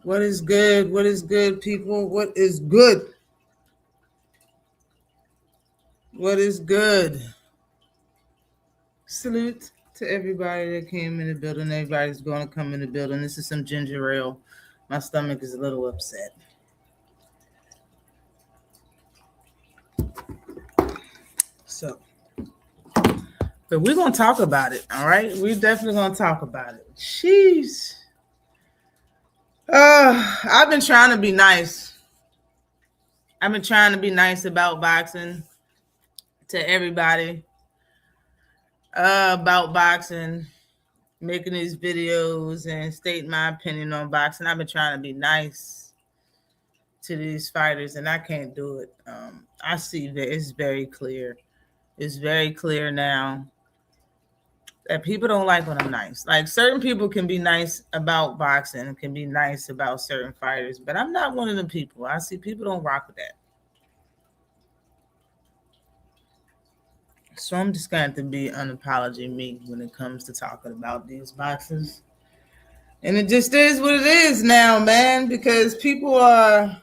What is good? What is good, people? What is good? What is good? Salute to everybody that came in the building. Everybody's going to come in the building. This is some ginger ale. My stomach is a little upset. So, but we're going to talk about it, all right? We're definitely going to talk about it. Jeez. I've been trying to be nice. I've been trying to be nice about boxing to everybody. About boxing, making these videos and stating my opinion on boxing. I've been trying to be nice to these fighters, and I can't do it. I see that it's very clear. It's very clear now that people don't like when I'm nice. Like, certain people can be nice about boxing and can be nice about certain fighters, but I'm not one of them people. I see people don't rock with that. So I'm just going to be unapologetic me when it comes to talking about these boxers. And it just is what it is now, man, because people are,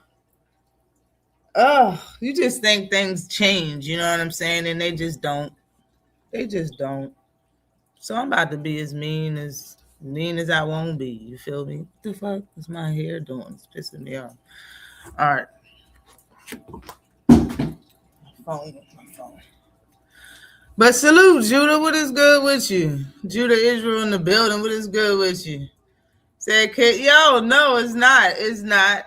you just think things change, you know what I'm saying? And they just don't. They just don't. So I'm about to be as mean as I won't be. You feel me? What the fuck is my hair doing? It's pissing me off. All right. My phone. But salute, Judah. What is good with you? Judah Israel in the building. What is good with you? Said, yo, no, it's not. It's not.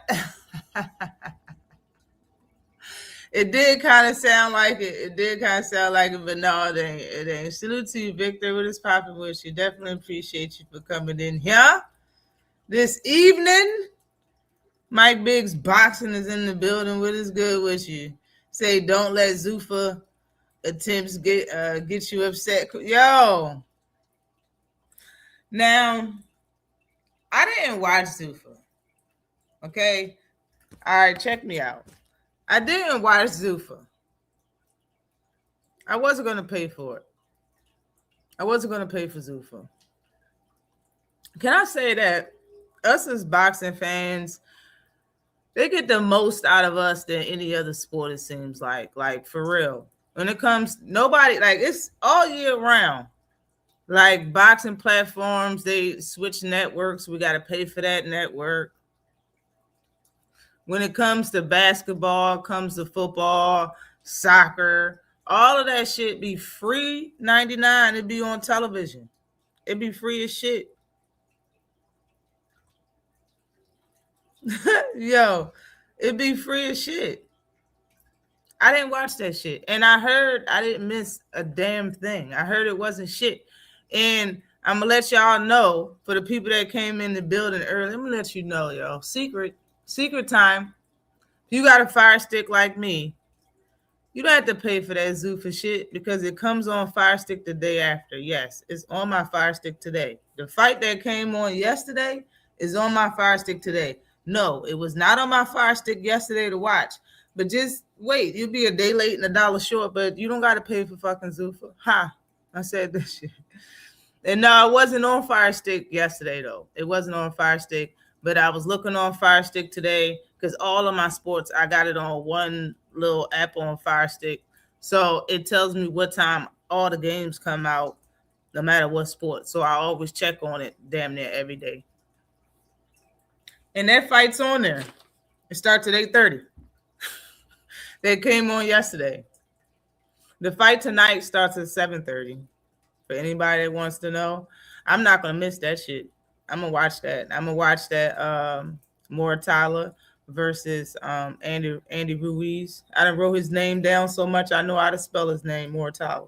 It did kind of sound like it. It did kind of sound like it, but no, it ain't. Salute to you, Victor. What is popping with you? Definitely appreciate you for coming in here this evening. Mike Biggs Boxing is in the building. What is good with you? Say, don't let Zuffa attempts get you upset. Yo. Now, I didn't watch Zuffa. Okay? All right, check me out. I didn't watch Zuffa. I wasn't going to pay for it. I wasn't going to pay for Zuffa. Can I say that us as boxing fans, they get the most out of us than any other sport, it seems like. Like, for real. When it comes, nobody, like, it's all year round. Like, boxing platforms, they switch networks. We got to pay for that network. When it comes to basketball, comes to football, soccer, all of that shit be free 99. It'd be on television. It'd be free as shit. Yo, it'd be free as shit. I didn't watch that shit. And I heard I didn't miss a damn thing. I heard it wasn't shit. And I'm going to let y'all know, for the people that came in the building early, I'm going to let you know, yo. Secret time. If you got a Fire Stick like me, you don't have to pay for that Zuffa shit because it comes on Fire Stick the day after. Yes, it's on my Fire Stick today. The fight that came on yesterday is on my Fire Stick today. No, it was not on my Fire Stick yesterday to watch. But just wait. You'll be a day late and $1 short, but you don't got to pay for fucking Zuffa. Ha! I said this shit. And no, it wasn't on Fire Stick yesterday, though. It wasn't on Fire Stick, but I was looking on Fire Stick today because all of my sports, I got it on one little app on Fire Stick. So it tells me what time all the games come out, no matter what sport. So I always check on it damn near every day. And that fight's on there. It starts at 8:30. They came on yesterday. The fight tonight starts at 7:30. For anybody that wants to know, I'm not going to miss that shit. I'm going to watch that. I'm going to watch that Mortala versus Andy Ruiz. I done wrote his name down so much I know how to spell his name, Mortala.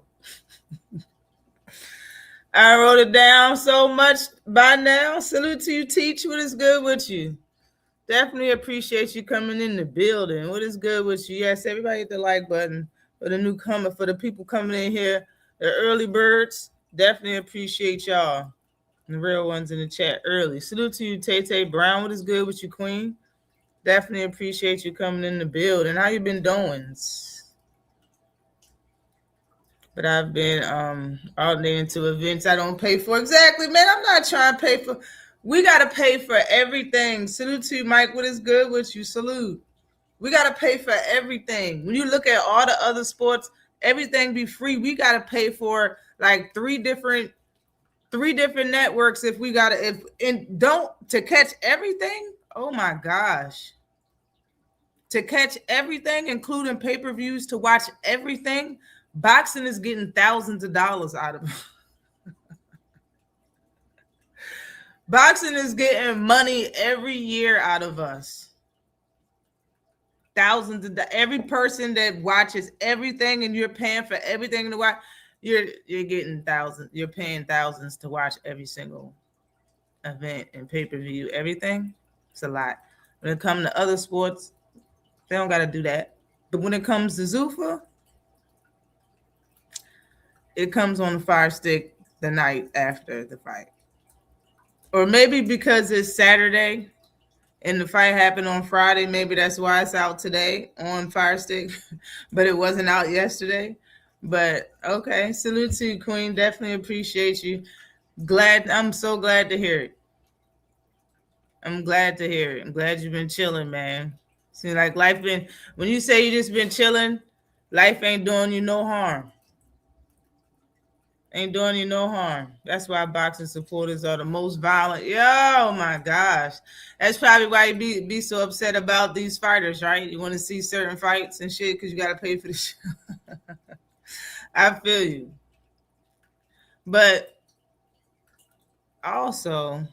I wrote it down so much by now. Salute to you, Teach. What is good with you? Definitely appreciate you coming in the building. What is good with you? Yes, everybody hit the like button for the newcomer, for the people coming in here, the early birds. Definitely appreciate y'all. The real ones in the chat early. Salute to you, Tay Brown. What is good with you, Queen? Definitely appreciate you coming in the building. How you been doing? But I've been out there into events I don't pay for. Exactly, man. I'm not trying to pay for We gotta pay for everything. Salute to you, Mike. What is good with you? Salute. We gotta pay for everything. When you look at all the other sports, everything be free. We gotta pay for like three different networks if we gotta if and don't to catch everything. Oh my gosh. To catch everything, including pay-per-views, to watch everything, boxing is getting thousands of dollars out of it. Boxing is getting money every year out of us. Thousands of every person that watches everything and you're paying for everything to watch, you're getting thousands. You're paying thousands to watch every single event and pay-per-view, everything. It's a lot. When it comes to other sports, they don't got to do that. But when it comes to Zuffa, it comes on the Fire Stick the night after the fight. Or maybe because it's Saturday and the fight happened on Friday, maybe that's why it's out today on Fire Stick, but it wasn't out yesterday. But okay, salute to you, Queen. Definitely appreciate you. I'm so glad to hear it. I'm glad to hear it. I'm glad you've been chilling, man. Seems like life been, when you say you just been chilling, life ain't doing you no harm. Ain't doing you no harm. That's why boxing supporters are the most violent. Yo, oh my gosh. That's probably why you be so upset about these fighters, right? You want to see certain fights and shit because you got to pay for the shit. I feel you. But also,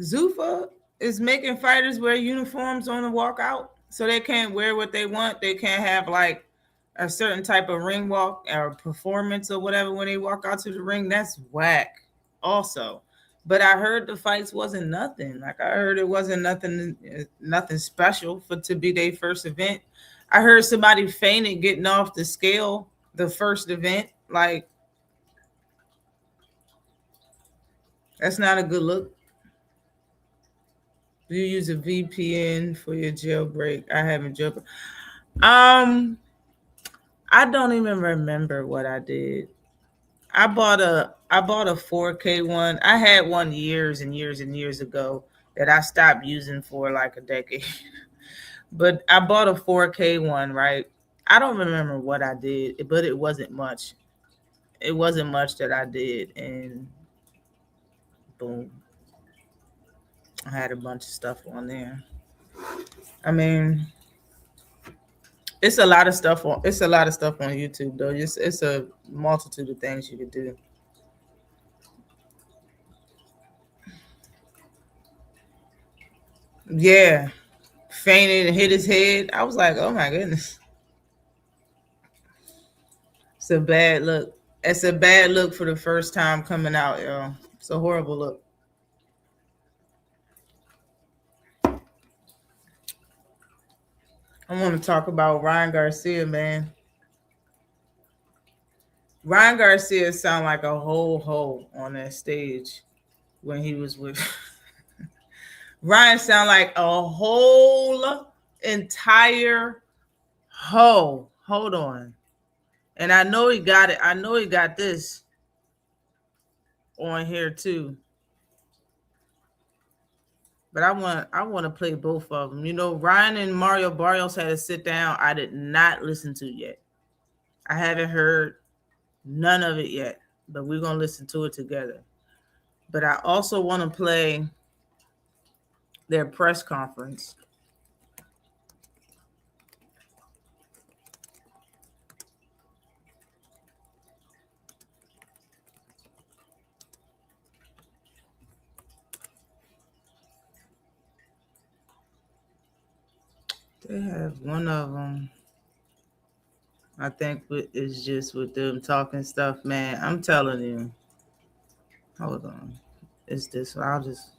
Zuffa is making fighters wear uniforms on the walkout so they can't wear what they want. They can't have like a certain type of ring walk or performance or whatever when they walk out to the ring. That's whack also. But I heard the fights wasn't nothing. Like I heard it wasn't nothing special for to be their first event. I heard somebody fainted getting off the scale the first event. Like that's not a good look. Do you use a VPN for your jailbreak? I haven't jailbreak. I don't even remember what I did. I bought a 4K one. I had one years and years and years ago that I stopped using for like a decade. But I bought a 4K one, right? I don't remember what I did, but it wasn't much. It wasn't much that I did, and boom, I had a bunch of stuff on there. I mean, it's a lot of stuff on YouTube though. It's a multitude of things you could do. Yeah, fainted and hit his head. I was like, oh my goodness, it's a bad look. It's a bad look for the first time coming out, yo. It's a horrible look. I want to talk about Ryan Garcia, man. Ryan Garcia sound like a whole hoe on that stage when he was with Ryan sound like a whole entire hoe. Hold on. And I know he got it. I know he got this on here too. But I want to play both of them. You know, Ryan and Mario Barrios had to sit down. I did not listen to yet. I haven't heard none of it yet, but we're gonna listen to it together. But I also want to play their press conference. They have one of them. I think it's just with them talking stuff, man. I'm telling you. Hold on. It's this one. I'll just.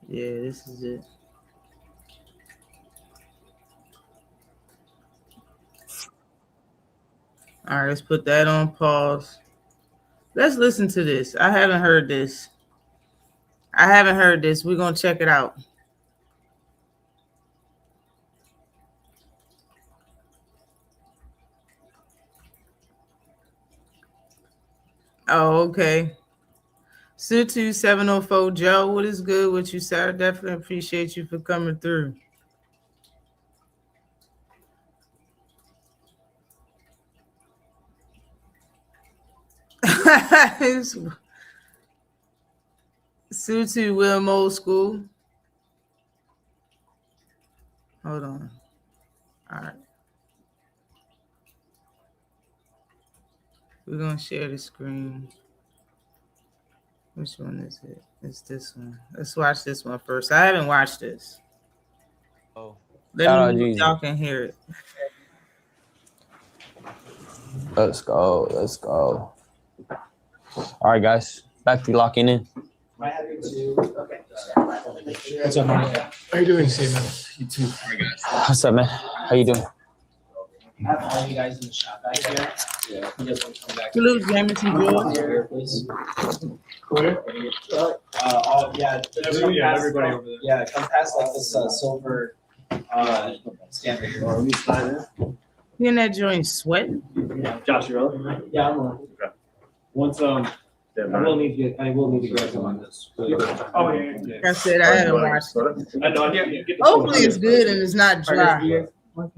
Yeah, this is it. All right, let's put that on pause. Let's listen to this. I haven't heard this. I haven't heard this. We're going to check it out. Oh, okay. Sutu 704 Joe, what is good with you, sir? Definitely appreciate you for coming through. Sutu Will Old School. Hold on. All right. We're going to share the screen. Which one is it? It's this one. Let's watch this one first. I haven't watched this. Oh, Let shout me out know if Jesus. y'all can hear it. Let's go. Let's go. All right, guys. Back to locking in. What's up, man? How you doing, man? You too. All right, guys. What's up, man? How you doing? I have all you guys in the shop back here. Yeah. You guys want to come back? Salute, Jameson George. Here, please. Everybody over there. Yeah, come past like this silver stand right here. Are we signing? You in that joint sweating? Josh, you ready? Yeah, I'm on. Okay. Once I will need to grab some on this. Oh yeah. Like I said, I haven't watched it. I know. I get the Hopefully it's good and it's not dry. Go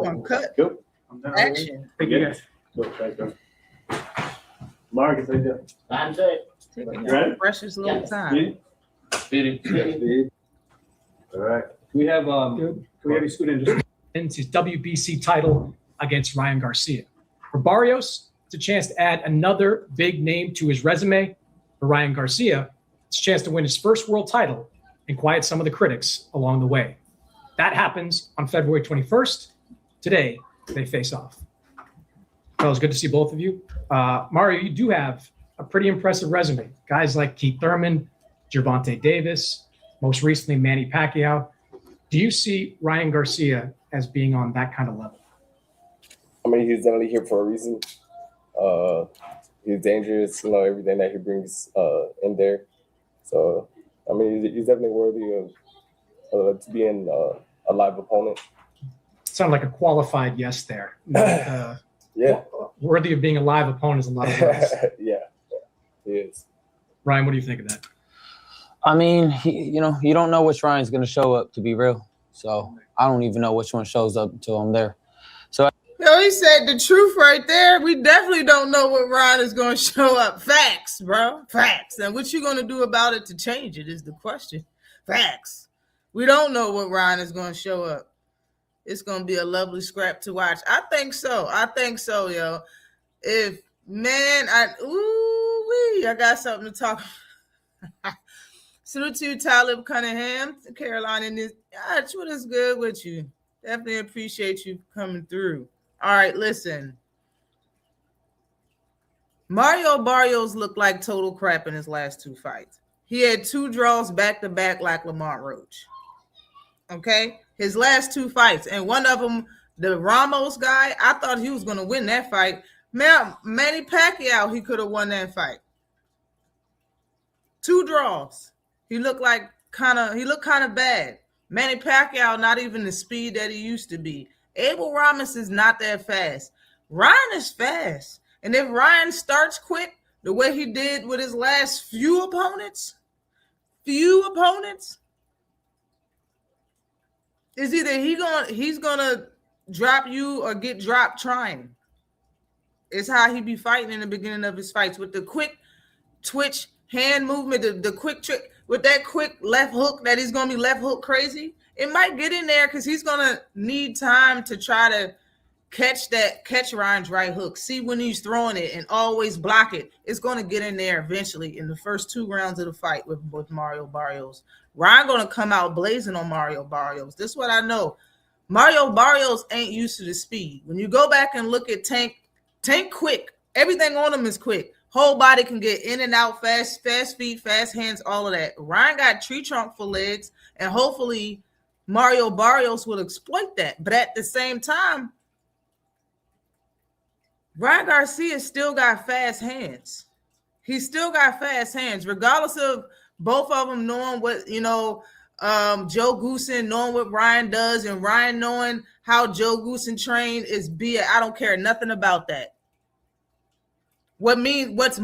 on, cut. Action. Thank you guys. Thank you. Marcus, how you doing? I'm good. Taking Ready? your precious little time. Speedy. All right. We have your student just into his WBC title against Ryan Garcia. For Barrios, it's a chance to add another big name to his resume. For Ryan Garcia, it's a chance to win his first world title and quiet some of the critics along the way. That happens on February 21st. Today, they face off. Well, it's good to see both of you. Mario, you do have a pretty impressive resume. Guys like Keith Thurman, Gervonta Davis, most recently Manny Pacquiao. Do you see Ryan Garcia as being on that kind of level? I mean, he's definitely here for a reason. He's dangerous, everything that he brings in there. So, I mean, he's definitely worthy of to being a live opponent. Sounded like a qualified yes there. Yeah. Worthy of being a live opponent is a lot of words. Yeah, he is. Ryan, what do you think of that? I mean, you don't know which Ryan's going to show up, to be real. So I don't even know which one shows up until I'm there. So Yo, he said the truth right there. We definitely don't know what Ryan is going to show up. Facts, bro. Facts. And what you going to do about it to change it is the question. Facts. We don't know what Ryan is going to show up. It's going to be a lovely scrap to watch. I think so, yo. I got something to talk about. Salute to you, Talib Cunningham, Carolina. What is good with you? Definitely appreciate you coming through. All right, listen. Mario Barrios looked like total crap in his last two fights. He had 2 draws back-to-back like Lamont Roach. Okay? His last 2 fights. And one of them, the Ramos guy, I thought he was going to win that fight. Man, Manny Pacquiao, he could have won that fight. 2 draws. He looked kind of bad. Manny Pacquiao, not even the speed that he used to be. Abel Ramos is not that fast. Ryan is fast. And if Ryan starts quick, the way he did with his last few opponents, is either he's gonna drop you or get dropped trying. It's how he be fighting in the beginning of his fights with the quick twitch hand movement, the quick trick with that quick left hook that he's gonna be left hook crazy. It might get in there because he's gonna need time to try to catch Ryan's right hook, see when he's throwing it and always block it. It's gonna get in there eventually in the first 2 rounds of the fight with Mario Barrios. Ryan gonna come out blazing on Mario Barrios. This is what I know. Mario Barrios ain't used to the speed. When you go back and look at Tank quick. Everything on him is quick. Whole body can get in and out fast feet, fast hands, all of that. Ryan got tree trunk for legs, and hopefully Mario Barrios will exploit that. But at the same time, Ryan Garcia still got fast hands. He still got fast hands, regardless of both of them knowing what, Joe Goosen knowing what Ryan does and Ryan knowing how Joe Goosen trained is I don't care nothing about that. What makes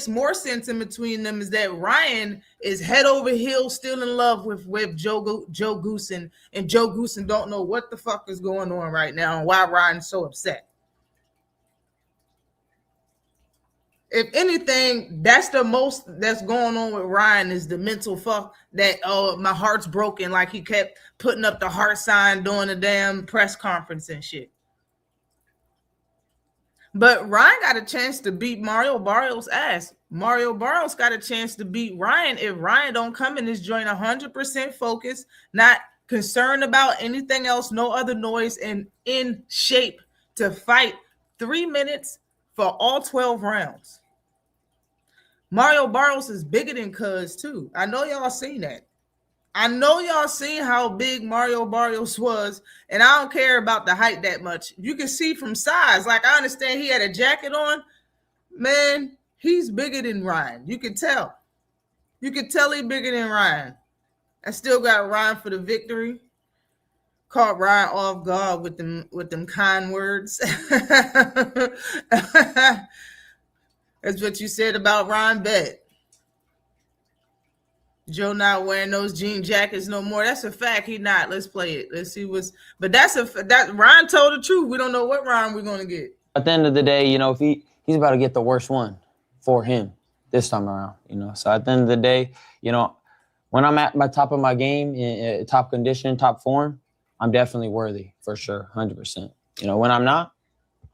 more sense in between them is that Ryan is head over heels still in love with Joe Goosen, and Joe Goosen don't know what the fuck is going on right now and why Ryan's so upset. If anything, that's the most that's going on with Ryan is the mental fuck that, oh, my heart's broken, like he kept putting up the heart sign during the damn press conference and shit. But Ryan got a chance to beat Mario Barrios' ass. Mario Barrios got a chance to beat Ryan if Ryan don't come in this joint 100% focused, not concerned about anything else, no other noise, and in shape to fight 3 minutes for all 12 rounds. Mario Barrios is bigger than Cuz too. I know y'all seen that. I know y'all seen how big Mario Barrios was, and I don't care about the height that much. You can see from size. Like, I understand he had a jacket on. Man, he's bigger than Ryan. You can tell. You can tell he's bigger than Ryan. I still got Ryan for the victory. Caught Ryan off guard with them kind words. That's what you said about Ryan Bet. Joe not wearing those jean jackets no more. That's a fact. He not. Let's play it. Let's see what's. But that Ryan told the truth. We don't know what Ryan we're gonna get. At the end of the day, if he's about to get the worst one for him this time around, So at the end of the day, when I'm at my top of my game, in top condition, top form, I'm definitely worthy for sure, 100%. When I'm not,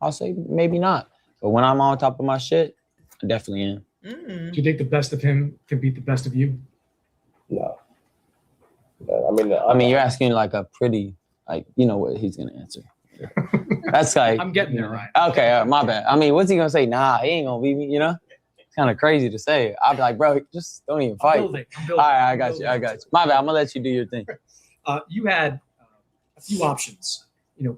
I'll say maybe not. But when I'm on top of my shit, I definitely am. Do you think the best of him can beat the best of you? No. I mean, you're asking like a pretty, what he's gonna answer. That's like I'm getting there, right? Okay, my bad. I mean, what's he gonna say? Nah, he ain't gonna beat me. It's kind of crazy to say. I'll be like, bro, just don't even fight. I'm building. All right, I got you. My bad. I'm gonna let you do your thing. You had a few options,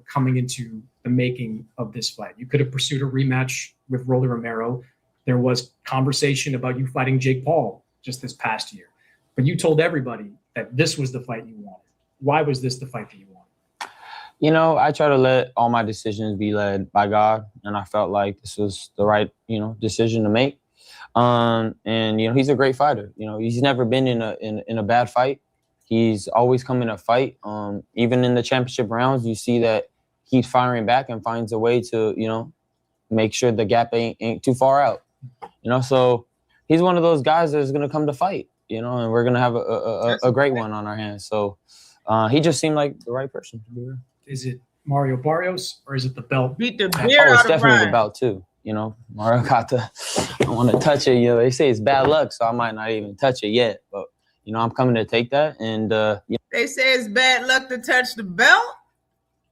coming into the making of this fight. You could have pursued a rematch with Rolly Romero. There was conversation about you fighting Jake Paul just this past year. But you told everybody that this was the fight you wanted. Why was this the fight that you wanted? I try to let all my decisions be led by God, and I felt like this was the right, decision to make. And he's a great fighter. He's never been in a bad fight. He's always come in a fight. Even in the championship rounds, you see that he's firing back and finds a way to, make sure the gap ain't too far out. So he's one of those guys that's going to come to fight. And we're going to have a great one on our hands. So he just seemed like the right person to be here. Is it Mario Barrios or is it the belt? Beat the beer it's out of definitely Ryan. the belt too. Mario got I don't want to touch it. They say it's bad luck, so I might not even touch it yet. But, I'm coming to take that. And, They say it's bad luck to touch the belt.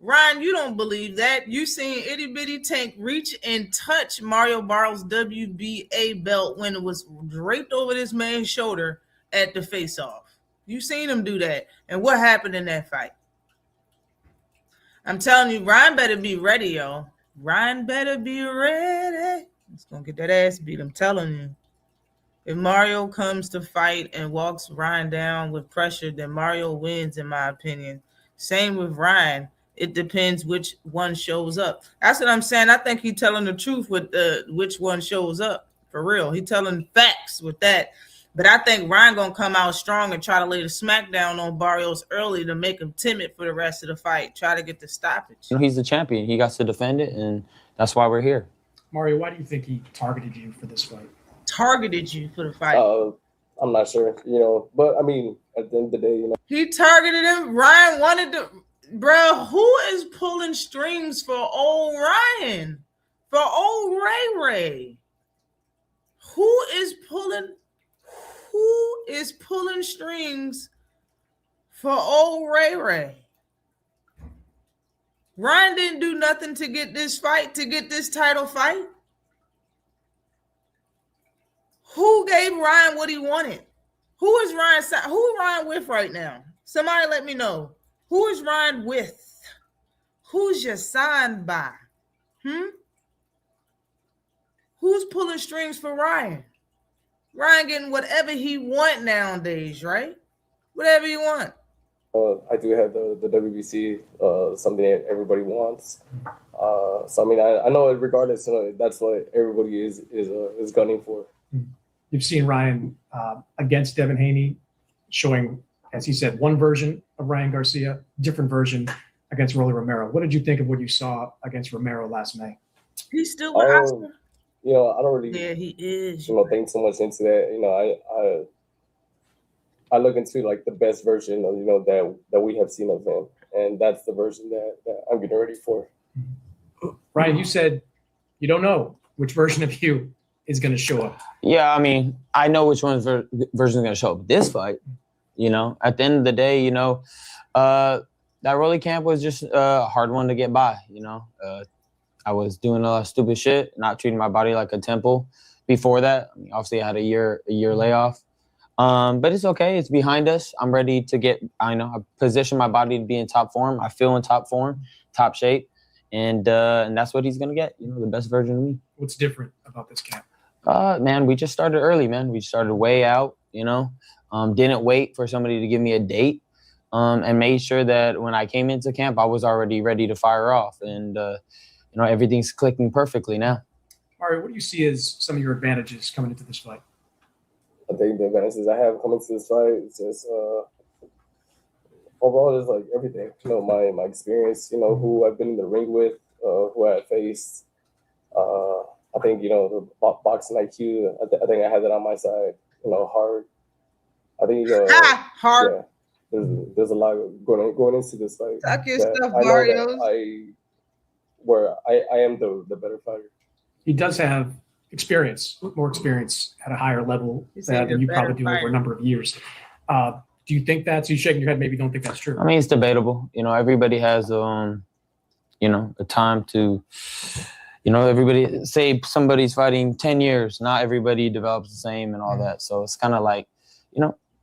Ryan, you don't believe that. You seen Itty Bitty Tank reach and touch Mario Barrios' WBA belt when it was draped over this man's shoulder at the face-off. You seen him do that. And what happened in that fight? I'm telling you, Ryan better be ready, yo. Ryan better be ready. He's going to get that ass beat, I'm telling you. If Mario comes to fight and walks Ryan down with pressure, then Mario wins, in my opinion. Same with Ryan. It depends which one shows up. That's what I'm saying. I think he's telling the truth with which one shows up. For real. He's telling facts with that. But I think Ryan going to come out strong and try to lay the smackdown on Barrios early to make him timid for the rest of the fight. Try to get the stoppage. He's the champion. He got to defend it, and that's why we're here. Mario, why do you think he targeted you for this fight? Targeted you for the fight? I'm not sure, but I mean, at the end of the day, He targeted him. Ryan wanted to. Bro, who is pulling strings for old Ryan? For old Ray? Who is pulling strings for old Ray? Ryan didn't do nothing to get this fight, to get this title fight. Who gave Ryan what he wanted? Who is Ryan with right now? Somebody let me know. Who is Ryan with? Who's you signed by? Who's pulling strings for Ryan? Ryan getting whatever he want nowadays, right? Whatever you want. I do have the WBC, something that everybody wants. So I mean, I know regardless, that's what everybody is gunning for. You've seen Ryan against Devin Haney, showing, as he said, one version of Ryan Garcia, different version against Rolly Romero. What did you think of what you saw against Romero last May? He's still with Oscar. I don't really. Yeah, he is. Think so much into that. I look into like the best version of that we have seen of him, and that's the version that I'm getting ready for. Ryan, you said you don't know which version of you is going to show up. Yeah, I mean, I know which one's version is going to show up this fight. At the end of the day, that Rolly camp was just a hard one to get by. I was doing a lot of stupid shit, not treating my body like a temple. Before that, I mean, obviously, I had a year layoff. But it's okay. It's behind us. I'm ready to I position my body to be in top form. I feel in top form, top shape. And that's what he's going to get, the best version of me. What's different about this camp? Man, we just started early, man. We started way out, didn't wait for somebody to give me a date, and made sure that when I came into camp, I was already ready to fire off. And, everything's clicking perfectly now. Mario, what do you see as some of your advantages coming into this fight? I think the advantages I have coming to this fight is just overall just like everything. My experience, who I've been in the ring with, who I faced. I think, the boxing IQ, I think I have that on my side. Hard. I think hard. Yeah, there's a lot going into this fight. Talk your stuff, Mario. I am the better fighter. He does have more experience at a higher level than you probably do over a number of years. Do you think that? So you're shaking your head, maybe you don't think that's true. I mean, it's debatable. Everybody has, a time to, everybody say somebody's fighting 10 years. Not everybody develops the same and all that. So it's kind of like,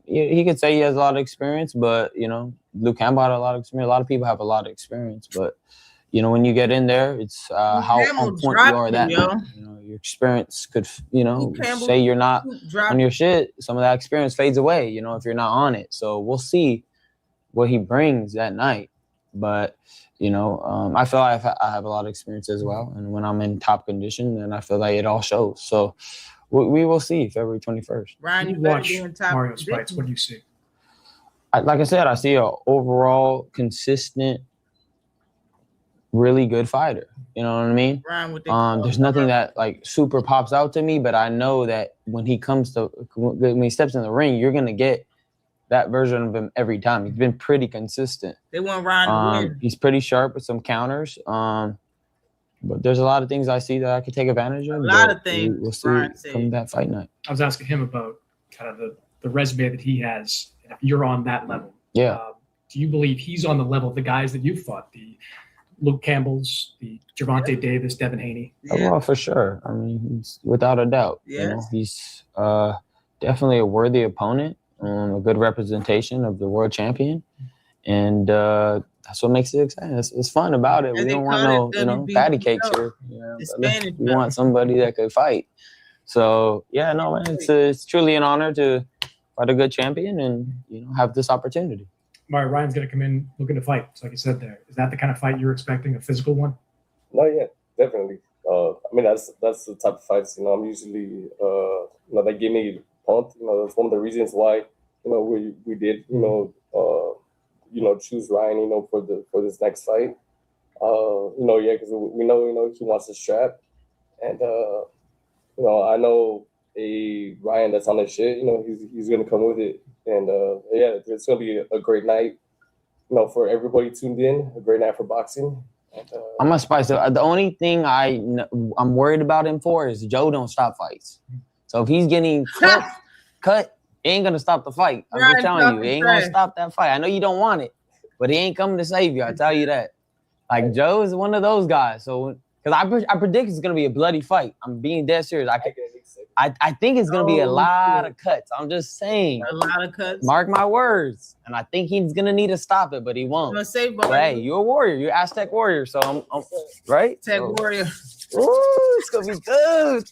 he could say he has a lot of experience, but, Luke Campbell had a lot of experience. A lot of people have a lot of experience, but, when you get in there, it's how on point you are that night. Your experience could, say you're not on your shit. Some of that experience fades away, if you're not on it. So we'll see what he brings that night. But, I feel like I have a lot of experience as well. And when I'm in top condition, then I feel like it all shows. So we will see February 21st. Ryan, you watch Mario's fights. What do you see? Like I said, I see an overall consistent, really good fighter. You know what I mean? There's nothing that like super pops out to me, but I know that when he steps in the ring, you're gonna get that version of him every time. He's been pretty consistent. They want Ryan to win. He's pretty sharp with some counters. But there's a lot of things I see that I could take advantage of. A lot of things. We'll see come that fight night. I was asking him about kind of the resume that he has. If you're on that level, yeah. Do you believe he's on the level of the guys that you fought? The Luke Campbell's, the Gervonta Davis, Devin Haney. Yeah. Well, for sure. I mean, he's without a doubt. Yes. He's definitely a worthy opponent, a good representation of the world champion, and that's what makes it exciting. It's fun about it. We don't want no, patty cakes here. We want somebody that could fight. So yeah, no, man, it's truly an honor to fight a good champion and have this opportunity. Mario, Ryan's going to come in looking to fight. So like you said there, is that the kind of fight you're expecting, a physical one? No, yeah, definitely. I mean, that's the type of fights, I'm usually, they give me pumped. That's one of the reasons why, we did, choose Ryan, for this next fight. Because we know he wants to strap. And, I know a Ryan that's on his shit, he's going to come with it. And it's going to be a great night, for everybody tuned in. A great night for boxing. And, I'm gonna spice it. The only thing I'm worried about him for is Joe don't stop fights. So if he's getting cut, he ain't gonna stop the fight. I'm just telling you, he ain't gonna stop that fight. I know you don't want it, but he ain't coming to save you. I tell you that. Like Joe is one of those guys. So because I predict it's gonna be a bloody fight. I'm being dead serious. I think it's going to be a lot of cuts. I'm just saying. A lot of cuts. Mark my words. And I think he's going to need to stop it, but he won't. Hey, you're a warrior. You're Aztec warrior. So I'm right? Aztec warrior. Ooh, it's going to be good.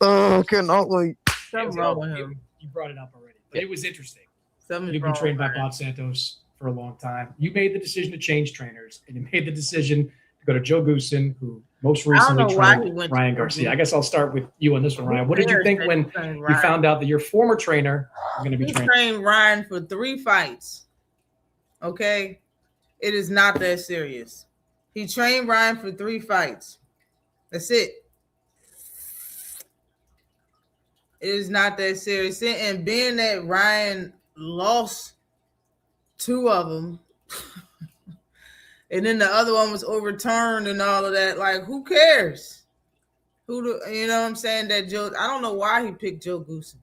Oh, I cannot wait. Something wrong with him. You brought it up already, but it was interesting. Something's You've been wrong, trained by Ryan. Bob Santos for a long time. You made the decision to change trainers, and you made the decision to go to Joe Goosen, who most recently know why he trained went to Ryan Joe Garcia. Goosen. I guess I'll start with you on this one, Ryan. What did you Cares think that when he trained you Ryan? found out that your former trainer was going to be He training? trained Ryan for 3 fights. Okay? It is not that serious. He trained Ryan for 3 fights. That's it. It is not that serious. And being that Ryan lost 2 of them, and then the other one was overturned and all of that, like, who cares? You know what I'm saying? That Joe, I don't know why he picked Joe Goosen.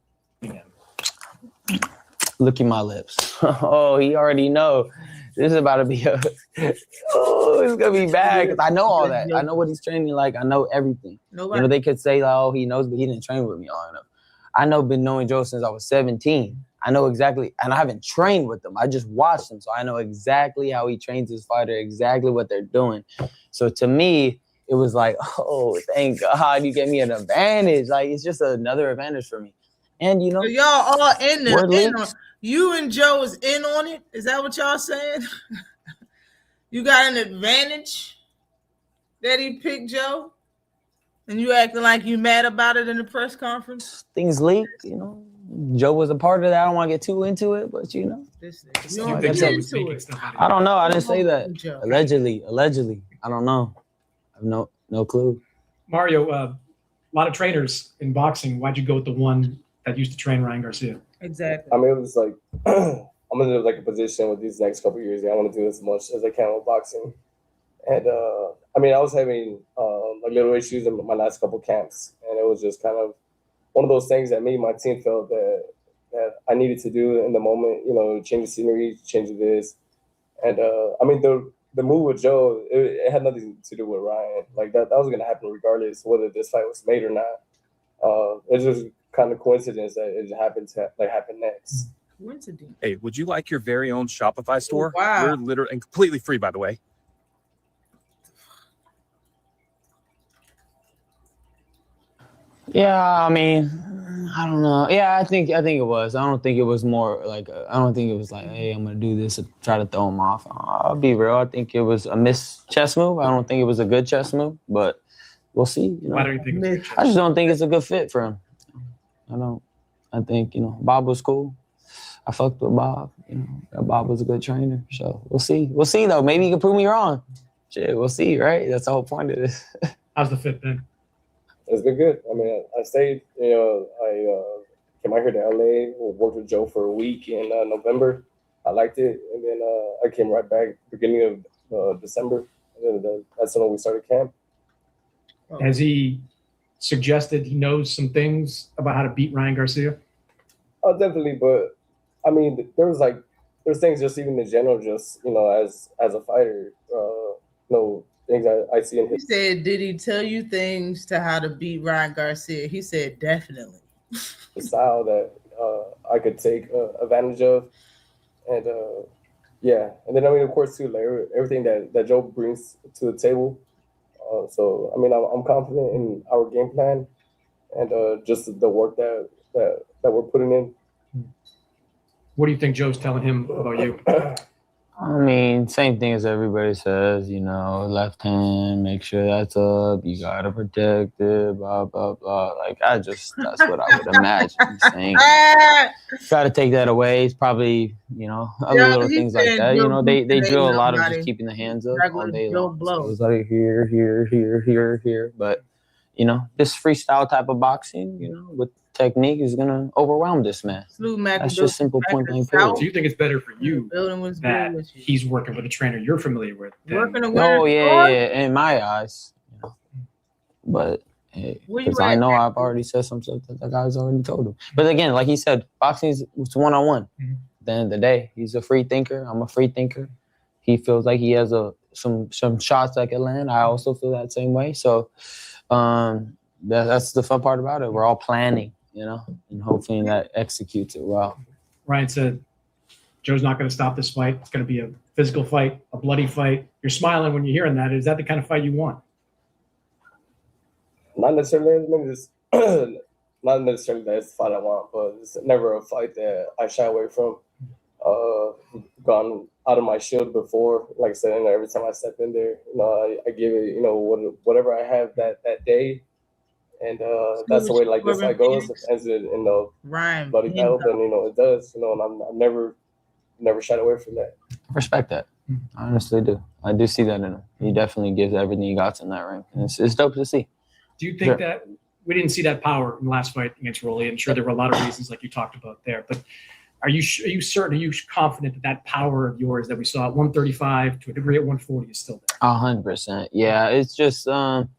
Look at my lips. Oh, he already know. This is about to be a. Oh, it's gonna be bad because I know all that. I know what he's training like. I know everything. Nobody. You know, they could say, like, "Oh, he knows," but he didn't train with me long enough. Been knowing Joe since I was 17. I know exactly, and I haven't trained with them. I just watched them, so I know exactly how he trains his fighter, exactly what they're doing. So to me, it was like, oh, thank God you gave me an advantage. Like, it's just another advantage for me. And you know, so y'all all in there. word leaks. You and Joe is in on it. Is that what y'all saying? You got an advantage that he picked Joe, and you acting like you mad about it in the press conference. Things leaked, you know. Joe was a part of that. I don't want to get too into it, but you know. You You don't think get Joe was into making it. stuff out of I don't know. I didn't say that. Joe. Allegedly. I don't know. I have no clue. Mario, a lot of trainers in boxing. Why'd you go with the one that used to train Ryan Garcia? Exactly. I mean, it was like I'm in like a position with these next couple of years. I want to do as much as I can with boxing, and I mean, I was having like little issues in my last couple camps, and it was just kind of one of those things that me and my team felt that I needed to do in the moment. You know, change the scenery, change this, and I mean the move with Joe, it had nothing to do with Ryan. Like that was gonna happen regardless whether this fight was made or not. It's just kind of coincidence that it happened to happen next. Coincidence. Hey, would you like your very own Shopify store? Oh, wow. We're literally and completely free, by the way. Yeah, I mean, I don't know. Yeah, I think it was. I don't think it was more like I don't think it was like, hey, I'm gonna do this to try to throw him off. I'll be real. I think it was a missed chess move. I don't think it was a good chess move, but we'll see. You know? Why do you think? It was I just don't think it's a good fit for him. I don't. I think Bob was cool. I fucked with Bob. Bob was a good trainer. So we'll see. We'll see though. Maybe he can prove me wrong. Shit, we'll see. Right? That's the whole point of this. How's the fit been? It's been good. I mean, I stayed. I came out here to LA. Worked with Joe for a week in November. I liked it, and then I came right back beginning of December. And then that's when we started camp. Has he suggested he knows some things about how to beat Ryan Garcia? Oh, definitely. But I mean, there's things just even in general, just as a fighter, things I see in He his. said, did he tell you things to how to beat Ryan Garcia? He said, definitely. The style that I could take advantage of, and yeah, and then I mean, of course, too, like everything that Joe brings to the table. So I mean, I'm confident in our game plan, and just the work that we're putting in. What do you think Joe's telling him about you? I mean, same thing as everybody says, left hand, make sure that's up, you gotta protect it, blah, blah, blah. Like, that's what I would imagine he's saying. Try to take that away. It's probably, other little things like that. They drill a lot of just keeping the hands up all day long. So it's like here, here, here, here, here. But, this freestyle type of boxing, with technique is gonna overwhelm this man. That's just simple point blank period. So you think it's better for you that he's working with a trainer you're familiar with? Oh yeah, in my eyes. But hey, because I know I've already said some stuff that the guy's already told him. But again, like he said, boxing is one-on-one. At the end of the day, he's a free thinker. I'm a free thinker. He feels like he has some shots that can land. I also feel that same way. So that's the fun part about it. We're all planning, and hopefully that executes it well. Ryan said, Joe's not going to stop this fight. It's going to be a physical fight, a bloody fight. You're smiling when you're hearing that. Is that the kind of fight you want? Not necessarily. Not necessarily that's the fight I want, but it's never a fight that I shy away from. gone out of my shield before. Like I said, every time I step in there, I give it, whatever I have that day. And that's the way like this fight goes. If it ends in a bloody battle, then it does. And I'm never shied away from that. I respect that. I honestly do. I do see that in him. He definitely gives everything he got in that ring. And it's dope to see. Do you think that we didn't see that power in the last fight against Rolly? I'm sure there were a lot of reasons, like you talked about there. But are you certain? Are you confident that power of yours that we saw at 135 to a degree at 140 is still there? 100%. Yeah, it's just some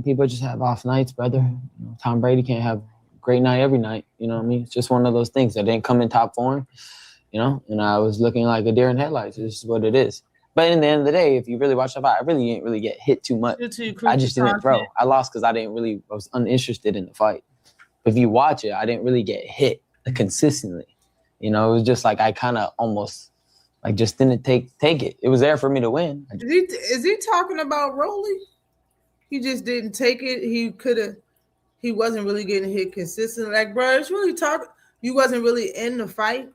people just have off nights, brother. Tom Brady can't have a great night every night. You know what I mean? It's just one of those things. I didn't come in top form, and I was looking like a deer in headlights. This is what it is. But in the end of the day, if you really watch the fight, I really didn't really get hit too much. I just didn't throw. I lost because I was uninterested in the fight. But if you watch it, I didn't really get hit consistently. It was just like I kind of almost just didn't take it. It was there for me to win. Is he talking about Rolly? He just didn't take it. He wasn't really getting hit consistently. Like, bro, it's really you wasn't really in the fight.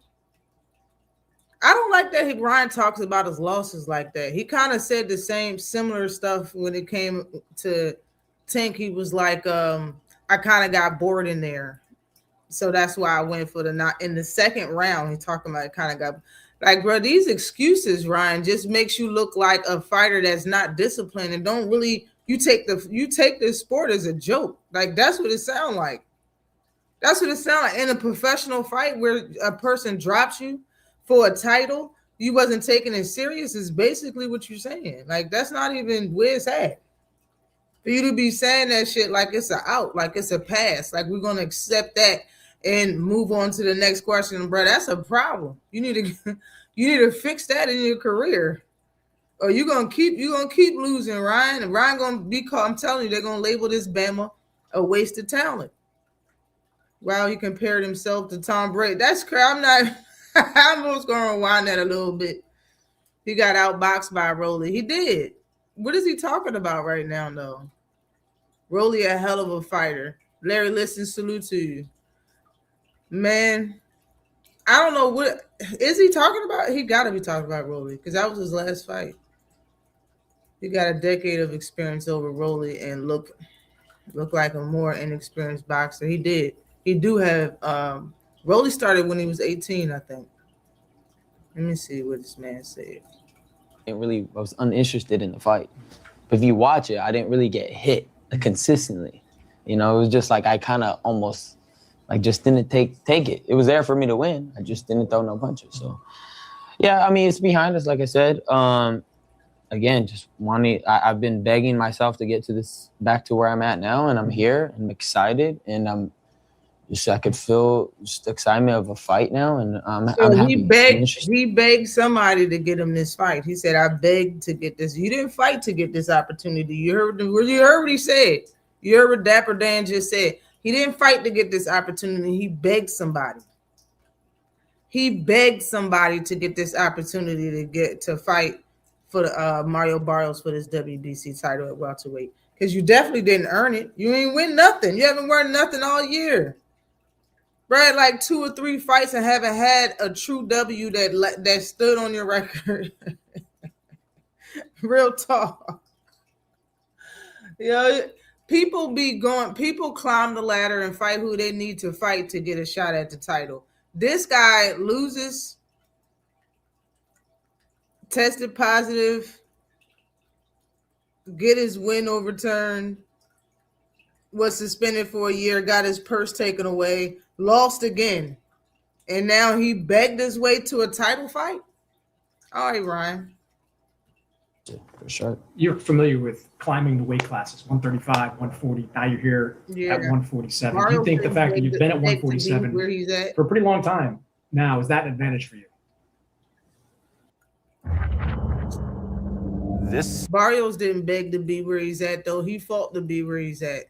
I don't like that Ryan talks about his losses like that. He kind of said the similar stuff when it came to Tank. He was like, I kind of got bored in there. So that's why I went for not in the second round. He talking about kind of got like, bro, these excuses, Ryan, just makes you look like a fighter that's not disciplined and don't really, you take this sport as a joke. Like, that's what it sounds like. That's what it sounds like in a professional fight where a person drops you for a title. You wasn't taking it serious is basically what you're saying. Like, that's not even where it's at. For you to be saying that shit like it's a out, like it's a pass, like we're going to accept that and move on to the next question, bro. That's a problem. You need to fix that in your career, or you're gonna keep losing, Ryan. And Ryan gonna be called. I'm telling you, they're gonna label this Bama a waste of talent. Wow, he compared himself to Tom Brady. That's crap. I'm just gonna rewind that a little bit. He got outboxed by Rolly. He did. What is he talking about right now, though? Rolly, a hell of a fighter. Larry, listen, salute to you. Man, I don't know what is he talking about. He got to be talking about Rolly because that was his last fight. He got a decade of experience over Rolly and look like a more inexperienced boxer. He did. He do have. Rolly started when he was 18, I think. Let me see what this man said. I was uninterested in the fight. But if you watch it, I didn't really get hit consistently. It was just like I kind of almost just didn't take it. It was there for me to win. I just didn't throw no punches. So, yeah, I mean, it's behind us, like I said. Again, just I've been begging myself to get back to where I'm at now, and I'm here. I'm excited, and I could feel just excitement of a fight now, and I'm happy. He begged somebody to get him this fight. He said, "I begged to get this. You didn't fight to get this opportunity. You heard what he said. You heard what Dapper Dan just said. He didn't fight to get this opportunity. He begged somebody. He begged somebody to get this opportunity to fight for Mario Barrios for this WBC title at welterweight. Because you definitely didn't earn it. You ain't win nothing. You haven't won nothing all year. Bro, like 2 or 3 fights and haven't had a true W that stood on your record. Real talk. People climb the ladder and fight who they need to fight to get a shot at the title. This guy loses, tested positive, get his win overturned, was suspended for a year, got his purse taken away, lost again, and now he begged his way to a title fight? All right, Ryan. For sure. You're familiar with climbing the weight classes, 135, 140. Now you're here at 147. Do you think the fact that you've been at 147 where he's at for a pretty long time now, is that an advantage for you? Barrios didn't beg to be where he's at, though. He fought to be where he's at.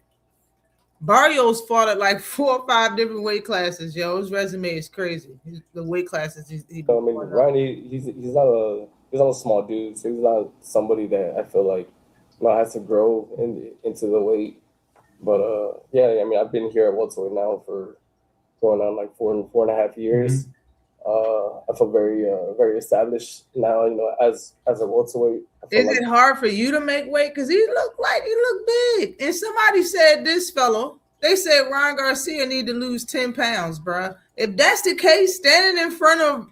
Barrios fought at like 4 or 5 different weight classes, yo. His resume is crazy. The weight classes Ryan, he's not a small dude, so he's not somebody that I feel like has to grow into the weight. But yeah, I mean, I've been here at welterweight now for going on like 4.5 years. I feel very established now. As a welterweight. Is it hard for you to make weight? Because he looked big. And somebody said this fellow, they said Ryan Garcia need to lose 10 pounds, bro. If that's the case, standing in front of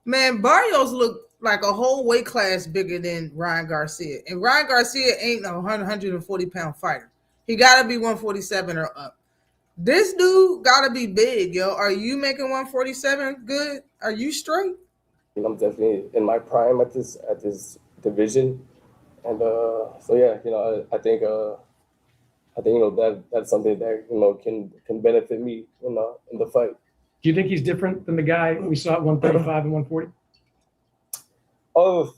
man, Barrios looked like a whole weight class bigger than Ryan Garcia. And Ryan Garcia ain't no 140-pound fighter. He got to be 147 or up. This dude got to be big, yo. Are you making 147 good? Are you straight? I'm definitely in my prime at this division, and so yeah, I think that's something that can benefit me in the fight. Do you think he's different than the guy we saw at 135 and 140? Oh,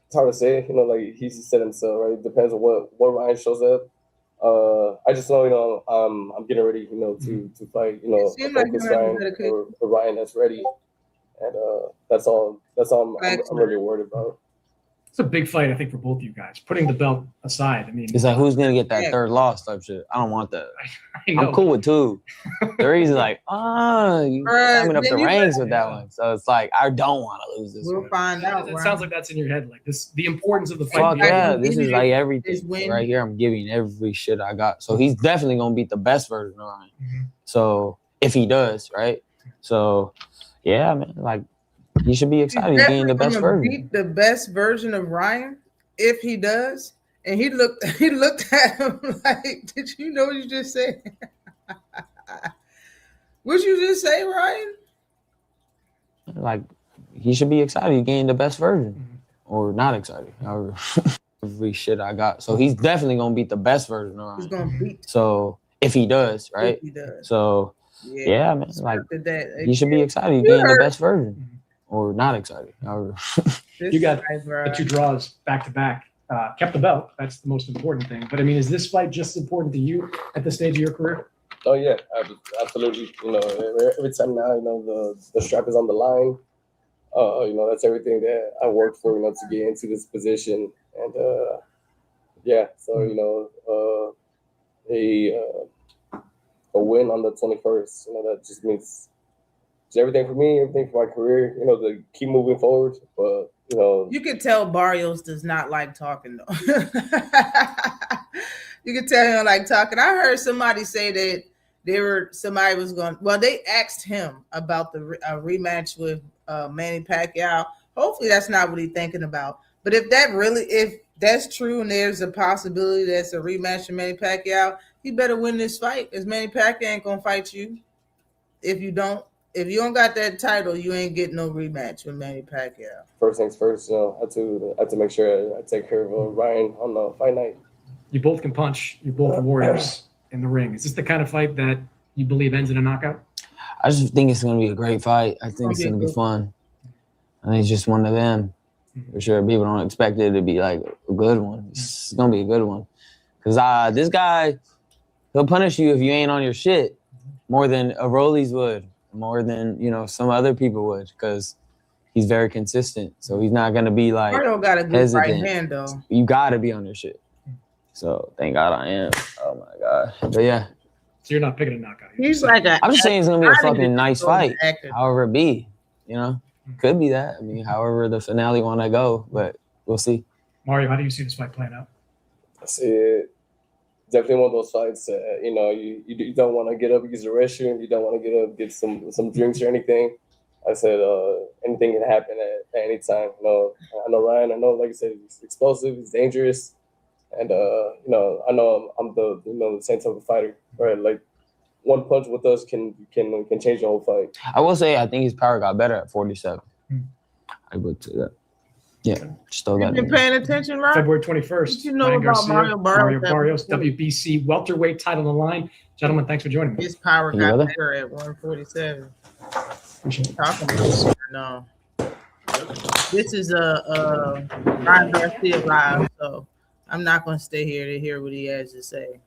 it's hard to say. Like he said himself, right? It depends on what Ryan shows up. I just know, I'm getting ready, to fight, a focused Ryan or Ryan that's ready. And that's all I'm really worried about. It's a big fight, I think, for both of you guys. Putting the belt aside, I mean, it's like who's gonna get that third loss type shit. I don't want that. I'm cool with 2. 3's like, you coming up the ranks with that one. So it's like I don't want to lose this. We'll find out. It sounds like that's in your head, like this. The importance of the fight. Fuck yeah, this is like everything right here. I'm giving every shit I got. So he's definitely gonna beat the best version of Ryan. Mm-hmm. So if he does, right? So yeah, man, like. He should be excited. He's getting the best version. Beat the best version of Ryan if he does. And he looked at him like, did you know what you just said? What'd you just say, Ryan? Like, he should be excited. He's getting the best version. Or not excited. However, every shit I got. So he's definitely gonna beat the best version of Ryan. He's gonna beat. So if he does, right? If he does. So yeah man, like he should be excited. He's getting the best version. Or not excited. However, you got the 2 draws back to back. Kept the belt. That's the most important thing. But I mean, is this fight just as important to you at this stage of your career? Oh yeah, absolutely. Every time now, the strap is on the line. That's everything that I worked for. To get into this position, and yeah. So a win on the 21st. That just means. Everything for me, everything for my career, to keep moving forward. But you can tell Barrios does not like talking though. You can tell him like talking. I heard somebody say that somebody was going. Well, they asked him about the rematch with Manny Pacquiao. Hopefully, that's not what he's thinking about. But if that's true, and there's a possibility that's a rematch with Manny Pacquiao, he better win this fight, because Manny Pacquiao ain't gonna fight you if you don't. If you don't got that title, you ain't getting no rematch with Manny Pacquiao. First things first, I have to make sure I take care of Ryan on the fight night. You both can punch. You're both warriors in the ring. Is this the kind of fight that you believe ends in a knockout? I just think it's going to be a great fight. I think it's going to be fun. I think it's just one of them. For sure, people don't expect it to be like a good one. It's going to be a good one. Because this guy, he'll punish you if you ain't on your shit more than a Rollies would. More than some other people would, because he's very consistent. So he's not gonna be like got a good hesitant. Right hand though. You gotta be on your shit. So thank God I am. Oh my God. But yeah. So you're not picking a knockout. He's like I'm just saying it's gonna be a fucking nice fight. However it be, could be that. I mean, however the finale wanna go, but we'll see. Mario, how do you see this fight playing out? I see it. Definitely one of those fights that you don't want to get up, use the restroom. You don't want to get up, get some drinks or anything. I said anything can happen at any time. I know Ryan. I know, like I said, he's explosive. He's dangerous, and I know I'm the same type of fighter. Right, like one punch with us can change the whole fight. I will say I think his power got better at 47. I would say that. Yeah, still got. You've been paying attention, right? February 21st. You know about Mario Barrios, WBC welterweight title on the line. Gentlemen, thanks for joining me. His power got better at 147. Talking about no. This is a Ryan Garcia live, so I'm not going to stay here to hear what he has to say.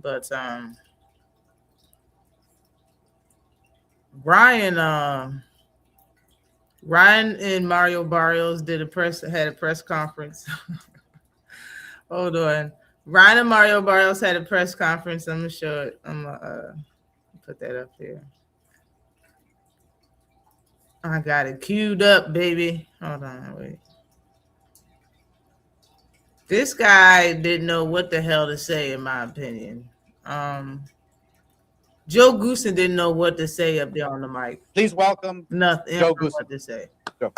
But Ryan and Mario Barrios had a press conference. Hold on. Ryan and Mario Barrios had a press conference. I'm gonna show it. I'm gonna put that up here. I got it queued up, baby. Hold on, wait. This guy didn't know what the hell to say, in my opinion. Joe Goosen didn't know what to say up there on the mic. Please welcome Nothing. He Joe don't know Goosen. what to say. Joe.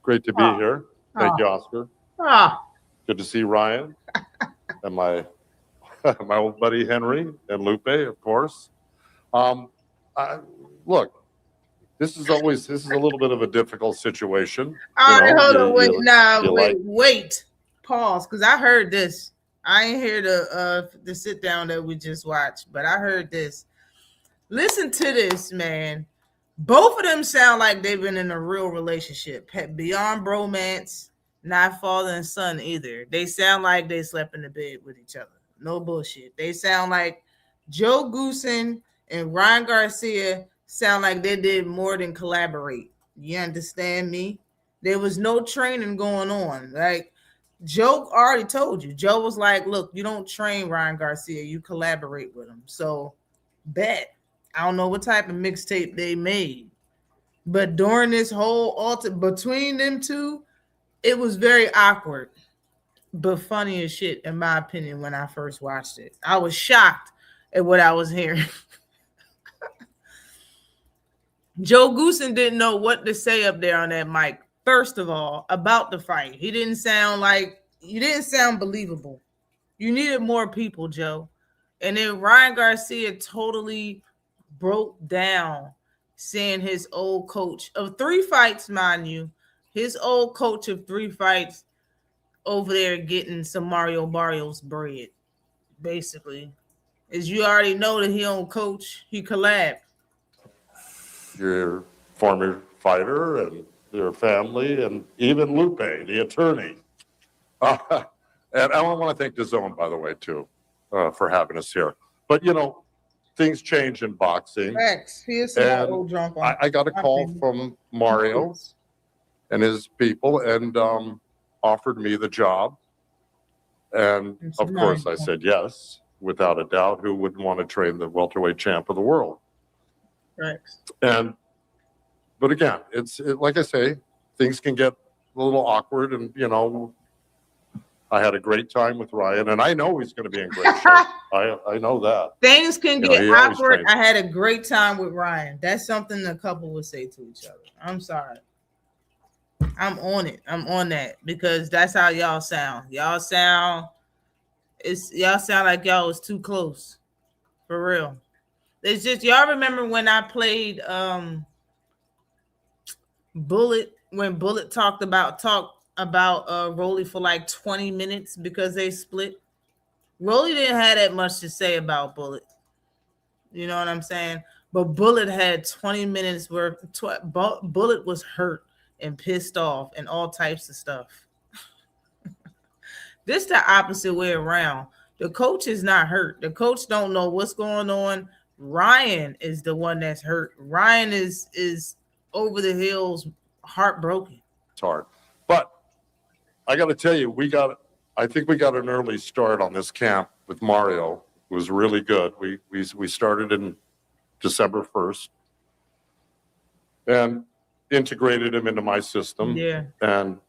Great to be here. Thank you, Oscar. Ah, Good to see Ryan and my my old buddy Henry and Lupe, of course. Look, this is a little bit of a difficult situation. all right, hold on, wait, like wait, pause, because I heard this. I ain't here to sit down that we just watched, but I heard this. Listen to this, man. Both of them sound like they've been in a real relationship, beyond bromance, not father and son either. They sound like they slept in the bed with each other. No bullshit. They sound like Joe Goosen and Ryan Garcia sound like they did more than collaborate. You understand me? There was no training going on. Like Joe already told you. Joe was like, look, you don't train Ryan Garcia, you collaborate with him. So bet. I don't know what type of mixtape they made. But during this whole alter between them two, it was very awkward. But funny as shit, in my opinion, when I first watched it. I was shocked at what I was hearing. Joe Goosen didn't know what to say up there on that mic. First of all, about the fight. You didn't sound believable. You needed more people, Joe. And then Ryan Garcia totally broke down seeing his old coach of 3 fights, mind you, his old coach of 3 fights over there getting some Mario Barrios bread, basically. As you already know that he don't coach, he collabed. your former fighter and your family, and even Lupe, the attorney. And I want to thank DAZN, by the way, too, for having us here. But things change in boxing. Facts. Here's some And old drunk. I got a call from Mario and his people, and offered me the job. And of course, I said yes, without a doubt. Who wouldn't want to train the welterweight champ of the world? Facts. But again, like I say, things can get a little awkward, and I had a great time with Ryan, and I know he's going to be in great shape. I know that. Things can get he always awkward. trains. I had a great time with Ryan. That's something a couple would say to each other. I'm sorry. I'm on it. I'm on that because that's how y'all sound. Y'all sound like y'all was too close. For real. It's just y'all remember when I played Bullet, when Bullet talked about Rolly for like 20 minutes because they split. Rolly didn't have that much to say about Bullet. You know what I'm saying? But Bullet had 20 minutes worth. Bullet was hurt and pissed off and all types of stuff. This the opposite way around. The coach is not hurt. The coach don't know what's going on. Ryan is the one that's hurt. Ryan is over the hills, heartbroken. It's hard. But I got to tell you, I think we got an early start on this camp with Mario. It was really good. We started in December 1st and integrated him into my system. Yeah. And,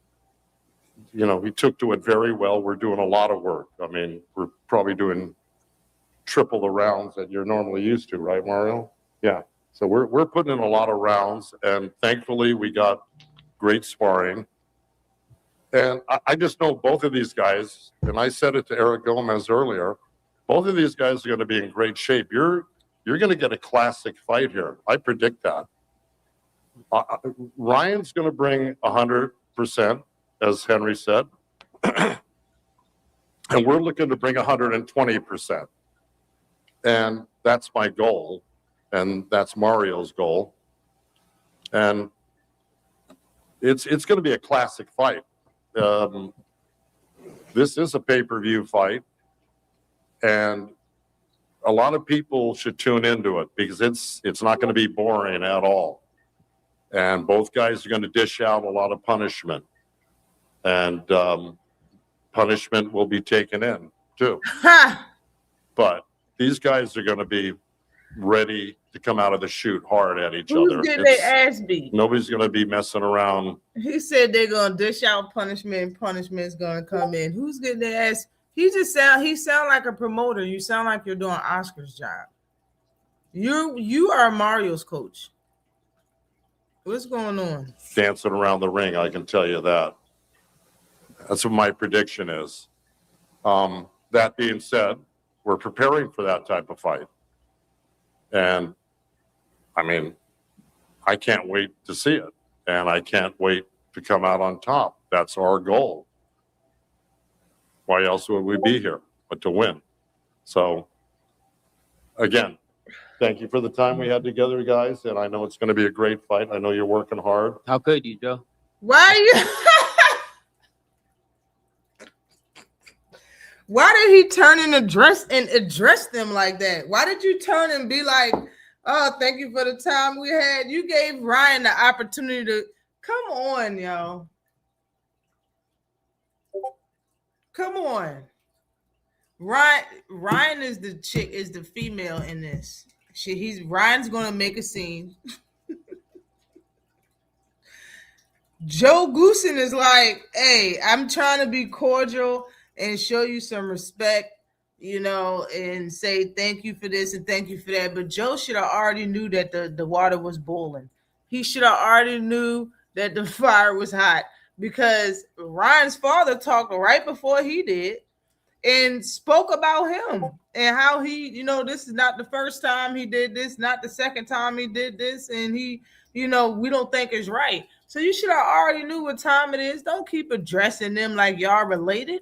he took to it very well. We're doing a lot of work. I mean, we're probably doing triple the rounds that you're normally used to, right, Mario? Yeah. So we're putting in a lot of rounds, and thankfully we got great sparring. And I just know both of these guys, and I said it to Eric Gomez earlier, both of these guys are going to be in great shape. You're going to get a classic fight here. I predict that. Ryan's going to bring 100%, as Henry said, and we're looking to bring 120%. And that's my goal, and that's Mario's goal. And it's going to be a classic fight. This is a pay-per-view fight, and a lot of people should tune into it because it's not going to be boring at all. And both guys are going to dish out a lot of punishment. And punishment will be taken in too. Ha! But these guys are going to be ready to come out of the chute hard at each Who's other. getting their ass beat? Nobody's going to be messing around. He said they're gonna dish out punishment, and punishment's gonna come in. Who's getting their ass? He sound like a promoter. You sound like you're doing Oscar's job. You are Mario's coach. What's going on? Dancing around the ring, I can tell you that. That's what my prediction is. That being said, we're preparing for that type of fight. And I mean, I can't wait to see it. And I can't wait to come out on top. That's our goal. Why else would we be here but to win? So, again, thank you for the time we had together, guys. And I know it's going to be a great fight. I know you're working hard. How could you, Joe? Why you? Why did he turn and address them like that? Why did you turn and be like, "Oh, thank you for the time we had"? You gave Ryan the opportunity to come on, yo. Come on. Ryan is the chick, is the female in this. Ryan's gonna make a scene. Joe Goosen is like, hey, I'm trying to be cordial and show you some respect, and say thank you for this and thank you for that. But Joe should have already knew that the water was boiling. He should have already knew that the fire was hot, because Ryan's father talked right before he did and spoke about him and how he, this is not the first time he did this, not the second time he did this, and he, we don't think it's right. So you should have already knew what time it is. Don't keep addressing them like y'all related.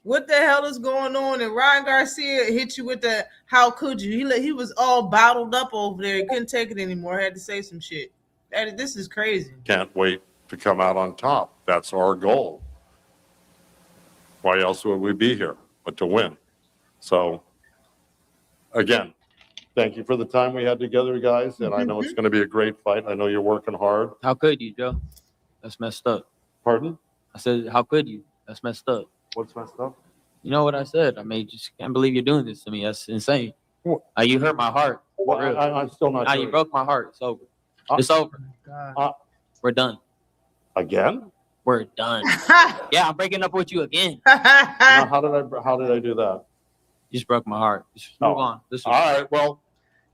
What the hell is going on? And Ryan Garcia hit you with the how could you? He was all bottled up over there. He couldn't take it anymore. Had to say some shit. This is crazy. Can't wait to come out on top. That's our goal. Why else would we be here but to win? So, again, thank you for the time we had together, guys. And I know it's going to be a great fight. I know you're working hard. How could you, Joe? That's messed up. Pardon? I said, how could you? That's messed up. What's messed up? You know what I said? I mean, just can't believe you're doing this to me. That's insane. What? You hurt my heart. Well, I'm still not sure. You broke my heart. It's over. It's over. We're done. Again? We're done. Yeah, I'm breaking up with you again. Now, how did I do that? You just broke my heart. Just move on. All right. Well,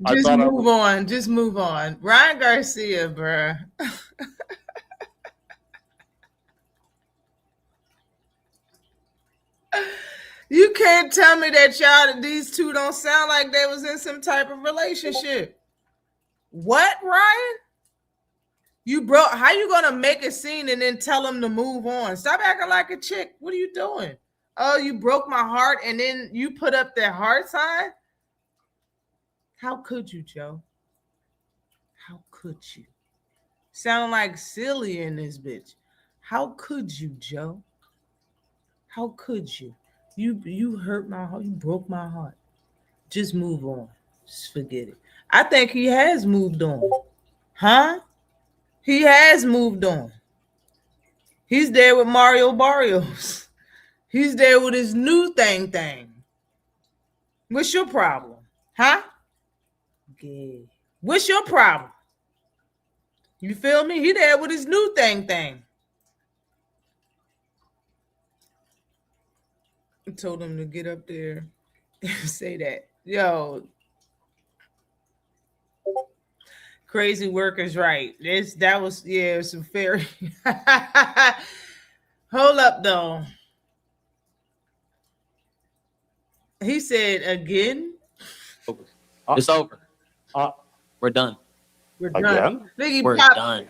just move on. Just move on. Ryan Garcia, bruh. You can't tell me that these two don't sound like they was in some type of relationship. What, Ryan? How you gonna make a scene and then tell him to move on? Stop acting like a chick. What are you doing? Oh, you broke my heart and then you put up that heart sign? How could you, Joe? How could you? Sound like silly in this bitch. How could you, Joe? How could you? You hurt my heart. You broke my heart. Just move on. Just forget it. I think he has moved on. Huh? He has moved on. He's there with Mario Barrios. He's there with his new thing. What's your problem? Huh? Okay. What's your problem? You feel me? He there with his new thing. I told him to get up there and say that. Yo. Crazy workers, right? That was some fairy. Hold up though. He said again. It's over. We're done. We're done. Again? We're done.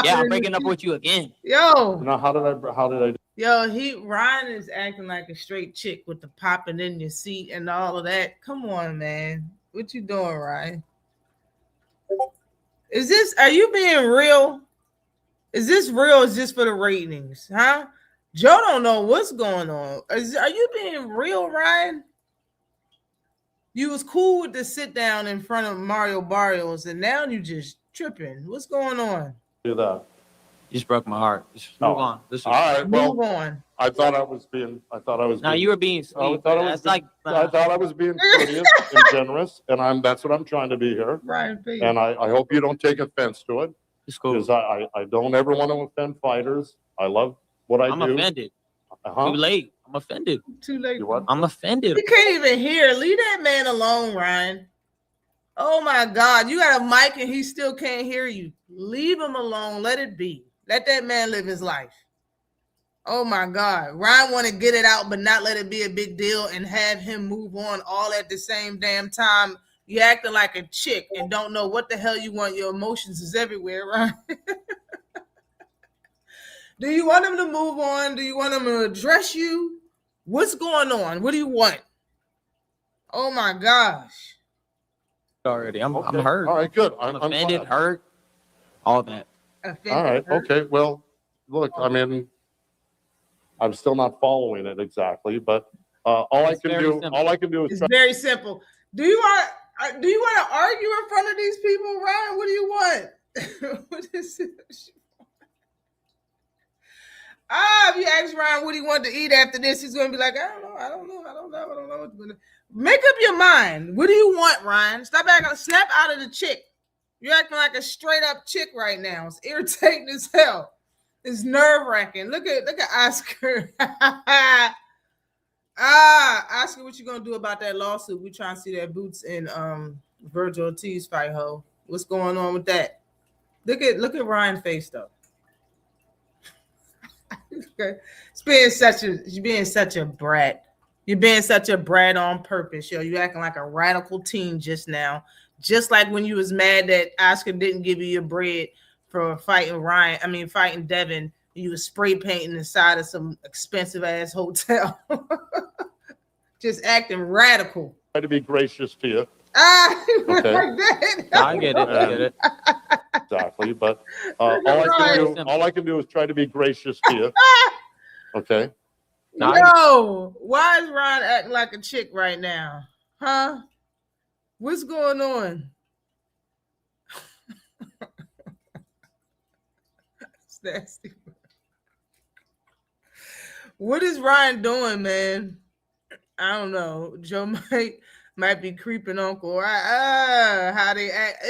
Yeah, I'm breaking up with with you again. Yo. Now, how did I do? Yo, Ryan is acting like a straight chick with the popping in your seat and all of that. Come on, man. What you doing, Ryan? Are you being real? Is this real or is this for the ratings? Huh? Joe don't know what's going on. Are you being real, Ryan? You was cool with the sit down in front of Mario Barrios and now you just tripping. What's going on? Do that. You just broke my heart. Just move on. This All was, right. Well, Move on. I thought I was being. no, you were being I sweet. thought I That's was. like, I thought I was being courteous and generous, and that's what I'm trying to be here. Ryan P. And I hope you don't take offense to it, it's cool. because I don't ever want to offend fighters. I love what I I'm do. offended. Uh-huh. Too late. I'm offended. Too late. You what? I'm offended. He can't even hear. Leave that man alone, Ryan. Oh my God. You got a mic and he still can't hear you. Leave him alone. Let it be. Let that man live his life. Oh my God. Ryan want to get it out, but not let it be a big deal and have him move on all at the same damn time. You acting like a chick and don't know what the hell you want. Your emotions is everywhere, Ryan. Do you want him to move on? Do you want him to address you? What's going on? What do you want? Oh my gosh. Already. I'm Okay. hurt. All right, good. I'm offended, glad. hurt, all that. Offended, All right. hurt. Okay. Well, look, I mean, I'm still not following it exactly, but all I It's can very do, simple. all I can do is It's try. very simple. Do you want to argue in front of these people, Ryan? What do you want? What is it? If you ask Ryan what he wanted to eat after this, he's gonna be like, I don't know. Make up your mind. What do you want, Ryan? Stop acting, snap out of the chick. You're acting like a straight up chick right now. It's irritating as hell. It's nerve wracking. Look at Oscar. Oscar, what you gonna do about that lawsuit? We trying to see that Boots and Virgil Ortiz fight, ho. What's going on with that? Look at Ryan's face though. Okay. You're being such a brat. You're being such a brat on purpose, yo. You acting like a radical teen just now. Just like when you was mad that Oscar didn't give you your bread for fighting Devin. You was spray painting inside of some expensive ass hotel. Just acting radical. Try to be gracious to you. Okay. Okay. Like that. I get it. I get it. Exactly. But all I can do is try to be gracious to you. Okay. Yo, why is Ron acting like a chick right now? Huh? What's going on? It's nasty. What is Ryan doing, man? I don't know. Joe might be creeping uncle. How they act.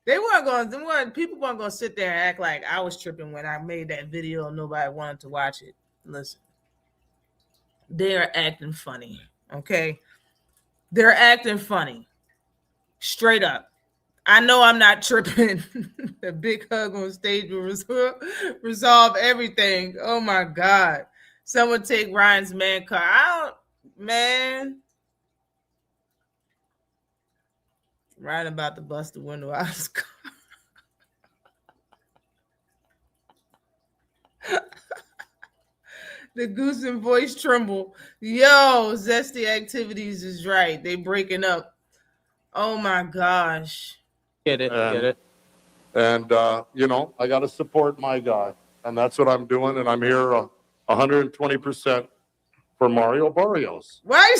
People weren't gonna sit there and act like I was tripping when I made that video and nobody wanted to watch it. Listen, they're acting funny, okay? They're acting funny. Straight up. I know I'm not tripping. The big hug on stage will resolve everything. Oh my God. Someone take Ryan's man car. Man. Ryan about to bust the window out of his car. The goose and voice tremble. Yo, Zesty Activities is right. They breaking up. Oh my gosh. Get it. Get it. And I got to support my guy, and that's what I'm doing. And I'm here 120% for Mario Barrios. Why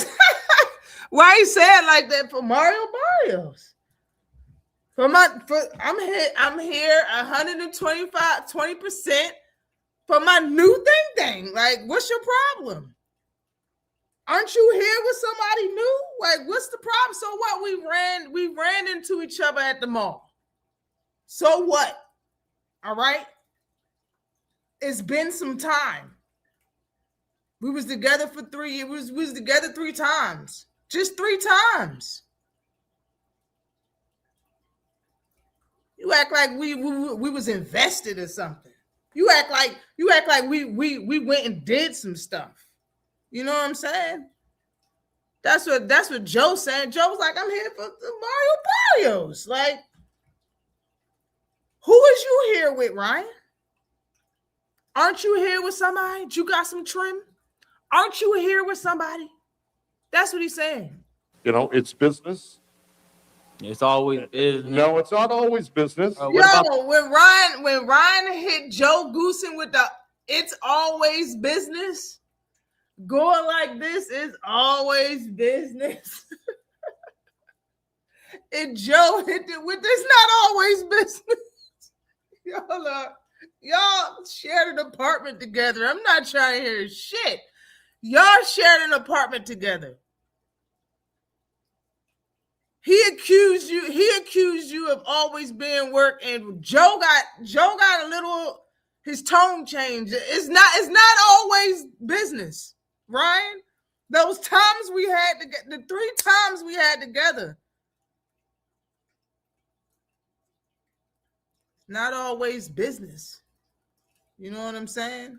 you say it like that for Mario Barrios? I'm here 20% for my new thing. Like, what's your problem? Aren't you here with somebody new? Like, what's the problem? So what? We ran into each other at the mall. So what? All right. It's been some time. We was together for 3 years. We was together 3 times. Just 3 times. You act like we was invested or something. You act like we went and did some stuff. You know what I'm saying? That's what Joe said. Joe was like, I'm here for the Mario Barrios. Like, who is you here with, Ryan? Aren't you here with somebody? You got some trim? Aren't you here with somebody? That's what he's saying. It's business. It's always business. No, it's not always business. When Ryan hit Joe Goosen with the "it's always business," going like this is always business. And Joe hit it with "it's not always business." Y'all shared an apartment together. I'm not trying to hear shit. Y'all shared an apartment together. He accused you of always being work, and Joe got a little, his tone changed. It's not always business, Ryan. Those times we had the 3 times we had together. Not always business. You know what I'm saying?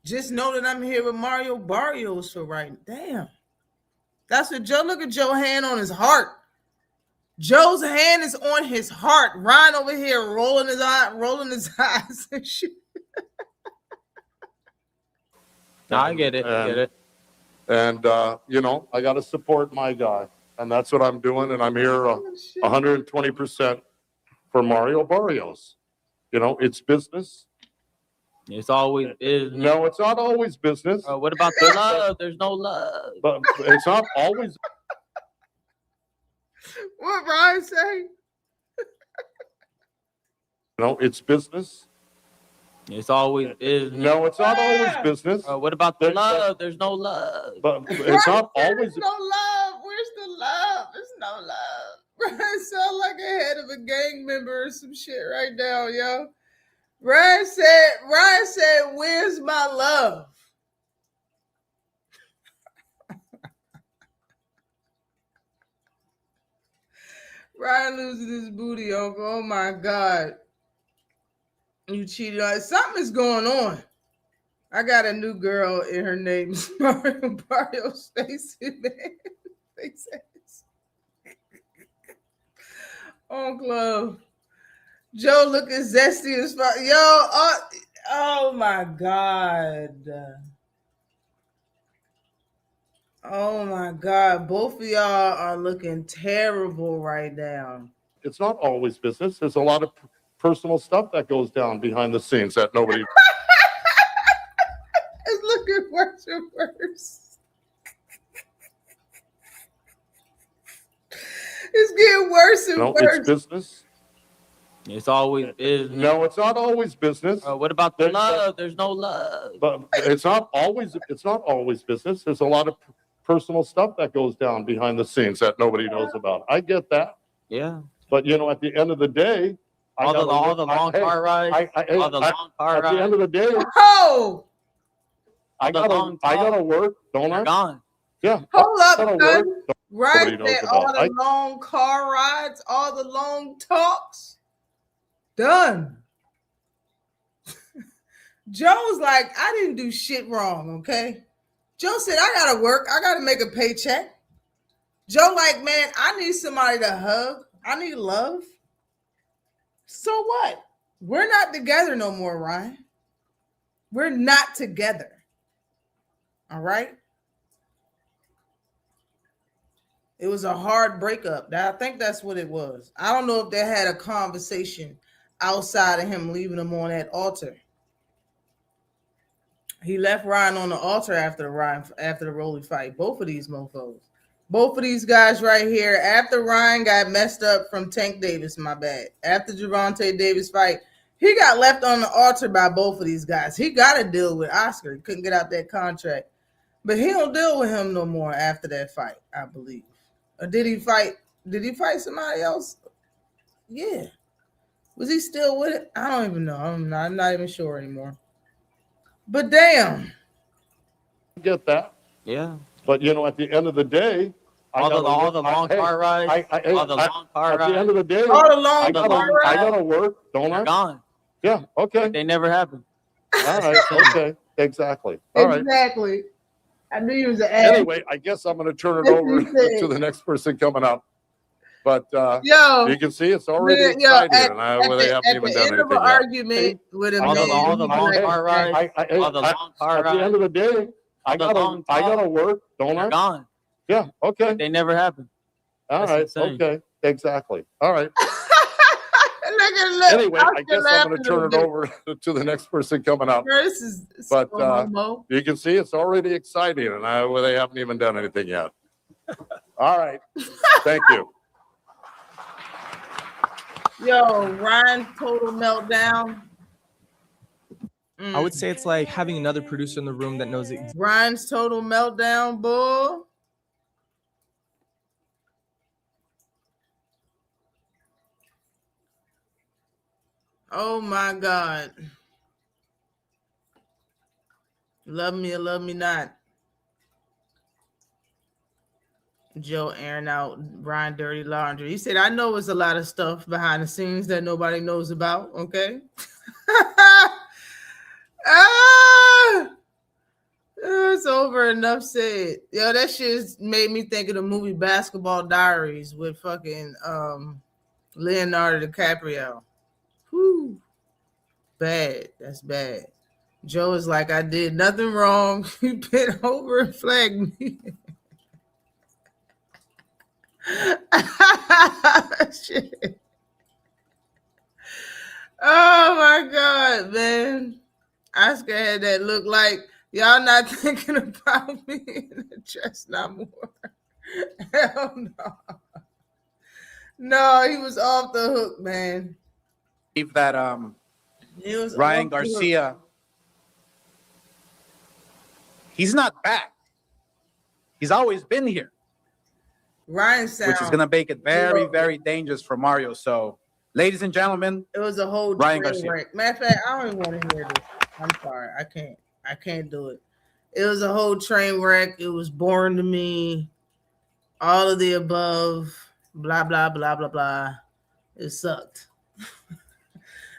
Just know that I'm here with Mario Barrios for right. Damn. That's what Joe, look at Joe's hand on his heart. Joe's hand is on his heart. Ryan over here rolling his eyes and shit. No, I get it. I get it. And, I got to support my guy. And that's what I'm doing. And I'm here 120% for Mario Barrios. It's business. It's always business. No, it's not always business. What about the love? There's no love. But it's not always. What Ryan say? It's business. It's always business. No, it's not always business. What about the love? There's no love. But it's not always. There's no love. Where's the love? There's no love. Ryan sound like a head of a gang member or some shit right now, yo. Ryan said, where's my love? Ryan losing his booty, uncle. Oh my God. You cheated on it. Something is going on. I got a new girl and her name's Mario Barrios Stacy, man. On club. Joe looking zesty as fuck. Yo, oh my God. Oh my God. Both of y'all are looking terrible right now. It's not always business. There's a lot of personal stuff that goes down behind the scenes that nobody. It's looking worse and worse. It's getting worse and worse. It's business. It's always business. No, it's not always business. What about the love? There's no love. But it's not always business. There's a lot of personal stuff that goes down behind the scenes that nobody knows about. I get that. Yeah. But at the end of the day, all the long car rides. At the end of the day, I gotta work, don't I? Gone. Yeah. Hold up, work. Right there, all the long car rides, all the long talks. Done. Joe's like, I didn't do shit wrong, okay? Joe said, I gotta work. I gotta make a paycheck. Joe like, man, I need somebody to hug. I need love. So what? We're not together no more, Ryan. We're not together. All right? It was a hard breakup. I think that's what it was. I don't know if they had a conversation outside of him leaving him on that altar. He left Ryan on the altar after the Rolly fight. Both of these mofos. Both of these guys right here. After Ryan got messed up from Tank Davis, my bad. After Gervonta Davis fight, he got left on the altar by both of these guys. He got to deal with Oscar. He couldn't get out that contract. But he don't deal with him no more after that fight, I believe. Or did he fight somebody else? Yeah. Was he still with it? I don't even know. I'm not even sure anymore. But damn. I get that. Yeah. But at the end of the day, all the long car rides. At the end of the day, all the long car rides. I gotta work, don't I? Gone. Yeah. Okay. They never happen. All right. Okay. Exactly. All right. Exactly. I knew he was an ass. Anyway, I guess I'm going to turn it over to the next person coming up. But you can see it's already exciting. They haven't even done anything yet. Argument with him. All the long car rides. At the end of the day, I gotta work, don't I? Gone. Yeah. Okay. They never happen. All right. Okay. Exactly. All right. Anyway, I guess I'm going to turn it over to the next person coming up. But you can see it's already exciting, and they haven't even done anything yet. All right. Thank you. Yo, Ryan total meltdown. I would say it's like having another producer in the room that knows it. Ryan's total meltdown, bull. Oh my God. Love me or love me not. Joe airing out Ryan dirty laundry. He said, I know it's a lot of stuff behind the scenes that nobody knows about, okay? It's over. Enough said. Yo, that shit made me think of the movie Basketball Diaries with fucking Leonardo DiCaprio. Whew. Bad. That's bad. Joe is like, I did nothing wrong. You bent over and flagged me. Shit. Oh my God, man. Oscar had that look like, y'all not thinking about me in the dress no more. Hell no. No, he was off the hook, man. That He was Ryan off the hook. Garcia, he's not back. He's always been here, Ryan sound, which is going to make it very, very dangerous for Mario. So, ladies and gentlemen, it was a whole Ryan train Garcia. wreck. Matter of fact, I don't even want to hear this. I'm sorry. I can't do it. It was a whole train wreck. It was boring to me. All of the above. Blah, blah, blah, blah, blah. It sucked.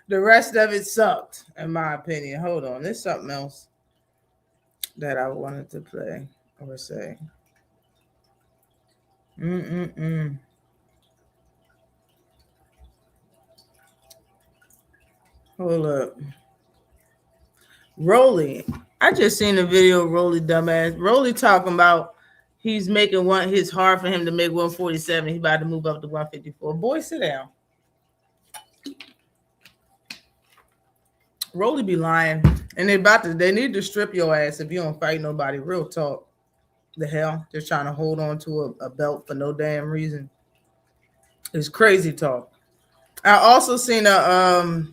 The rest of it sucked, in my opinion. Hold on. There's something else that I wanted to play or say. Hold up. Rolly. I just seen a video of Rolly dumbass. Rolly talking about he's making it's hard for him to make 147. He's about to move up to 154. Boy, sit down. Rolly be lying. And they need to strip your ass if you don't fight nobody. Real talk. The hell? They're trying to hold on to a belt for no damn reason. It's crazy talk. I also seen a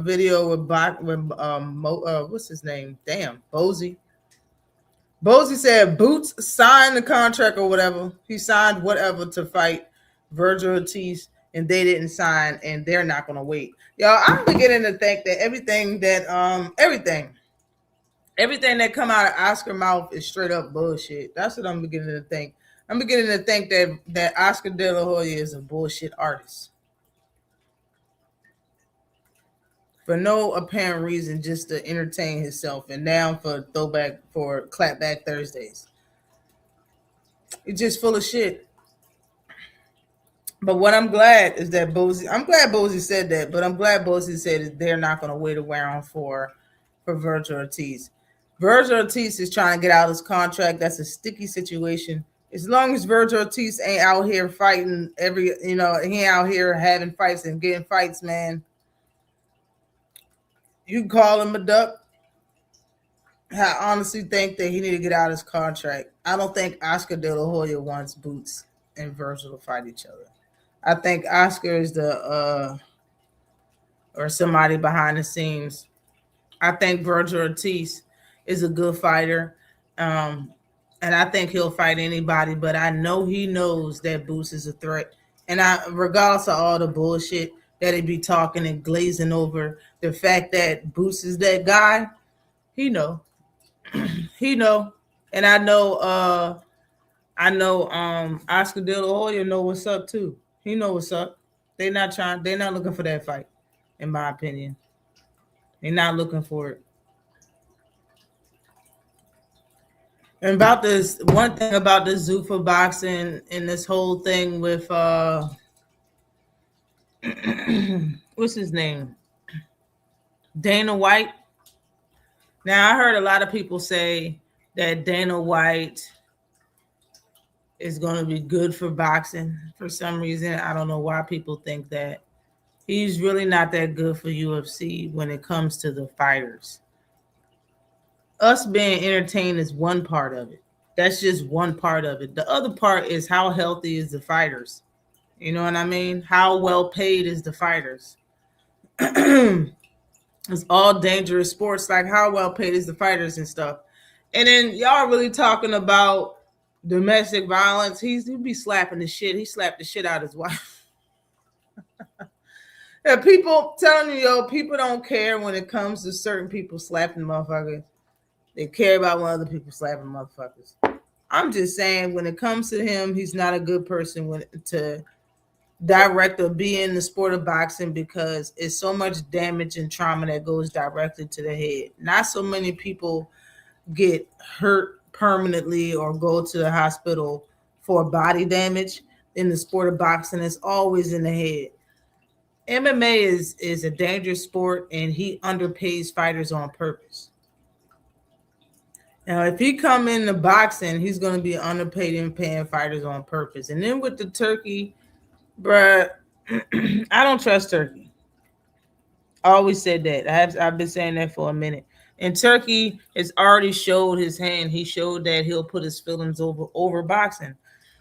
video with what's his name? Damn, Bozy. Bozy said Boots signed the contract or whatever. He signed whatever to fight Virgil Ortiz, and they didn't sign, and they're not gonna wait. Y'all, I'm beginning to think that everything that come out of Oscar mouth is straight up bullshit. That's what I'm beginning to think. I'm beginning to think that Oscar De La Hoya is a bullshit artist. For no apparent reason, just to entertain himself and down for clapback Thursdays. It's just full of shit. But what I'm glad is that Bozy said that, but I'm glad Bozy said that they're not going to wait around for Virgil Ortiz. Virgil Ortiz is trying to get out of his contract. That's a sticky situation. As long as Virgil Ortiz ain't out here fighting he ain't out here having fights and getting fights, man. You can call him a duck. I honestly think that he need to get out of his contract. I don't think Oscar De La Hoya wants Boots and Virgil to fight each other. I think Oscar is or somebody behind the scenes. I think Virgil Ortiz is a good fighter. And I think he'll fight anybody, but I know he knows that Boots is a threat. And regardless of all the bullshit that he be talking and glazing over the fact that Boots is that guy, he know. He know. And I know Oscar De La Hoya know what's up too. He know what's up. They're not looking for that fight, in my opinion. They're not looking for it. And about this, one thing about this Zuffa boxing and this whole thing with what's his name? Dana White. Now, I heard a lot of people say that Dana White is going to be good for boxing for some reason. I don't know why people think that. He's really not that good for UFC when it comes to the fighters. Us being entertained is one part of it. That's just one part of it. The other part is how healthy is the fighters. You know what I mean? How well paid is the fighters? It's all dangerous sports. Like how well paid is the fighters and stuff. And then y'all really talking about domestic violence. He be slapping the shit. He slapped the shit out of his wife. Yeah, people telling you, yo, people don't care when it comes to certain people slapping motherfuckers. They care about when other people slapping motherfuckers. I'm just saying, when it comes to him, he's not a good person to direct or be in the sport of boxing because it's so much damage and trauma that goes directly to the head. Not so many people get hurt permanently or go to the hospital for body damage. In the sport of boxing, it's always in the head. MMA is a dangerous sport, and he underpays fighters on purpose. Now, if he come into boxing, he's going to be underpaid and paying fighters on purpose. And then with the Turkey, bruh, I don't trust Turkey. I always said that. I've been saying that for a minute. And Turkey has already showed his hand. He showed that he'll put his feelings over boxing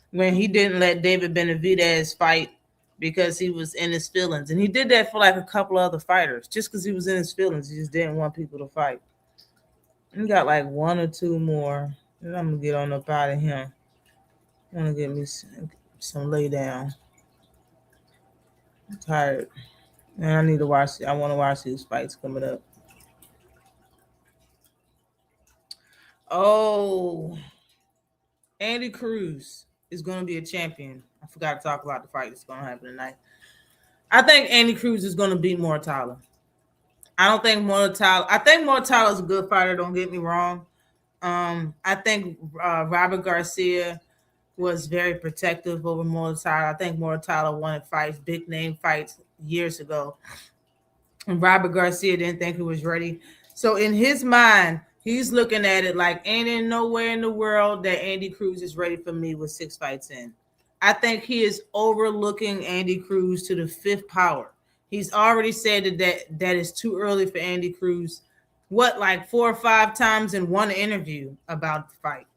when he didn't let David Benavidez fight because he was in his feelings. And he did that for like a couple other fighters just because he was in his feelings. He just didn't want people to fight. We got like one or two more. And I'm going to get on up out of him. I'm going to get me some lay down. I'm tired. And I need to watch. I want to watch these fights coming up. Oh, Andy Cruz is going to be a champion. I forgot to talk about the fight that's going to happen tonight. I think Andy Cruz is going to beat Mortala. I don't think Mortala. I think Mortala is a good fighter. Don't get me wrong. I think Robert Garcia was very protective over Mortala. I think Mortala wanted fights, big name fights years ago. And Robert Garcia didn't think he was ready. So in his mind, he's looking at it like, ain't in nowhere in the world that Andy Cruz is ready for me with 6 fights in. I think he is overlooking Andy Cruz to the 5th power. He's already said that is too early for Andy Cruz. Like 4 or 5 times in one interview about the fight,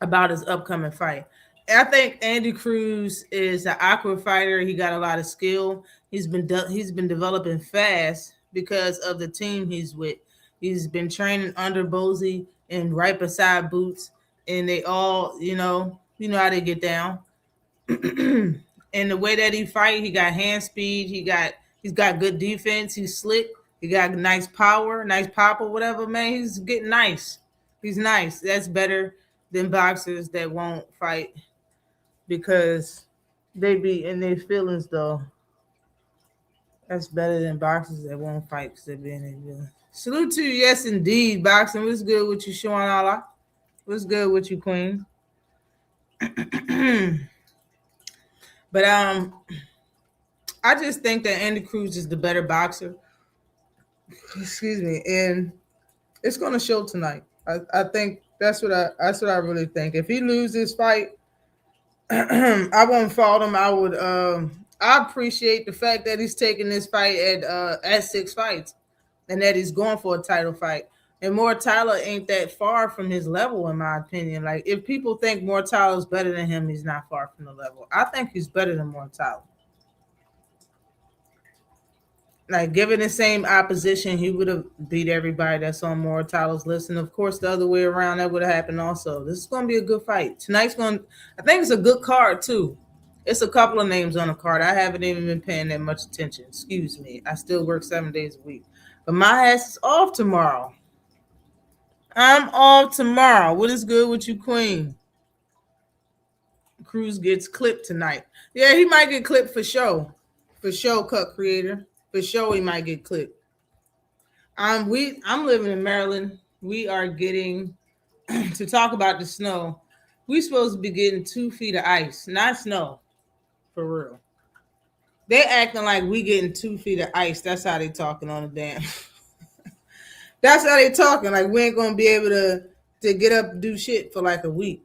about his upcoming fight. I think Andy Cruz is an awkward fighter. He got a lot of skill. He's been developing fast because of the team he's with. He's been training under Bozy and right beside Boots, and they all, you know how they get down. And the way that he fight, he got hand speed. He's got good defense. He's slick. He got nice power, nice pop or whatever. Man, he's getting nice. He's nice. That's better than boxers that won't fight because they be in their feelings, though. That's better than boxers that won't fight because they be in their feelings. Salute to you, yes indeed. Boxing, what's good with you, Sean Allah? What's good with you, Queen? But I just think that Andy Cruz is the better boxer. Excuse me, and it's gonna show tonight. I think that's what I really think. If he loses this fight, I won't fault him. I would I appreciate the fact that he's taking this fight at 6 fights and that he's going for a title fight. And Mortala ain't that far from his level, in my opinion. Like, if people think Mortala is better than him, he's not far from the level. I think he's better than Mortala. Like, given the same opposition, he would have beat everybody that's on Mortala's list. And, of course, the other way around, that would have happened also. This is going to be a good fight. I think it's a good card, too. It's a couple of names on the card. I haven't even been paying that much attention. Excuse me. I still work 7 days a week. But my ass is off tomorrow. I'm off tomorrow. What is good with you, Queen? Cruz gets clipped tonight. Yeah, he might get clipped for show. For show, Cut Creator. For sure, he might get clipped. I'm living in Maryland. We are getting to talk about the snow. We supposed to be getting 2 feet of ice, not snow, for real. They acting like we getting 2 feet of ice. That's how they talking on the damn. That's how they talking. Like, we ain't gonna be able to get up and do shit for like a week.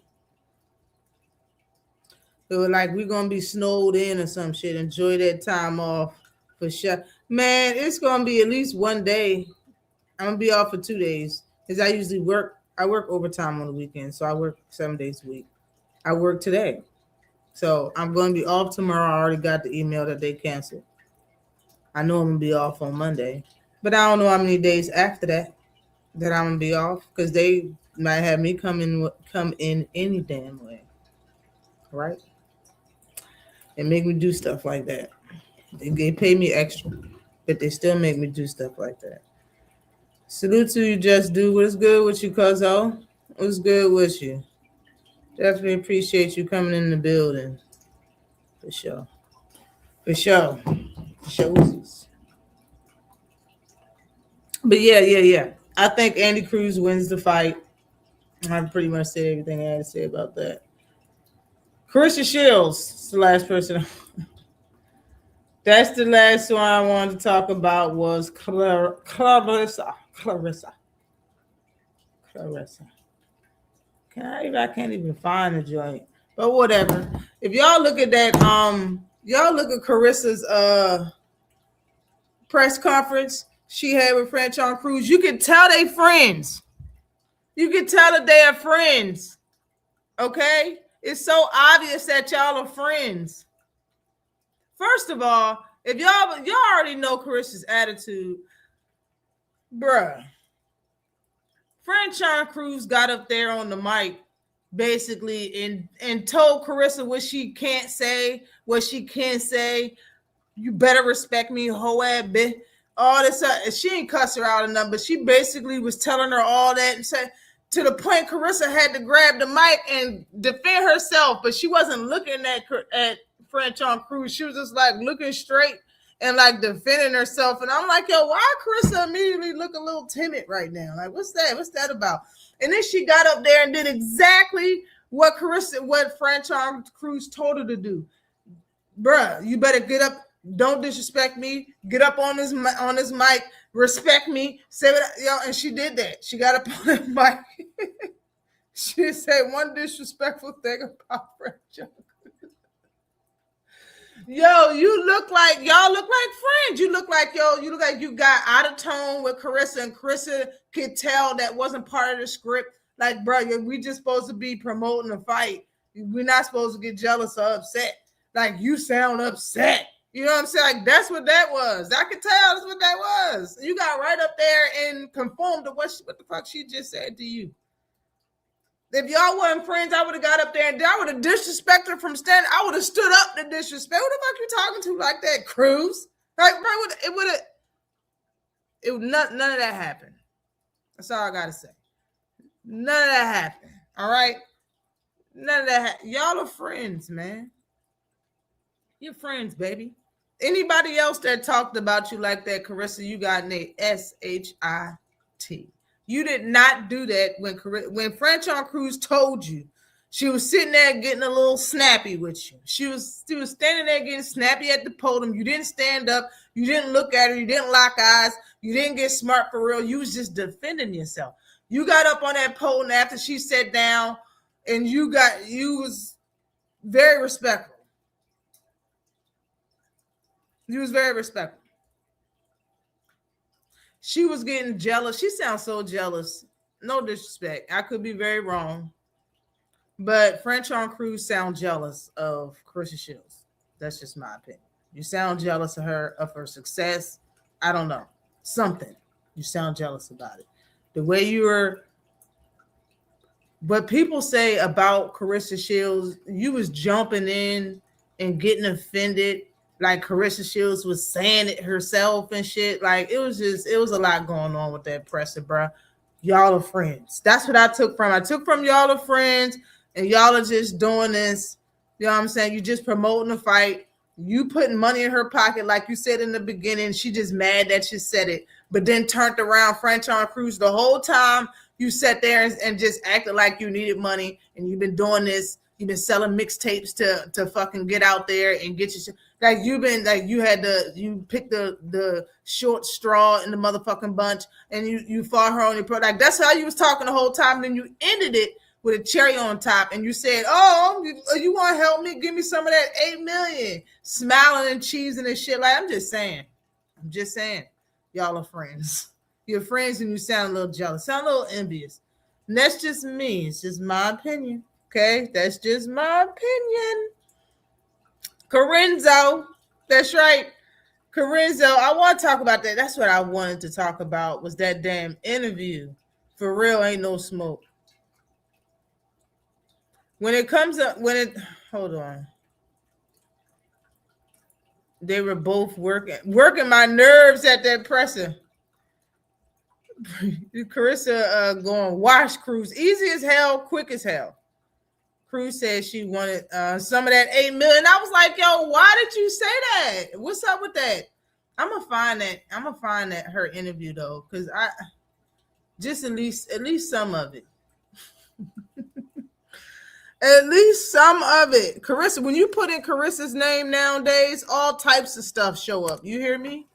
So like we're gonna be snowed in or some shit. Enjoy that time off for sure. Man, it's gonna be at least one day. I'm gonna be off for 2 days. Because I usually work overtime on the weekend. So I work 7 days a week. I work today. So I'm going to be off tomorrow. I already got the email that they canceled. I know I'm going to be off on Monday, but I don't know how many days after that I'm going to be off because they might have me come in any damn way, right? And make me do stuff like that. They pay me extra, but they still make me do stuff like that. Salute to you, Just Do. What's good with you, cuzzo? What's good with you? Definitely appreciate you coming in the building. For sure. For sure. For sure. But yeah. I think Andy Cruz wins the fight. I pretty much said everything I had to say about that. Carissa Shields is the last person. That's the last one I wanted to talk about was Clarissa. I can't even find the joint. But whatever. If y'all look at that, y'all look at Carissa's press conference she had with Franchon Cruz, you can tell they friends. You can tell that they are friends. Okay? It's so obvious that y'all are friends. First of all, if y'all already know Carissa's attitude, bruh. Franchon Cruz got up there on the mic basically and told Carissa what she can't say, what she can say. You better respect me, hoe ass bitch. All this, she ain't cuss her out enough, but she basically was telling her all that and said to the point Carissa had to grab the mic and defend herself, but she wasn't looking at Franchon Cruz. She was just like looking straight and like defending herself. And I'm like, yo, why Carissa immediately look a little timid right now? Like, what's that? What's that about? And then she got up there and did exactly what Franchon Cruz told her to do. Bruh, you better get up. Don't disrespect me. Get up on this mic. Respect me. Say what, yo, and she did that. She got up on the mic. She said one disrespectful thing about Franchon. Yo, y'all look like friends. You look like you got out of tone with Carissa, and Carissa could tell that wasn't part of the script. Like, bro, we just supposed to be promoting a fight. We're not supposed to get jealous or upset. Like, you sound upset. You know what I'm saying? Like, that's what that was. I could tell that's what that was. You got right up there and conformed to what the fuck she just said to you. If y'all weren't friends, I would have got up there and I would have disrespected her from standing. I would have stood up to disrespect. Who the fuck you talking to like that, Cruz? Like, bro, none of that happened. That's all I gotta say. None of that happened. All right? None of that. Y'all are friends, man. You're friends, baby. Anybody else that talked about you like that, Carissa, you got named SHIT. You did not do that when Franchon Cruz told you. She was sitting there getting a little snappy with you. She was standing there getting snappy at the podium. You didn't stand up. You didn't look at her. You didn't lock eyes. You didn't get smart for real. You was just defending yourself. You got up on that podium after she sat down, and you was very respectful. You was very respectful. She was getting jealous. She sounds so jealous. No disrespect. I could be very wrong. But Franchon Cruz sounds jealous of Carissa Shields. That's just my opinion. You sound jealous of her success. I don't know. Something. You sound jealous about it. The way you were. What people say about Carissa Shields, you was jumping in and getting offended. Like Carissa Shields was saying it herself and shit. Like, it was a lot going on with that presser, bro. Y'all are friends. That's what I took from. I took from y'all are friends, and y'all are just doing this. You know what I'm saying? You just promoting a fight. You putting money in her pocket, like you said in the beginning. She just mad that you said it, but then turned around Franchon Cruz the whole time. You sat there and just acted like you needed money, and you've been doing this. You've been selling mixtapes to fucking get out there and get your shit. Like, you've been like, you picked the short straw in the motherfucking bunch, and you fought her on your product. Like, that's how you was talking the whole time. Then you ended it with a cherry on top, and you said, "Oh, you want to help me? Give me some of that $8 million." Smiling and cheesing and shit. Like, I'm just saying, y'all are friends. You're friends, and you sound a little jealous, sound a little envious. And that's just me. It's just my opinion. Okay, that's just my opinion. Corinzo. That's right. Corinzo. I want to talk about that. That's what I wanted to talk about was that damn interview. For real, ain't no smoke. When it comes up, hold on. They were both working my nerves at that presser. Carissa going wash Cruz. Easy as hell, quick as hell. Cruz said she wanted some of that 8 million. I was like, yo, why did you say that? What's up with that? I'm gonna find that her interview though, because I just at least some of it. At least some of it. Carissa, when you put in Carissa's name nowadays, all types of stuff show up. You hear me?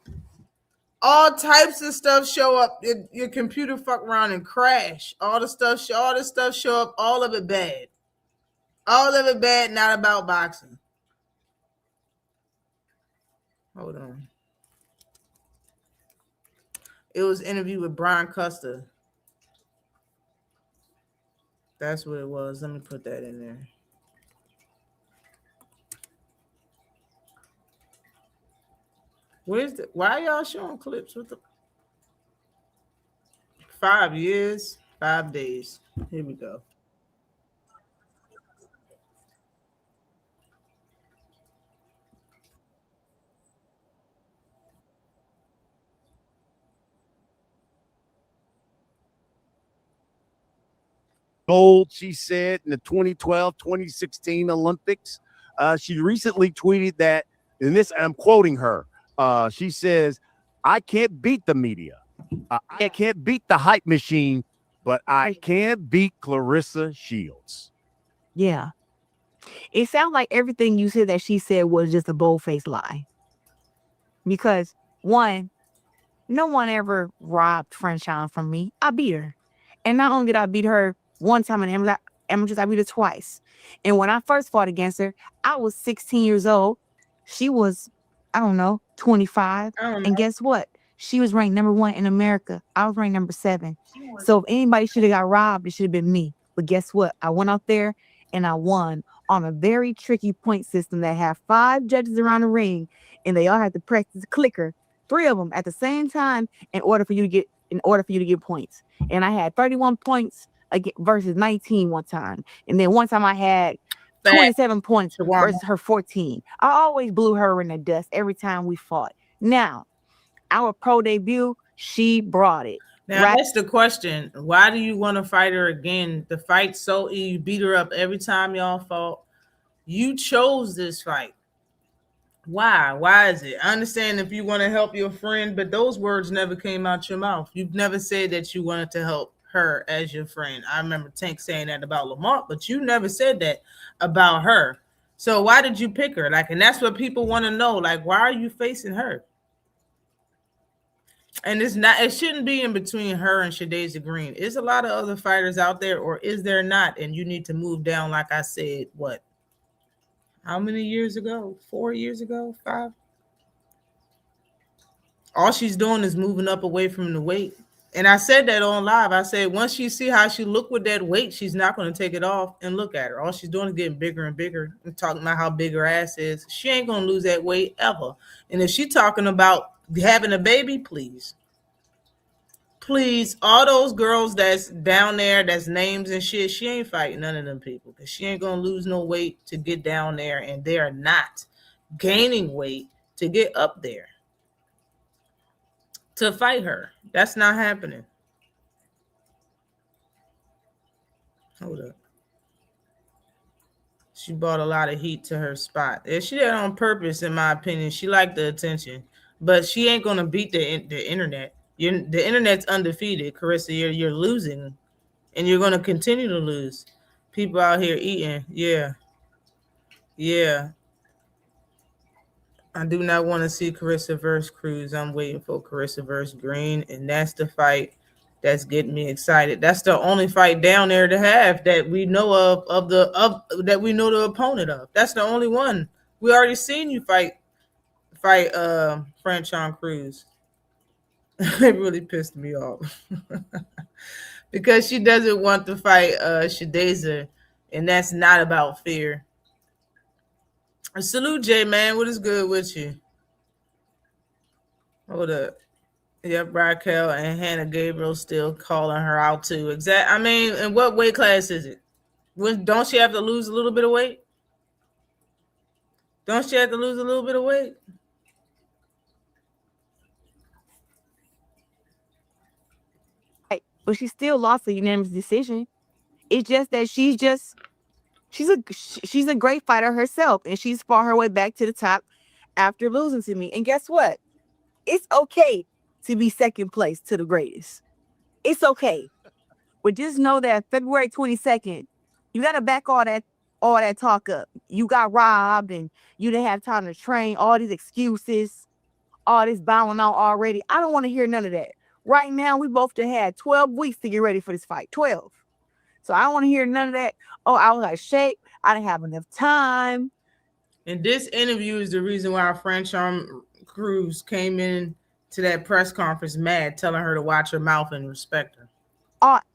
All types of stuff show up. Your computer fuck around and crash. All this stuff show up. All of it bad. All of it bad. Not about boxing. Hold on. It was an interview with Brian Custer. That's what it was. Let me put that in there. Why y'all showing clips with the 5 years, 5 days? Here we go. Gold, she said, in the 2012, 2016 Olympics. She recently tweeted that, and this, I'm quoting her. She says, I can't beat the media. I can't beat the hype machine, but I can beat Clarissa Shields. Yeah. It sounds like everything you said that she said was just a bold-faced lie. Because, one, no one ever robbed Franchon from me. I beat her. And not only did I beat her one time in amateurs, I beat her twice. And when I first fought against her, I was 16 years old. She was, 25. And guess what? She was ranked number 1 in America. I was ranked number 7. So if anybody should have got robbed, it should have been me. But guess what? I went out there and I won on a very tricky point system that had 5 judges around the ring, and they all had to practice the clicker, 3 of them at the same time in order for you to get points. And I had 31 points versus 19 one time. And then one time I had 27 points versus her 14. I always blew her in the dust every time we fought. Now, our pro debut, she brought it. Now that's the question. Why do you want to fight her again? The fight so you beat her up every time y'all fought. You chose this fight. Why? Why is it? I understand if you want to help your friend, but those words never came out your mouth. You've never said that you wanted to help her as your friend. I remember Tank saying that about Lamont, but you never said that about her. So why did you pick her? And that's what people want to know. Why are you facing her? And it shouldn't be in between her and Shadaza Green. Is a lot of other fighters out there, or is there not? And you need to move down, like I said, how many years ago? 4 years ago? 5? All she's doing is moving up away from the weight. And I said that on live. I said, once you see how she look with that weight, she's not going to take it off. And look at her. All she's doing is getting bigger and bigger and talking about how big her ass is. She ain't going to lose that weight ever. And if she's talking about having a baby, please, all those girls that's down there, that's names and shit, she ain't fighting none of them people because she ain't going to lose no weight to get down there. And they're not gaining weight to get up there to fight her. That's not happening. Hold up. She brought a lot of heat to her spot. And she did it on purpose, in my opinion. She liked the attention, but she ain't gonna beat the internet. The internet's undefeated, Carissa. You're losing, and you're gonna continue to lose. People out here eating, yeah. I do not want to see Carissa versus Cruz. I'm waiting for Carissa versus Green, and that's the fight that's getting me excited. That's the only fight down there to have that we know of that we know the opponent of. That's the only one. We already seen you fight Franchon Cruz. It really pissed me off because she doesn't want to fight Shadaza, and that's not about fear. Salute, J man. What is good with you? Hold up. Yep, Raquel and Hannah Gabriel still calling her out too. I mean, in what weight class is it? Don't she have to lose a little bit of weight? Don't she have to lose a little bit of weight? But she still lost a unanimous decision. It's just that she's a great fighter herself, and she's fought her way back to the top after losing to me. And guess what? It's okay to be second place to the greatest. It's okay. But just know that February 22nd, you gotta back all that talk up. You got robbed and you didn't have time to train, all these excuses, all this bowing out already. I don't want to hear none of that. Right now, we both have had 12 weeks to get ready for this fight. 12. So I don't want to hear none of that. Oh, I was out of shape. I didn't have enough time. And this interview is the reason why Franchon Cruz came in to that press conference mad, telling her to watch her mouth and respect her.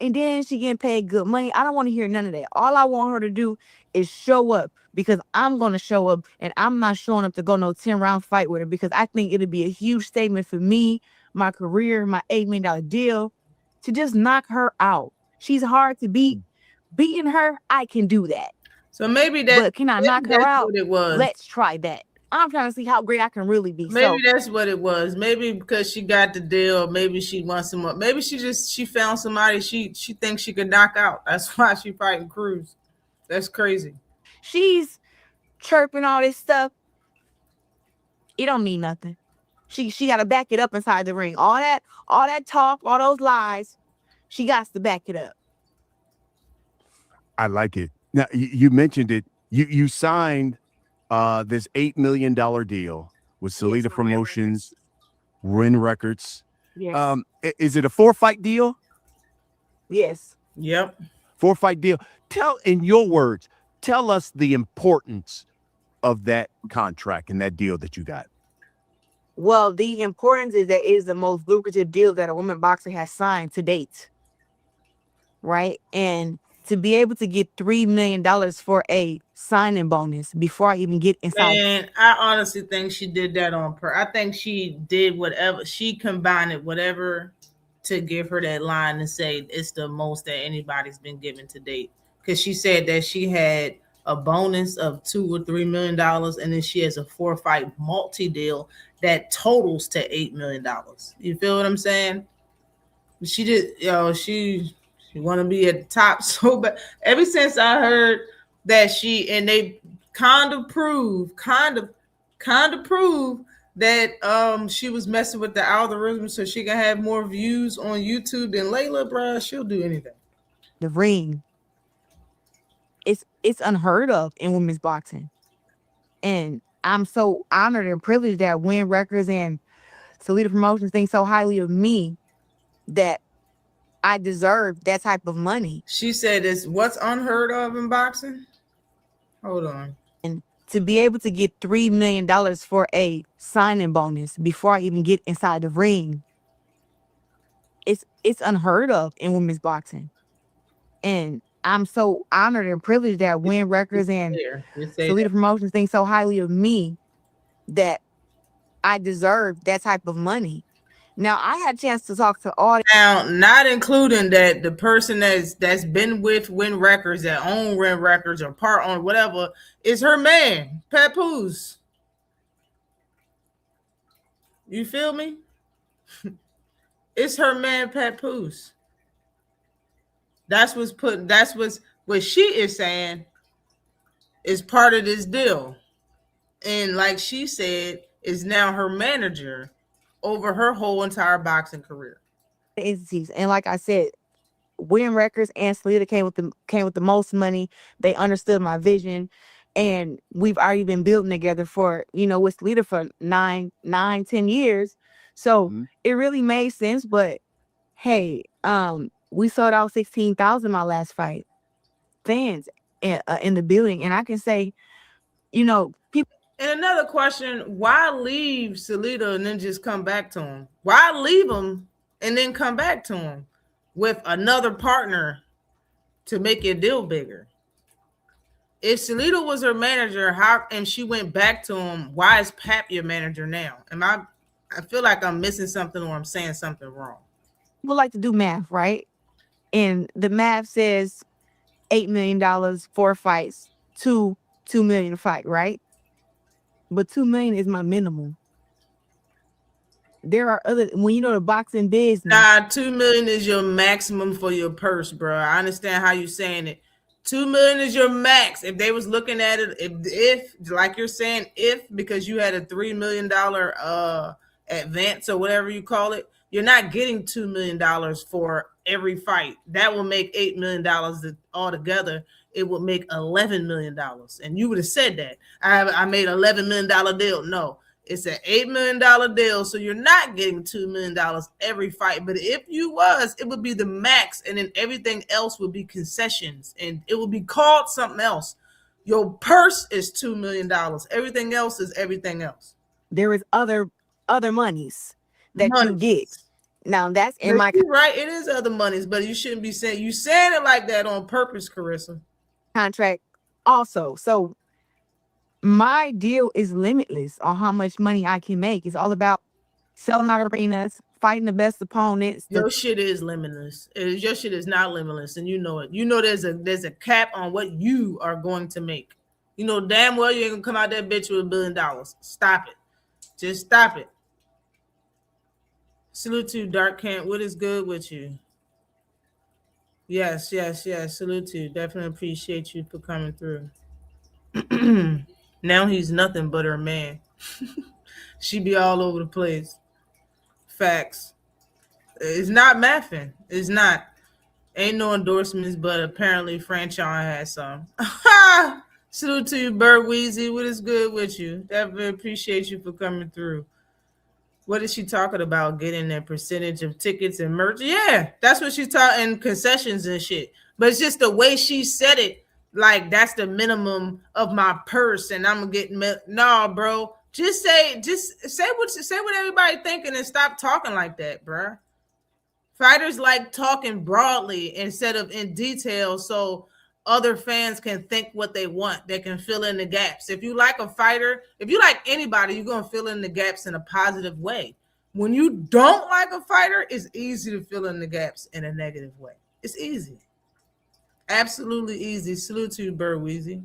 And then she getting paid good money. I don't want to hear none of that. All I want her to do is show up, because I'm going to show up, and I'm not showing up to go no 10-round fight with her, because I think it'll be a huge statement for me, my career, my $8 million deal, to just knock her out. She's hard to beat. Beating her, I can do that. So maybe but can I knock her out? What it was. Let's try that. I'm trying to see how great I can really be. Maybe that's what it was. Maybe because she got the deal. Maybe she wants some more. Maybe she found somebody she thinks she could knock out. That's why she fighting Cruz. That's crazy. She's chirping all this stuff. It don't mean nothing. She got to back it up inside the ring. All that talk, all those lies, she got to back it up. I like it. Now you mentioned it. You signed this $8 million deal with Salida Promotions, Rin Records. Yes. Is it a 4-fight deal? Yes. Yep. 4-fight deal. In your words, tell us the importance of that contract and that deal that you got. Well, the importance is that it is the most lucrative deal that a woman boxer has signed to date. Right? And to be able to get $3 million for a signing bonus before I even get inside. And I honestly think she did that on purpose. I think she did whatever. She combined it, whatever, to give her that line and say it's the most that anybody's been given to date. Because she said that she had a bonus of $2 or $3 million, and then she has a 4-fight multi-deal that totals to $8 million. You feel what I'm saying? She did, she want to be at the top so bad. Ever since I heard that they kind of prove that she was messing with the algorithm so she can have more views on YouTube than Layla, bruh, she'll do anything. The ring. It's unheard of in women's boxing. And I'm so honored and privileged that Win Records and Salida Promotions think so highly of me that I deserve that type of money. She said it's what's unheard of in boxing? Hold on. And to be able to get $3 million for a signing bonus before I even get inside the ring, it's unheard of in women's boxing. And I'm so honored and privileged that Win Records and Salida Promotions think so highly of me that I deserve that type of money. Now, I had a chance to talk to all. Now, not including that the person that's been with Win Records, that own Win Records or part on whatever, is her man, Papoose. You feel me? It's her man, Papoose. That's what she is saying is part of this deal. And like she said, is now her manager over her whole entire boxing career. Entities. And like I said, Win Records and Salida came with the most money. They understood my vision. And we've already been building together for, with Salida for 10 years. So it really made sense. But hey, we sold out 16,000 my last fight. Fans in the building. And I can say, people. And another question, why leave Salida and then just come back to him? Why leave him and then come back to him with another partner to make your deal bigger? If Salita was her manager, how and she went back to him, why is Pap your manager now? I feel like I'm missing something or I'm saying something wrong. People like to do math, right? And the math says $8 million, 4 fights, $2 million a fight, right? But $2 million is my minimum. There are other, when you know the boxing business. Nah, $2 million is your maximum for your purse, bro. I understand how you're saying it. $2 million is your max. If they was looking at it, if like you're saying, if because you had a $3 million advance or whatever you call it, you're not getting $2 million for every fight. That will make $8 million altogether. It would make $11 million, and you would have said that I made $11 million deal. No. It's an $8 million deal, so you're not getting $2 million every fight. But if you was, it would be the max, and then everything else would be concessions, and it would be called something else. Your purse is $2 million. Everything else is everything else. There is other monies that you get. Now that's in my right. It is other monies, but you shouldn't be saying it like that on purpose, Carissa. Contract also. So my deal is limitless on how much money I can make. It's all about selling out arenas, fighting the best opponents. Your shit is limitless. Your shit is not limitless, and you know it. You know there's a cap on what you are going to make. You know damn well you ain't gonna come out that bitch with $1 billion. Stop it. Just stop it. Salute to you, Dark Kent. What is good with you? Yes. Salute to you. Definitely appreciate you for coming through. Now he's nothing but her man. She be all over the place. Facts. It's not mathing. It's not. Ain't no endorsements, but apparently Franchon has some. Salute to you, Bird Weezy. What is good with you? Definitely appreciate you for coming through. What is she talking about? Getting a percentage of tickets and merch? Yeah, that's what she's talking, concessions and shit. But it's just the way she said it. Like that's the minimum of my purse, and I'm gonna get no, bro. Just say what everybody thinking, and stop talking like that, bro. Fighters like talking broadly instead of in detail, so other fans can think what they want. They can fill in the gaps. If you like a fighter, if you like anybody, you're gonna fill in the gaps in a positive way. When you don't like a fighter, it's easy to fill in the gaps in a negative way. It's easy. Absolutely easy. Salute to you, Bird Weezy.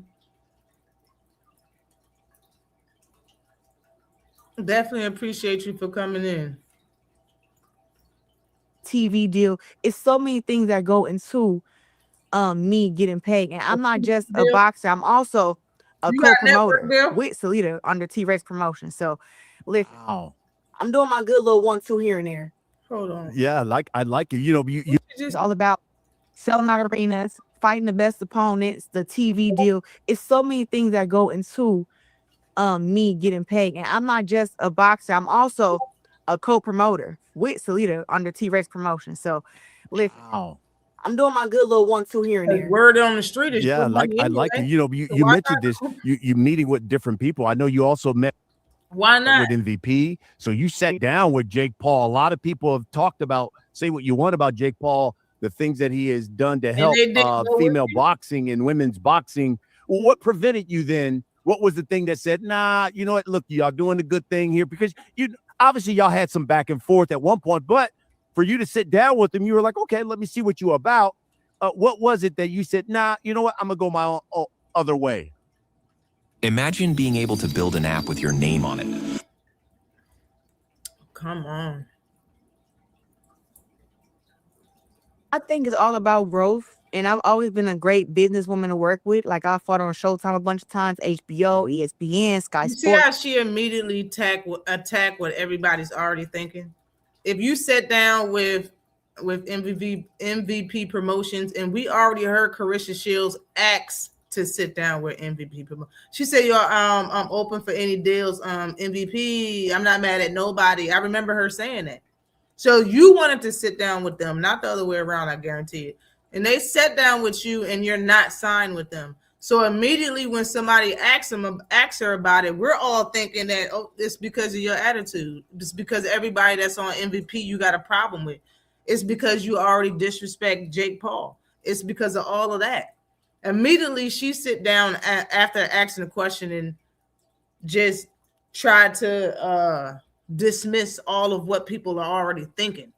Definitely appreciate you for coming in. TV deal. It's so many things that go into me getting paid. And I'm not just a boxer. I'm also a co-promoter with Salita under T-Rex Promotion. So listen, I'm doing my good little 1-2 here and there. Hold on. Yeah, I like it. You know, you it's all about selling out arenas, fighting the best opponents, the TV deal. It's so many things that go into me getting paid. And I'm not just a boxer. I'm also a co-promoter with Salita under T-Rex Promotion. So listen, I'm doing my good little 1-2 here and there. Word on the street is I like it. You know, you mentioned this. You meeting with different people. I know you also met with MVP. So you sat down with Jake Paul. A lot of people have talked about, say what you want about Jake Paul, the things that he has done to help female boxing and women's boxing. Well, what prevented you then? What was the thing that said, nah, you know what? Look, y'all doing a good thing here, because obviously y'all had some back and forth at one point, but for you to sit down with him, you were like, okay, let me see what you're about. What was it that you said, nah, you know what? I'm going to go my own other way. Imagine being able to build an app with your name on it. Come on. I think it's all about growth. And I've always been a great businesswoman to work with. Like I fought on Showtime a bunch of times, HBO, ESPN, Sky Sports. See how she immediately attack what everybody's already thinking? If you sit down with MVP Promotions, and we already heard Carissa Shields ask to sit down with MVP Promotions. She said, I'm open for any deals. MVP, I'm not mad at nobody. I remember her saying that. So you wanted to sit down with them, not the other way around, I guarantee it. And they sat down with you and you're not signed with them. So immediately when somebody asks her about it, we're all thinking that, oh, it's because of your attitude. It's because everybody that's on MVP you got a problem with. It's because you already disrespect Jake Paul. It's because of all of that. Immediately, she sit down after asking the question and just try to dismiss all of what people are already thinking.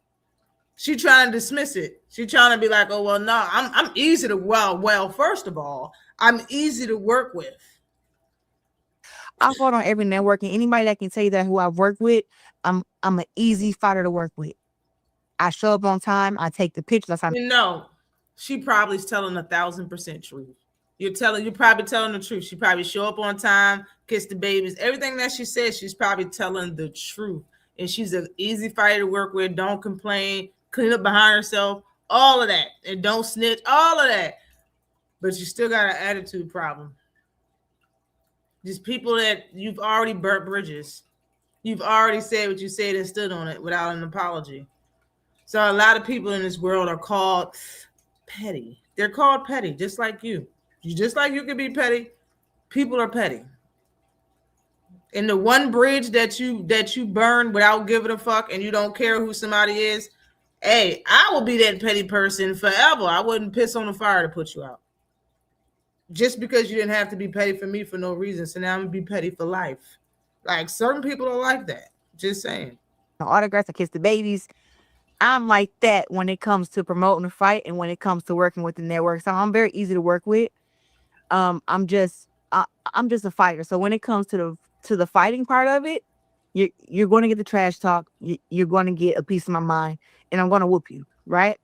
She trying to dismiss it. She trying to be like, oh well, no, I'm easy to well. First of all, I'm easy to work with. I fought on every network, and anybody that can tell you that who I've worked with, I'm an easy fighter to work with. I show up on time. I take the pictures. She probably's telling 1,000% truth. You're probably telling the truth. She probably show up on time, kiss the babies. Everything that she says, she's probably telling the truth. And she's an easy fighter to work with. Don't complain. Clean up behind herself. All of that. And don't snitch. All of that. But you still got an attitude problem. Just people that you've already burnt bridges. You've already said what you said and stood on it without an apology. So a lot of people in this world are called petty. They're called petty, just like you. Just like you can be petty, people are petty. And the one bridge that you burn without giving a fuck and you don't care who somebody is, hey, I will be that petty person forever. I wouldn't piss on the fire to put you out. Just because you didn't have to be petty for me for no reason. So now I'm gonna be petty for life. Like certain people are like that. Just saying. Autographs, I kiss the babies. I'm like that when it comes to promoting a fight and when it comes to working with the network. So I'm very easy to work with. I'm just a fighter. So when it comes to the fighting part of it, you're going to get the trash talk. You're going to get a piece of my mind, and I'm going to whoop you, right?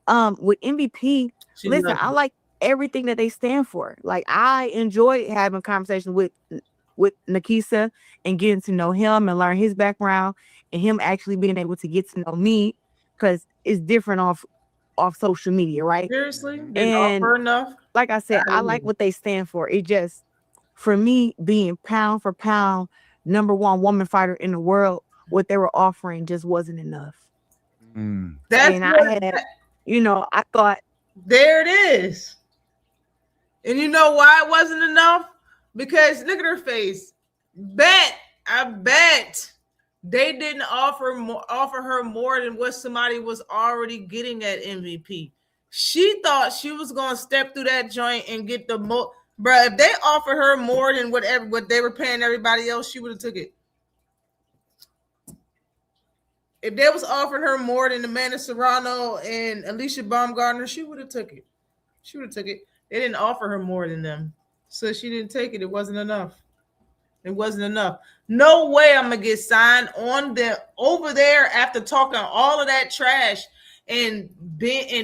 With MVP, listen, I like everything that they stand for. Like I enjoy having conversations with Nikisa and getting to know him and learn his background and him actually being able to get to know me because it's different off social media, right? Seriously? Didn't And offer enough? like I said, I like what they stand for. It just, for me, being pound for pound, #1 woman fighter in the world, what they were offering just wasn't enough. And I had, I thought. There it is. And you know why it wasn't enough? Because look at her face. I bet they didn't offer her more than what somebody was already getting at MVP. She thought she was gonna step through that joint and get the most. Bruh, if they offered her more than what they were paying everybody else, she would have took it. If they was offering her more than Amanda Serrano and Alicia Baumgartner, she would have took it. She would have took it. They didn't offer her more than them, so she didn't take it. It wasn't enough. It wasn't enough. No way I'm gonna get signed over there after talking all of that trash and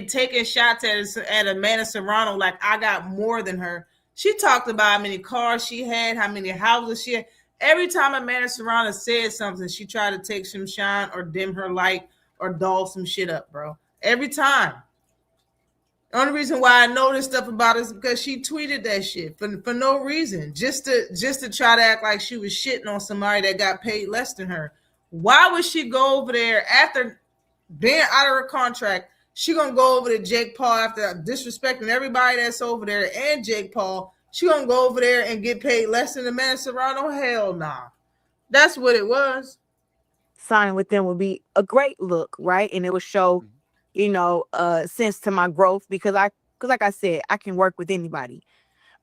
taking shots at Amanda Serrano like I got more than her. She talked about how many cars she had, how many houses she had. Every time Amanda Serrano said something, she tried to take some shine or dim her light or doll some shit up, bro. Every time. The only reason why I know this stuff about it is because she tweeted that shit for no reason, just to try to act like she was shitting on somebody that got paid less than her. Why would she go over there after being out of her contract? She gonna go over to Jake Paul after disrespecting everybody that's over there and Jake Paul. She gonna go over there and get paid less than Amanda Serrano? Hell nah. That's what it was. Signing with them would be a great look, right? And it would show, sense to my growth because like I said, I can work with anybody.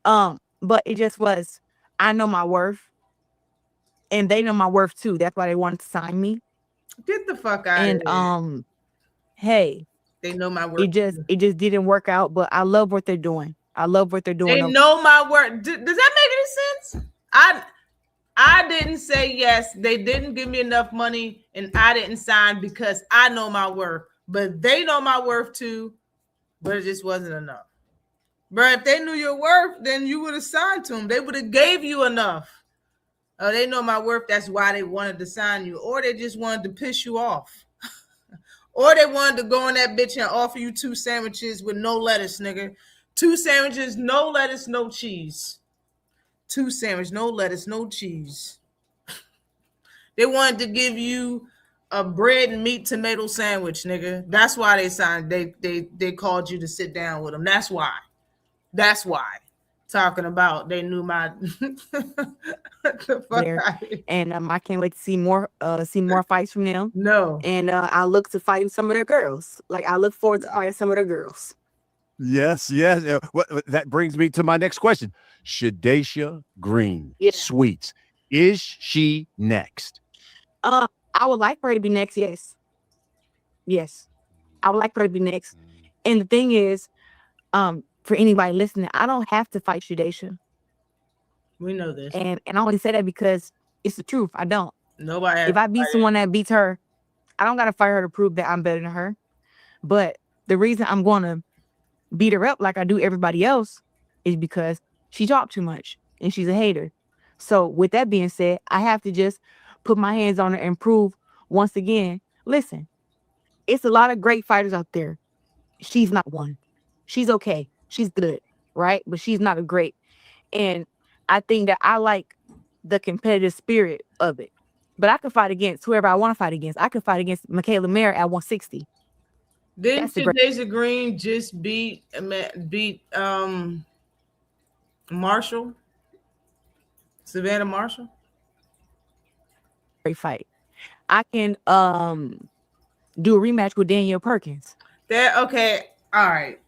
But it just was, I know my worth and they know my worth too. That's why they wanted to sign me. Get the fuck out of here. And hey, they know my worth. It just didn't work out, but I love what they're doing. I love what they're doing. They know my worth. Does that make any sense? I didn't say yes. They didn't give me enough money and I didn't sign because I know my worth. But they know my worth too, but it just wasn't enough. Bro, if they knew your worth, then you would have signed to them. They would have gave you enough. Oh, they know my worth. That's why they wanted to sign you. Or they just wanted to piss you off. Or they wanted to go on that bitch and offer you 2 sandwiches with no lettuce, nigga. 2 sandwiches, no lettuce, no cheese. 2 sandwiches, no lettuce, no cheese. They wanted to give you a bread and meat tomato sandwich, nigga. That's why they signed. They called you to sit down with them. That's why. That's why. Talking about they knew my the fuck and I can't wait to see more fights from them. No. And I look to fighting some of their girls. Like I look forward to fighting some of their girls. Yes. That brings me to my next question. Shadacia Green, Yeah. Sweets, is she next? I would like for her to be next. Yes, I would like for her to be next. And the thing is, for anybody listening, I don't have to fight Shadacia. We know this. And I only say that because it's the truth. I don't. Nobody. If I beat someone that beats her, I don't gotta fight her to prove that I'm better than her. But the reason I'm gonna beat her up like I do everybody else is because she talked too much and she's a hater. So with that being said, I have to just put my hands on her and prove once again, listen, it's a lot of great fighters out there. She's not one. She's okay. She's good, right? But she's not a great. And I think that I like the competitive spirit of it. But I could fight against whoever I want to fight against. I could fight against Michaela Mayer at 160. Didn't That's the great Shadacia Green just beat Marshall? Savannah Marshall? fight. I can do a rematch with Danielle Perkins. Okay, all right.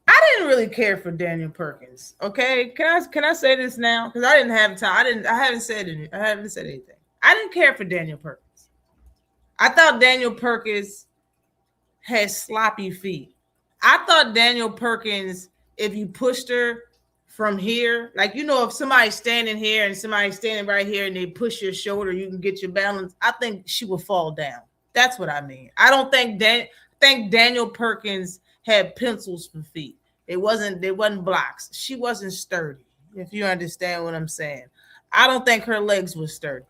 I didn't really care for Daniel Perkins. Okay, can I say this now? Because I didn't have time. I haven't said anything. I didn't care for Daniel Perkins. I thought Daniel Perkins had sloppy feet. I thought Daniel Perkins, if you pushed her from here, like, you know, if somebody's standing here and somebody's standing right here and they push your shoulder, you can get your balance. I think she would fall down. That's what I mean. I don't think Daniel Perkins had pencils for feet. They wasn't blocks. She wasn't sturdy, if you understand what I'm saying. I don't think her legs were sturdy.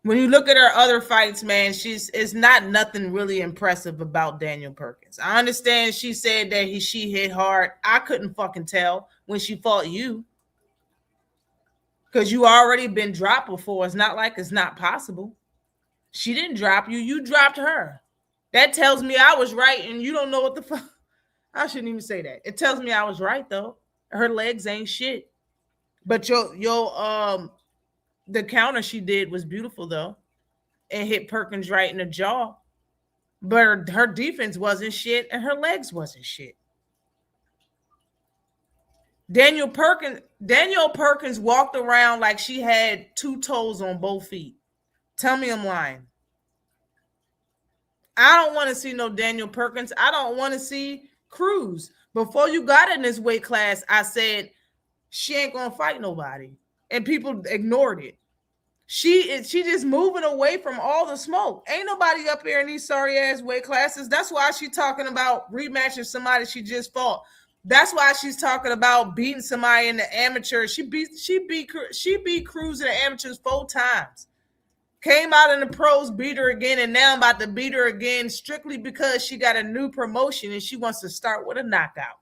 When you look at her other fights, man, it's not nothing really impressive about Daniel Perkins. I understand she said that she hit hard. I couldn't fucking tell when she fought you, because you already been dropped before. It's not like it's not possible. She didn't drop you. You dropped her. That tells me I was right, and you don't know what the fuck. I shouldn't even say that. It tells me I was right, though. Her legs ain't shit. But the counter she did was beautiful, though, and hit Perkins right in the jaw. But her defense wasn't shit, and her legs wasn't shit. Daniel Perkins walked around like she had 2 toes on both feet. Tell me I'm lying. I don't want to see no Daniel Perkins. I don't want to see Cruz. Before you got in this weight class, I said she ain't gonna fight nobody, and people ignored it. She just moving away from all the smoke. Ain't nobody up here in these sorry ass weight classes. That's why she's talking about rematching somebody she just fought. That's why she's talking about beating somebody in the amateur. She beat Cruz in the amateurs 4 times. Came out in the pros, beat her again, and now I'm about to beat her again strictly because she got a new promotion and she wants to start with a knockout.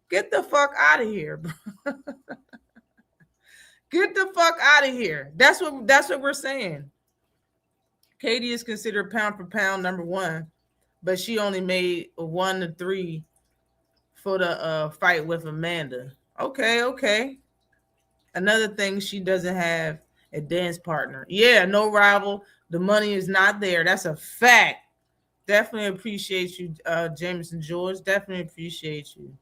Get the fuck out of here, bro. Get the fuck out of here. That's what we're saying. Katie is considered pound for pound number 1, but she only made a 1 to 3 for the fight with Amanda. Okay. Another thing, she doesn't have a dance partner. Yeah, no rival. The money is not there. That's a fact. Definitely appreciate you, Jameson George. Definitely appreciate you.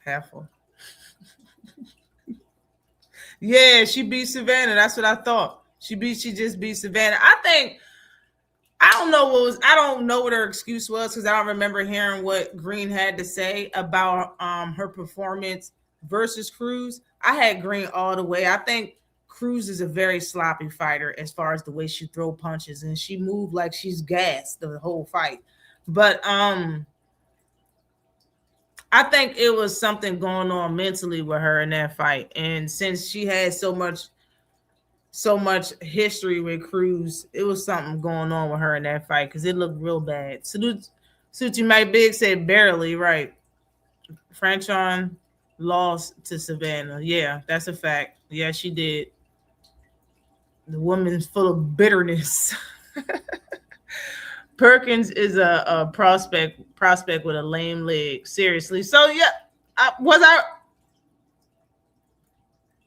Halfway. Yeah, she beat Savannah. That's what I thought. She just beat Savannah. I don't know what her excuse was, because I don't remember hearing what Green had to say about her performance versus Cruz. I had Green all the way. I think Cruz is a very sloppy fighter as far as the way she throw punches, and she moved like she's gassed the whole fight. But I think it was something going on mentally with her in that fight. And since she had so much history with Cruz, it was something going on with her in that fight, because it looked real bad. Suchi Mike Big said barely, right. Franchon lost to Savannah. Yeah, that's a fact. Yeah, she did. The woman's full of bitterness. Perkins is a prospect with a lame leg. Seriously. So yeah, I was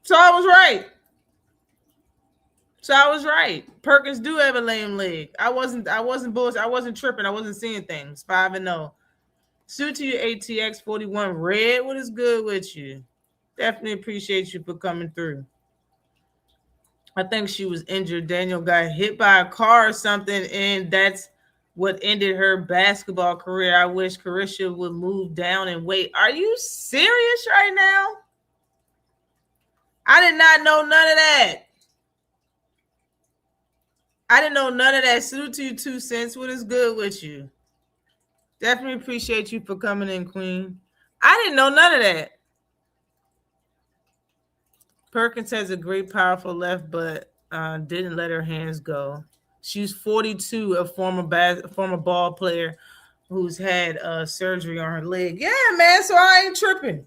right. So I was right. Perkins do have a lame leg. I wasn't bullshit. I wasn't tripping. I wasn't seeing things. 5-0. Suit to you, ATX 41 Red. What is good with you? Definitely appreciate you for coming through. I think she was injured. Daniel got hit by a car or something, and that's what ended her basketball career. I wish Carisha would move down and wait. Are you serious right now? I did not know none of that. I didn't know none of that. Salute to you, 2 cents. What is good with you? Definitely appreciate you for coming in, Queen. I didn't know none of that. Perkins has a great, powerful left, but didn't let her hands go. She's 42, a former ball player who's had surgery on her leg. Yeah, man, so I ain't tripping.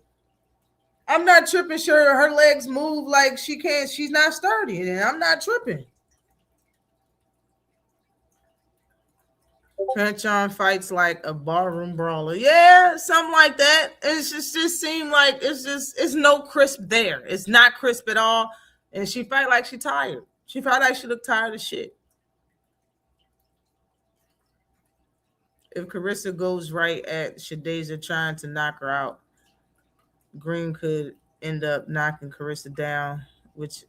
I'm not tripping. Sure, her legs move like she can't. She's not sturdy, and I'm not tripping. Panchon fights like a barroom brawler. Yeah, something like that. It's just seemed like it's no crisp there. It's not crisp at all. And she fight like she tired. She felt like she looked tired of shit. If Carissa goes right at Shadeja trying to knock her out, Green could end up knocking Carissa down, which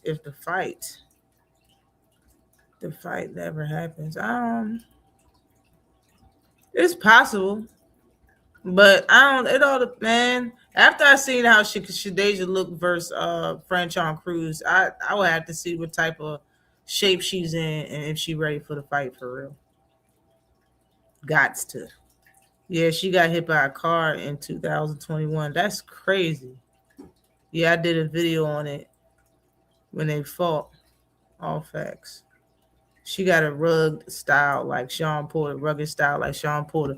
if the fight never happens. It's possible, but I don't. It all man. After I seen how Shadeja looked versus Franchon Cruz, I would have to see what type of shape she's in and if she's ready for the fight for real. Gots to. Yeah, she got hit by a car in 2021. That's crazy. Yeah, I did a video on it when they fought. All facts. She got a rugged style like Sean Porter, rugged style like Sean Porter.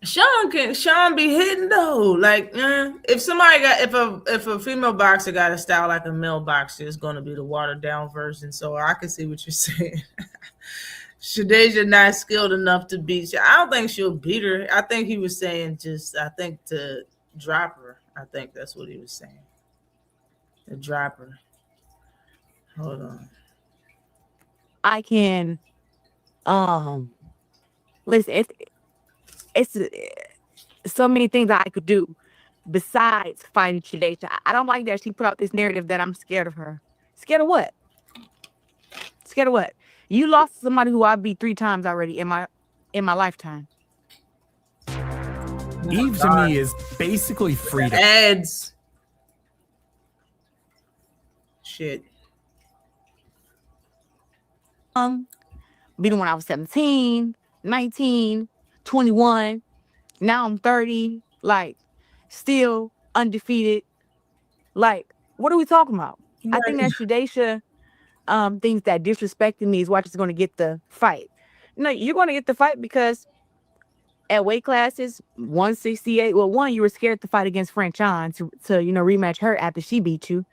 Sean be hitting though. Like if a female boxer got a style like a male boxer, it's gonna be the watered down version. So I can see what you're saying. Shadeja not skilled enough to beat you. I don't think she'll beat her. I think he was saying to drop her. I think that's what he was saying. To drop her. Hold on. I can listen, it's so many things that I could do besides fighting Shadeja. I don't like that she put out this narrative that I'm scared of her. Scared of what? Scared of what? You lost somebody who I beat 3 times already in my lifetime. Eve to me is basically freedom. Ads. Shit. Beat him when I was 17, 19, 21. Now I'm 30. Like, still undefeated. Like, what are we talking about? I think that Shadeja thinks that disrespecting me is why she's going to get the fight. No, you're going to get the fight because at weight classes 168, well, one, you were scared to fight against Franchon to rematch her after she beat you,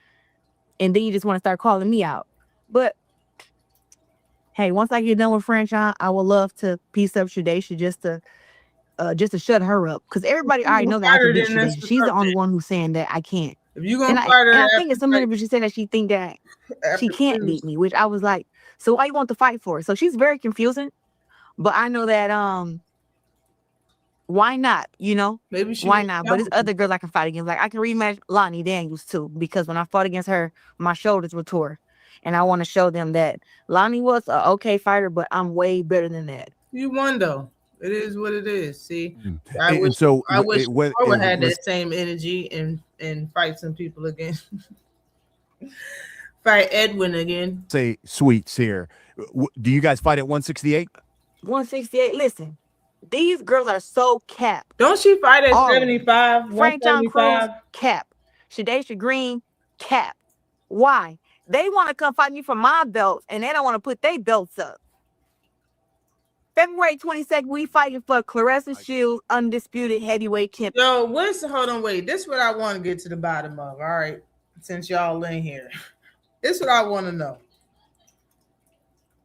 and then you just want to start calling me out. But hey, once I get done with Franchon, I would love to piece up Shadeja just to shut her up, because everybody already know that I can beat Shadeja. She's the only one who's saying that I can't. If you gonna fight her, and I think in some interviews she said that she think that she can't beat me, which I was like, so why you want to fight for? So she's very confusing. But I know that why not? Maybe she why not? But there's other girls I can fight against. Like I can rematch Lonnie Daniels too, because when I fought against her, my shoulders were tore, and I want to show them that Lonnie was an okay fighter, but I'm way better than that. You won though. It is what it is. See, I wish I had that same energy and fight some people again. Fight Edwin again. Say sweets here. Do you guys fight at 168? 168. Listen, these girls are so capped. Don't she fight at 75? Franchon Cruz, cap. Shadeja Green, cap. Why? They want to come fight me for my belts, and they don't want to put their belts up. February 22nd, we fighting for Clarissa Shields undisputed heavyweight champion. Yo, hold on, wait. This is what I want to get to the bottom of. All right, since y'all in here, this is what I want to know.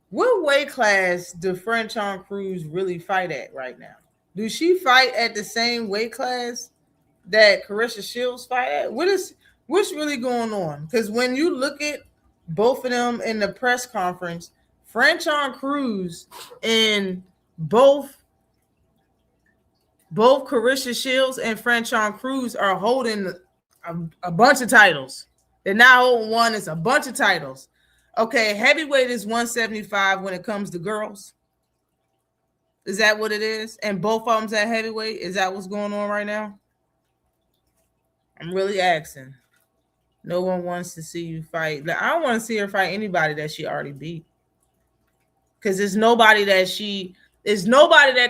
What weight class do Franchon Cruz really fight at right now? Do she fight at the same weight class that Clarissa Shields fight at? What's really going on? Because when you look at both of them in the press conference, Franchon Cruz and both Carissa Shields and Franchon Cruz are holding a bunch of titles. They're not holding one, it's a bunch of titles. Okay, heavyweight is 175 when it comes to girls. Is that what it is? And both of them's at heavyweight? Is that what's going on right now? I'm really asking. No one wants to see you fight. Like, I don't want to see her fight anybody that she already beat. Because there's nobody that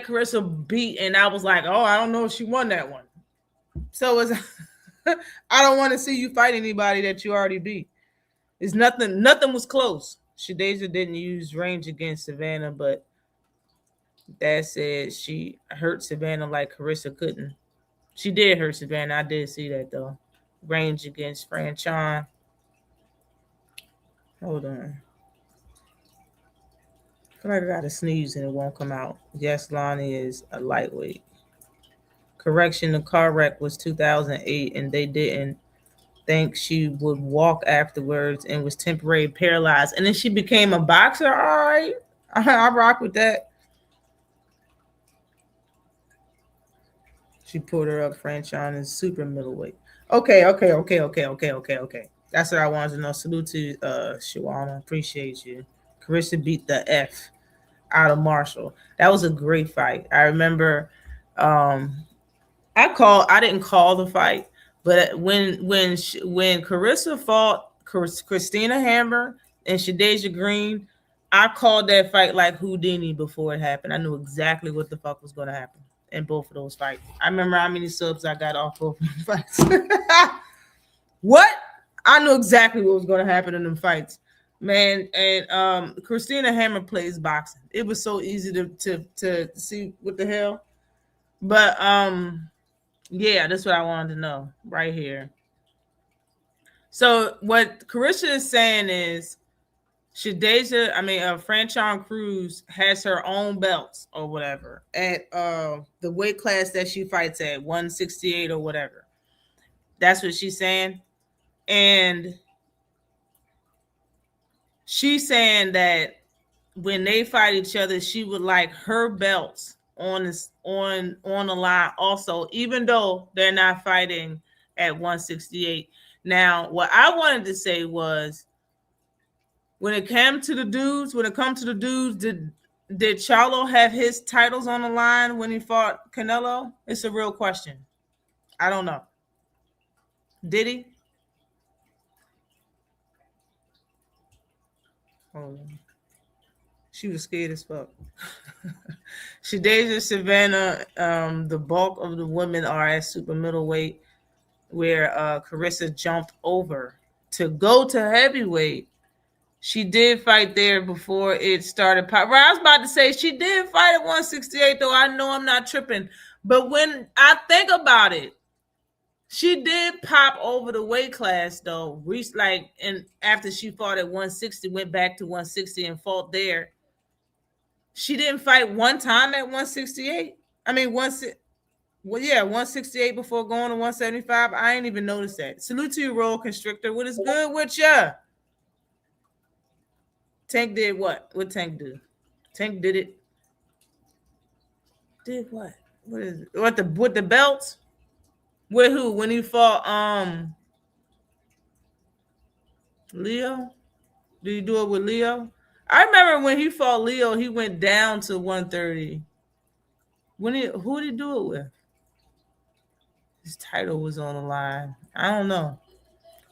Carissa beat, and I was like, oh, I don't know if she won that one. So it's I don't want to see you fight anybody that you already beat. It's nothing was close. Shadeja didn't use range against Savannah, but that said, she hurt Savannah like Carissa couldn't. She did hurt Savannah. I did see that though. Range against Franchon. Hold on. I feel like I gotta sneeze and it won't come out. Yes, Lonnie is a lightweight. Correction, the car wreck was 2008 and they didn't think she would walk afterwards and was temporarily paralyzed. And then she became a boxer. All right. I rock with that. She put her up. Franchon is super middleweight. Okay. That's what I wanted to know. Salute to Shawana. Appreciate you. Carissa beat the F out of Marshall. That was a great fight. I remember I didn't call the fight, but when Carissa fought Christina Hammer and Shadeja Green, I called that fight like Houdini before it happened. I knew exactly what the fuck was going to happen in both of those fights. I remember how many subs I got off both of them fights. What? I knew exactly what was going to happen in them fights, man. And Christina Hammer plays boxing. It was so easy to see what the hell. But yeah, that's what I wanted to know right here. So what Carissa is saying is Franchon Cruz has her own belts or whatever at the weight class that she fights at, 168 or whatever. That's what she's saying. And she's saying that when they fight each other, she would like her belts on the line also, even though they're not fighting at 168. Now, what I wanted to say was, when it comes to the dudes, did Charlo have his titles on the line when he fought Canelo? It's a real question. I don't know. Did he? Hold on. She was scared as fuck. Shadeja, Savannah, the bulk of the women are at super middleweight, where Carissa jumped over to go to heavyweight. She did fight there before it started. I was about to say she did fight at 168, though. I know I'm not tripping. But when I think about it, she did pop over the weight class, though. And after she fought at 160, went back to 160 and fought there. She didn't fight one time at 168. 168 before going to 175. I ain't even noticed that. Salute to you, Royal Constrictor. What is good with ya? Tank did what? What Tank do? Tank did it. Did what? What is it? With the belts? With who? When he fought Leo? Did he do it with Leo? I remember when he fought Leo, he went down to 130. Who did he do it with? His title was on the line. I don't know.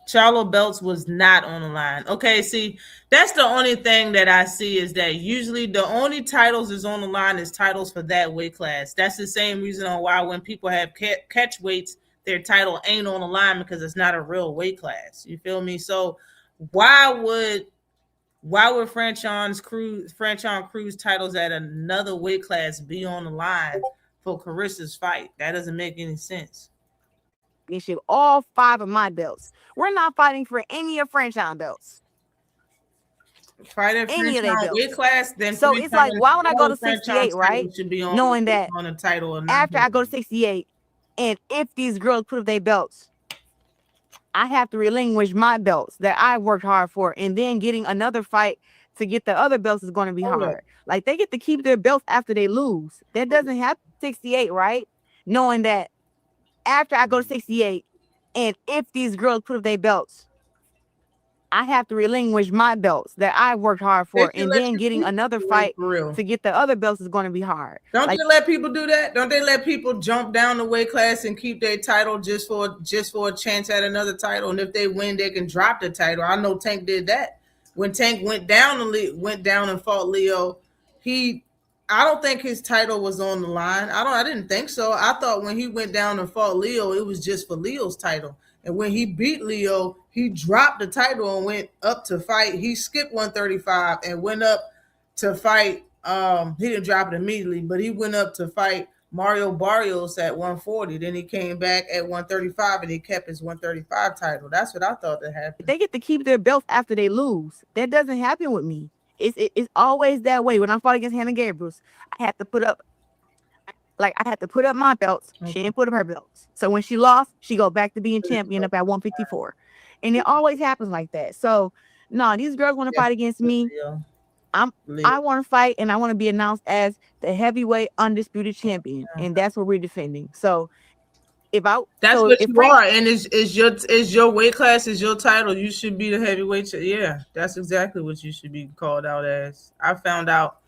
Charlo belts was not on the line. Okay, see, that's the only thing that I see is that usually the only titles is on the line is titles for that weight class. That's the same reason on why when people have catch weights, their title ain't on the line because it's not a real weight class. You feel me? So why would Franchon Cruz titles at another weight class be on the line for Carissa's fight? That doesn't make any sense. Issue all 5 of my belts. We're not fighting for any of Franchon belts. Fight at any of their belts. Weight class, then so it's like, why would I go to 68, right? Knowing that on a title after I go to 68, and if these girls put up their belts, I have to relinquish my belts that I worked hard for, and then getting another fight to get the other belts is going to be hard. Like, they get to keep their belts after they lose. That doesn't happen 68, right? Knowing that after I go to 68, and if these girls put up their belts, I have to relinquish my belts that I worked hard for, and then getting another fight to get the other belts is going to be hard. Don't they let people do that? Don't they let people jump down the weight class and keep their title just for a chance at another title? And if they win, they can drop the title. I know Tank did that. When Tank went down and fought Leo, I don't think his title was on the line. I didn't think so. I thought when he went down and fought Leo, it was just for Leo's title. And when he beat Leo, he dropped the title and went up to fight. He skipped 135 and went up to fight. He didn't drop it immediately, but he went up to fight Mario Barrios at 140. Then he came back at 135 and he kept his 135 title. That's what I thought that happened. They get to keep their belts after they lose. That doesn't happen with me. It's always that way. When I fought against Hannah Gabriels, I had to put up my belts. She didn't put up her belts. So when she lost, she go back to being champion up at 154. And it always happens like that. So no, these girls want to fight against me. I want to fight, and I want to be announced as the heavyweight undisputed champion, and that's what we're defending. So that's what you are, and is your weight class, is your title. You should be the heavyweight. Yeah, that's exactly what you should be called out as. I found out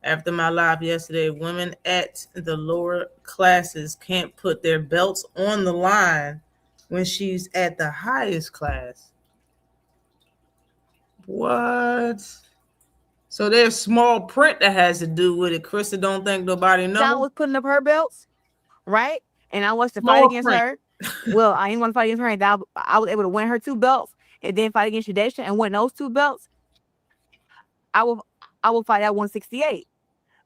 after my live yesterday, women at the lower classes can't put their belts on the line when she's at the highest class. What? So there's small print that has to do with it. Krista don't think nobody knows. I was putting up her belts, right? And I was to fight against her. Well, I didn't want to fight against her. I was able to win her 2 belts and then fight against Shadesha and win those 2 belts. I will fight at 168.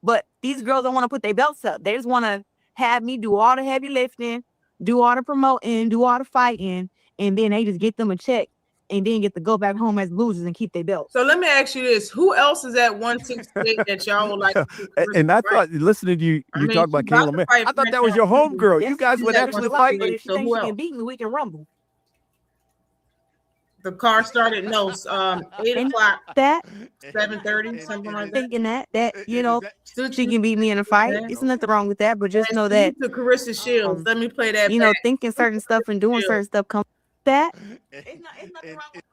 But these girls don't want to put their belts up. They just want to have me do all the heavy lifting, do all the promoting, do all the fighting, and then they just get them a check and then get to go back home as losers and keep their belts. So let me ask you this. Who else is at 168 that y'all would like to see? And I thought, listening to you talk about Kayla May, I thought that was your homegirl. You guys would actually fight. But if she thinks she can beat me, we can rumble. The car started 8 o'clock, 7:30, something like that. Thinking that she can beat me in a fight. There's nothing wrong with that, but just know that to Carissa Shields. Let me play that. Thinking certain stuff and doing certain stuff comes that. It's nothing wrong with,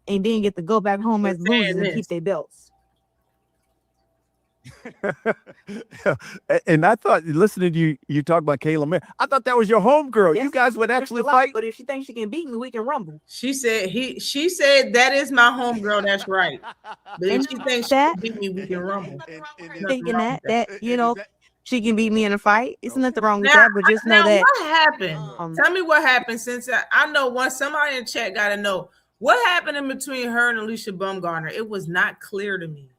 and then get to go back home as losers and keep their belts. And I thought, listening to you talk about Kayla May, I thought that was your homegirl. Yes, you guys would actually fight. But if she thinks she can beat me, we can rumble. She said that is my homegirl. That's right. But if she thinks she can beat me, we can rumble. Thinking that she can beat me in a fight. It's nothing wrong with that, but just know that. What happened? Tell me what happened, since I know somebody in chat got to know what happened in between her and Alicia Baumgartner. It was not clear to me.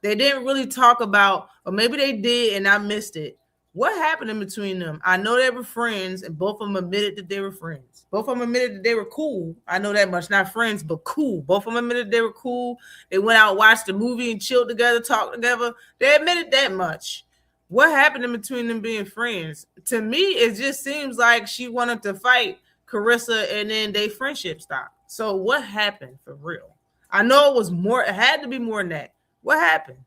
They didn't really talk about, or maybe they did and I missed it. What happened in between them? I know they were friends, and both of them admitted that they were friends. Both of them admitted that they were cool. I know that much. Not friends, but cool. Both of them admitted they were cool. They went out, watched the movie, and chilled together, talked together. They admitted that much. What happened in between them being friends? To me, it just seems like she wanted to fight Carissa, and then their friendship stopped. So what happened for real? I know it was more. It had to be more than that. What happened?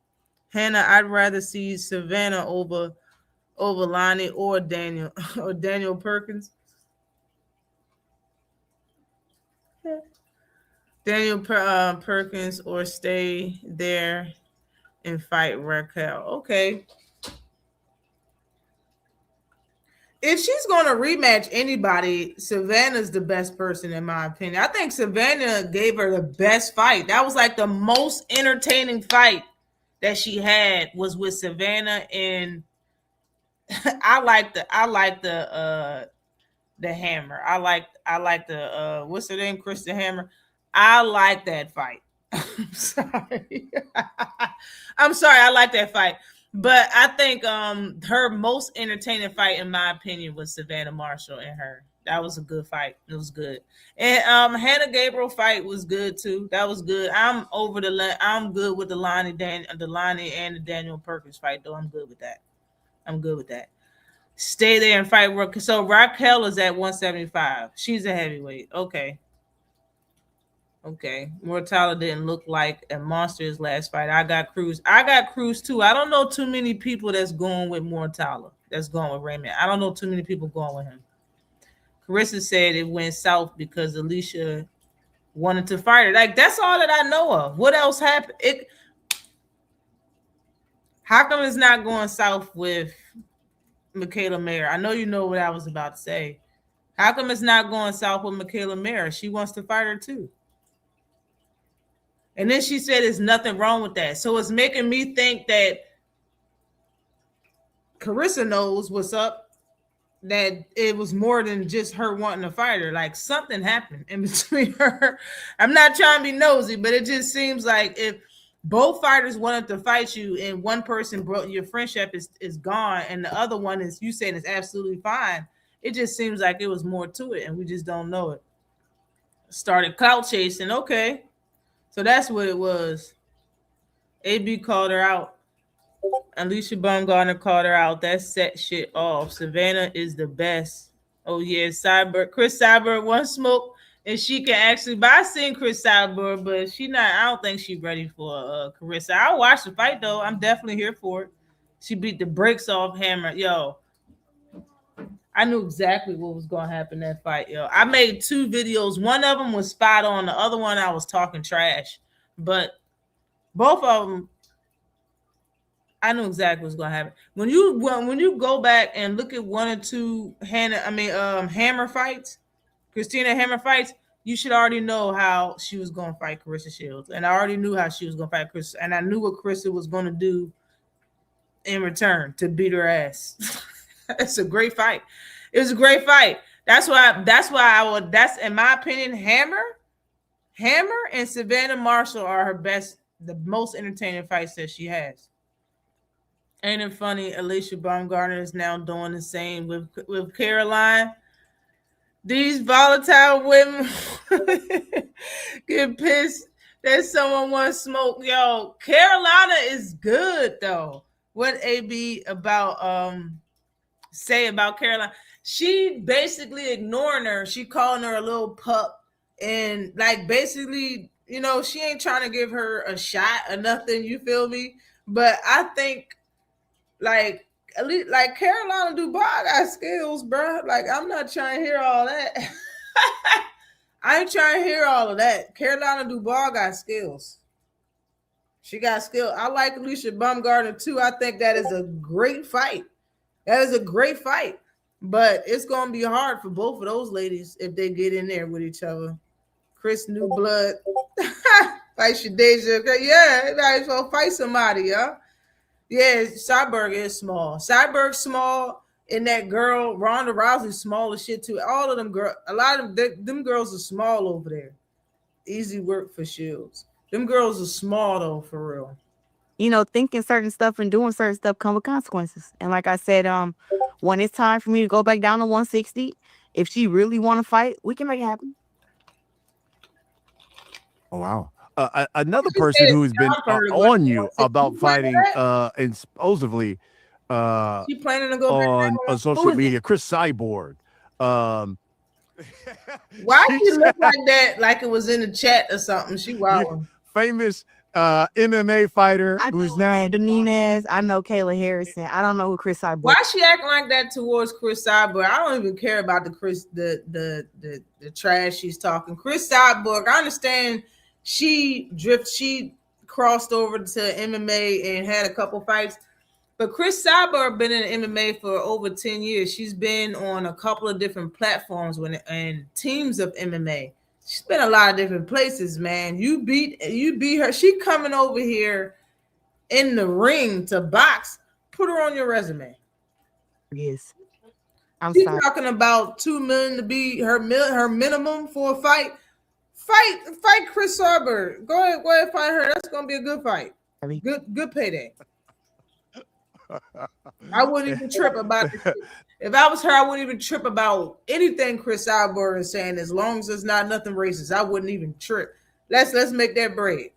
Hannah, I'd rather see Savannah over Lonnie or Daniel Perkins. Daniel Perkins, or stay there and fight Raquel. Okay. If she's going to rematch anybody, Savannah's the best person in my opinion. I think Savannah gave her the best fight. That was like the most entertaining fight that she had was with Savannah, and I like the Hammer. I like the what's her name, Kristen Hammer. I like that fight. I'm sorry. I like that fight. But I think her most entertaining fight, in my opinion, was Savannah Marshall and her. That was a good fight. It was good. And Hannah Gabriel fight was good too. That was good. I'm good with the Lonnie and the Daniel Perkins fight, though. I'm good with that. Stay there and fight. So Raquel is at 175. She's a heavyweight. Okay. Okay, Mortala didn't look like a monster his last fight. I got Cruz too. I don't know too many people that's going with Mortala. That's going with Raymond. I don't know too many people going with him. Carissa said it went south because Alicia wanted to fight her. Like, that's all that I know of. What else happened? How come it's not going south with Michaela Mayer? I know you know what I was about to say. How come it's not going south with Michaela Mayer? She wants to fight her too. And then she said there's nothing wrong with that. So it's making me think that Carissa knows what's up, that it was more than just her wanting to fight her. Like, something happened in between her. I'm not trying to be nosy, but it just seems like if both fighters wanted to fight you and one person broke your friendship is gone and the other one is, you saying, is absolutely fine, it just seems like it was more to it and we just don't know it. Started clout chasing. Okay. So that's what it was. AB called her out. Alicia Baumgartner called her out. That set shit off. Savannah is the best. Oh yeah, Chris Cyber one smoke, and she can actually. But I seen Chris Cyber, but she not. I don't think she's ready for Carissa. I'll watch the fight though. I'm definitely here for it. She beat the brakes off Hammer. Yo, I knew exactly what was going to happen in that fight. Yo, I made 2 videos. One of them was spot on. The other one I was talking trash, but both of them, I knew exactly what's going to happen. When you go back and look at 1 or 2 Hammer fights, Christina Hammer fights, you should already know how she was going to fight Carissa Shields, and I already knew how she was going to fight Chris, and I knew what Carissa was going to do in return to beat her ass. It's a great fight. It was a great fight. That's why that's in my opinion, Hammer and Savannah Marshall are her best, the most entertaining fights that she has. Ain't it funny? Alicia Baumgartner is now doing the same with Caroline. These volatile women get pissed that someone wants smoke. Yo, Carolina is good though. What AB about say about Carolina? She basically ignoring her. She calling her a little pup, and like basically, you know, she ain't trying to give her a shot or nothing. You feel me? But I think like at least like Carolina Dubois got skills, bro. Like, I'm not trying to hear all that. I ain't trying to hear all of that. Carolina Dubois got skills. She got skill. I like Alicia Baumgartner too. I think that is a great fight. That is a great fight. But it's gonna be hard for both of those ladies if they get in there with each other. Chris New Blood. Fight Shadeja. Yeah, might as well fight somebody, yeah. Yeah, Cyborg is small. Cyborg's small, and that girl, Ronda Rousey's small as shit too. All of them girls, a lot of them girls are small over there. Easy work for Shields. Them girls are small though, for real. You know, thinking certain stuff and doing certain stuff come with consequences. And like I said, when it's time for me to go back down to 160, if she really want to fight, we can make it happen. Oh wow. Another person who has been on you about fighting and supposedly she planning to go on social media, Chris Cyborg. Why she look like that? Like it was in the chat or something? She wild. Famous MMA fighter who's not Nunez. I know Kayla Harrison. I don't know who Chris Cyborg. Why she acting like that towards Chris Cyborg? I don't even care about the trash she's talking. Chris Cyborg, I understand. She crossed over to MMA and had a couple fights. But Chris Cyborg been in MMA for over 10 years. She's been on a couple of different platforms and teams of MMA. She's been a lot of different places, man. You beat her. She coming over here in the ring to box. Put her on your resume. Yes. She's talking about $2 million to be her minimum for a fight. Fight Chris Cyborg. Go ahead, fight her. That's gonna be a good fight. Good payday. I wouldn't even trip about it. If I was her, I wouldn't even trip about anything Chris Cyborg is saying. As long as it's not nothing racist, I wouldn't even trip. Let's make that bread.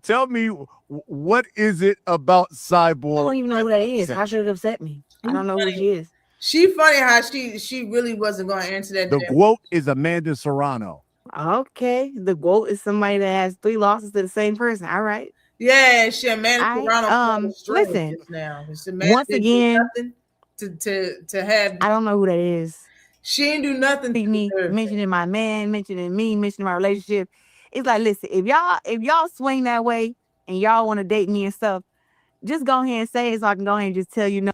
Tell me, what is it about Cyborg? I don't even know who that is. How should it upset me? I don't know who she is. She funny how she really wasn't going to answer that. The quote is Amanda Serrano. Okay, the GOAT is somebody that has 3 losses to the same person. All right. Yeah, shit, man. Listen, Just now. It's a man once didn't do again, nothing to have. I don't know who that is. She didn't do nothing to Me deserve that. mentioning my man, mentioning me, mentioning my relationship. It's like, listen, if y'all swing that way and y'all want to date me and stuff, just go ahead and say it so I can go ahead and just tell you no.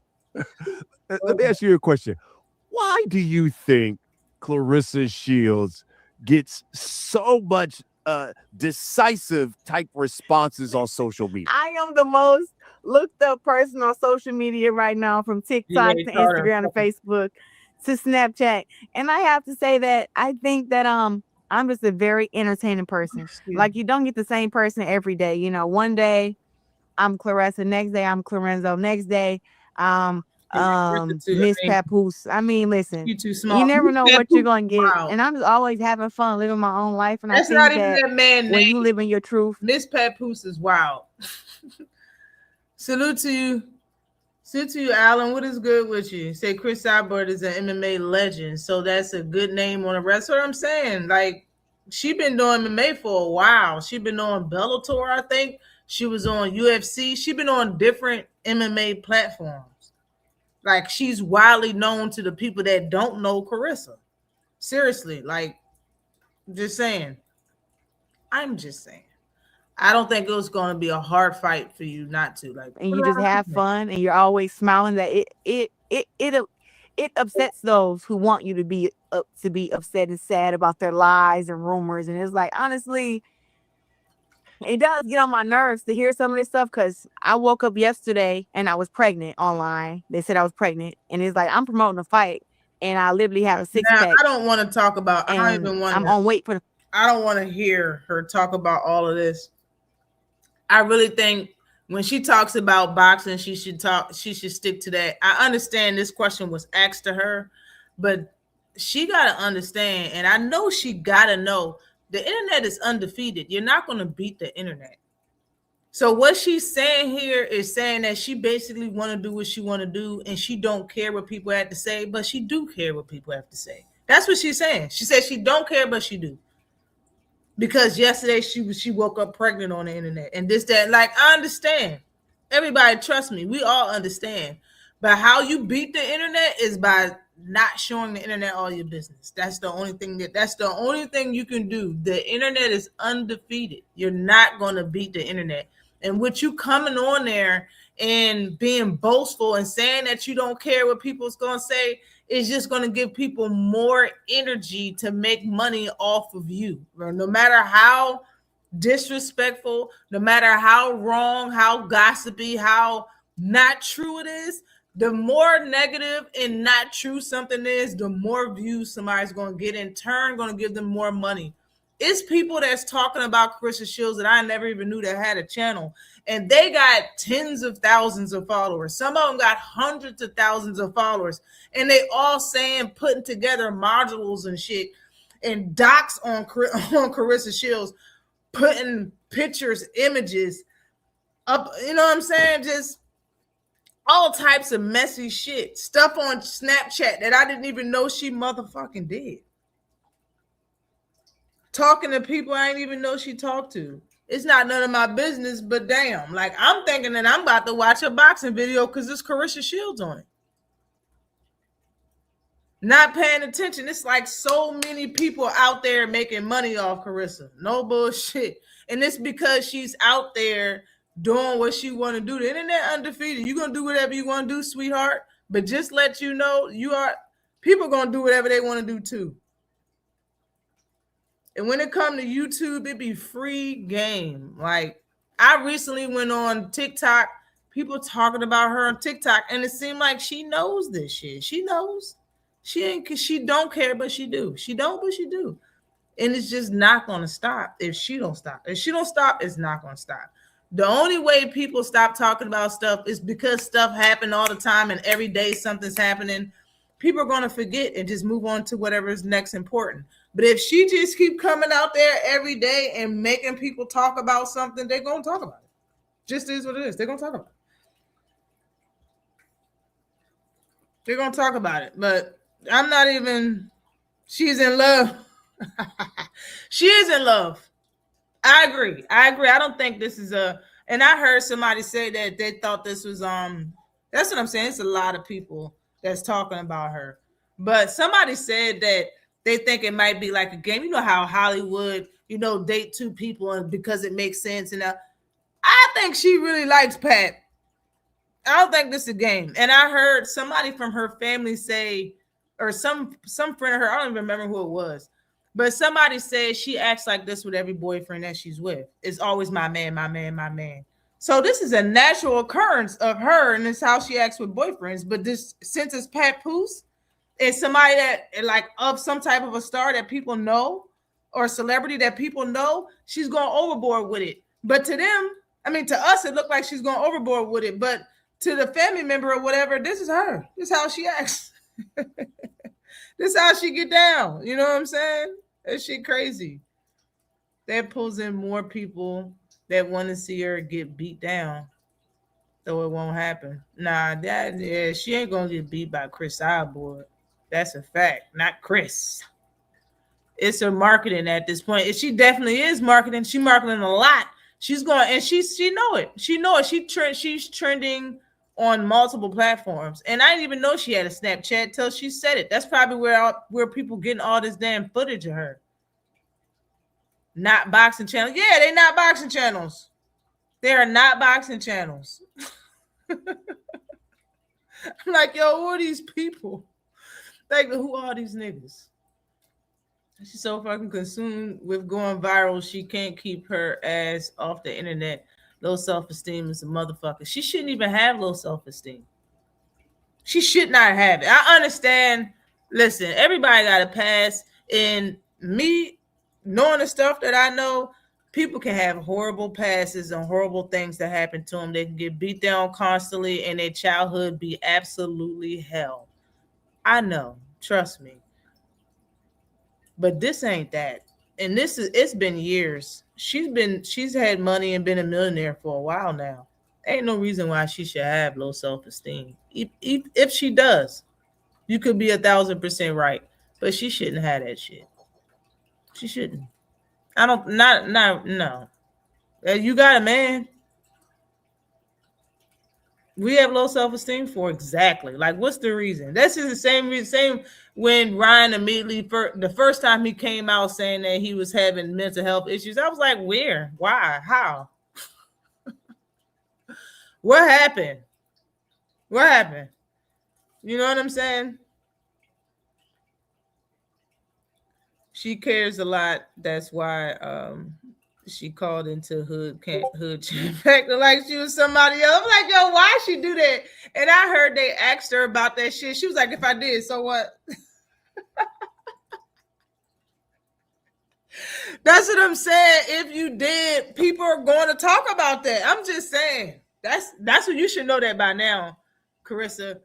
Let me ask you a question. Why do you think Clarissa Shields gets so much decisive type responses on social media? I am the most looked up person on social media right now, from TikTok to Instagram to Facebook to Snapchat. And I have to say that I think that I'm just a very entertaining person. Like, you don't get the same person every day. You know, one day I'm Clarissa, next day I'm Clarenzo, next day Miss Papoose. I mean, listen, You too small. you never know what you're gonna get. Wow. And I'm just always having fun living my own life. And That's I not think even that that man when name. you live in your truth, Miss Papoose is wild. Salute to you. Salute to you, Alan. What is good with you? Say Chris Albert is an MMA legend, so that's a good name on the rest. That's what I'm saying. Like, she been doing MMA for a while. She been on Bellator, I think. She was on UFC. She been on different MMA platforms. Like, she's widely known to the people that don't know Carissa. Seriously, like, just saying. I'm just saying. I don't think it was going to be a hard fight for you not to. Like, and you just have fun and you're always smiling, that it upsets those who want you to be upset and sad about their lies and rumors. And it's like, honestly, it does get on my nerves to hear some of this stuff, because I woke up yesterday and I was pregnant online. They said I was pregnant, and it's like, I'm promoting a fight and I literally have a six now, pack. I don't want to talk about. I don't And even want. I'm on wait for the. I don't want to hear her talk about all of this. I really think when she talks about boxing, she should stick to that. I understand this question was asked to her, but she got to understand, and I know she got to know, the internet is undefeated. You're not going to beat the internet. So what she's saying here is saying that she basically want to do what she want to do, and she don't care what people have to say, but she do care what people have to say. That's what she's saying. She said she don't care, but she do. Because yesterday she woke up pregnant on the internet and this, that. Like, I understand. Everybody, trust me, we all understand. But how you beat the internet is by not showing the internet all your business. That's the only thing you can do. The internet is undefeated. You're not going to beat the internet. And with you coming on there and being boastful and saying that you don't care what people's going to say, is just going to give people more energy to make money off of you. No matter how disrespectful, no matter how wrong, how gossipy, how not true it is, the more negative and not true something is, the more views somebody's going to get, in turn going to give them more money. It's people that's talking about Carissa Shields that I never even knew that had a channel, and they got tens of thousands of followers. Some of them got hundreds of thousands of followers, and they all saying, putting together modules and shit and docs on Carissa Shields, putting pictures, images up, you know what I'm saying? Just all types of messy shit. Stuff on Snapchat that I didn't even know she motherfucking did. Talking to people I didn't even know she talked to. It's not none of my business, but damn. Like, I'm thinking that I'm about to watch a boxing video because there's Carissa Shields on it. Not paying attention. It's like so many people out there making money off Carissa. No bullshit. And it's because she's out there doing what she want to do. The internet undefeated. You're going to do whatever you want to do, sweetheart. But just let you know, people going to do whatever they want to do too. And when it comes to YouTube, it be free game. Like, I recently went on TikTok, people talking about her on TikTok, and it seemed like she knows this shit. She knows. She don't care, but she do. She don't, but she do. And it's just not going to stop if she don't stop. If she don't stop, it's not going to stop. The only way people stop talking about stuff is because stuff happen all the time, and every day something's happening. People are going to forget and just move on to whatever is next important. But if she just keep coming out there every day and making people talk about something, they're going to talk about it. Just is what it is. They're going to talk about it. They're going to talk about it. But I'm not even, she's in love. She is in love. I agree. I don't think this is and I heard somebody say that they thought this was that's what I'm saying. It's a lot of people that's talking about her. But somebody said that they think it might be like a game. You know how Hollywood, date two people and because it makes sense. And I think she really likes Pat. I don't think this is a game. And I heard somebody from her family say, or some friend of her, I don't even remember who it was, but somebody said she acts like this with every boyfriend that she's with. It's always my man, my man, my man. So this is a natural occurrence of her, and it's how she acts with boyfriends. But this, since it's Pat Poose, it's somebody that like of some type of a star that people know or celebrity that people know, she's going overboard with it. But to them, I mean, to us, it looked like she's going overboard with it. But to the family member or whatever, this is her. This is how she acts. This is how she get down. You know what I'm saying? That shit crazy. That pulls in more people that want to see her get beat down. So it won't happen. Nah, she ain't gonna get beat by Chris Cyborg. That's a fact. Not Chris. It's her marketing at this point. She definitely is marketing. She marketing a lot. She's going, and she know it. She know it. She's trending on multiple platforms. And I didn't even know she had a Snapchat till she said it. That's probably where people getting all this damn footage of her. Not boxing channels. Yeah, they not boxing channels. They are not boxing channels. I'm like, yo, who are these people? Like, who are these niggas? She's so fucking consumed with going viral, she can't keep her ass off the internet. Low self-esteem is a motherfucker. She shouldn't even have low self-esteem. She should not have it. I understand. Listen, everybody got a pass. And me knowing the stuff that I know, people can have horrible passes and horrible things that happen to them. They can get beat down constantly and their childhood be absolutely hell. I know. Trust me. But this ain't that. And it's been years. She's had money and been a millionaire for a while now. Ain't no reason why she should have low self-esteem. If she does, you could be 1,000% right. But she shouldn't have that shit. She shouldn't. No. You got a man. We have low self-esteem for exactly. Like, what's the reason? This is the same when Ryan immediately, the first time he came out saying that he was having mental health issues. I was like, where? Why? How? What happened? What happened? You know what I'm saying? She cares a lot. That's why she called into hood acting like she was somebody else. I'm like, yo, why she do that? And I heard they asked her about that shit. She was like, if I did, so what? That's what I'm saying. If you did, people are going to talk about that. I'm just saying. That's what you should know that by now, Carissa.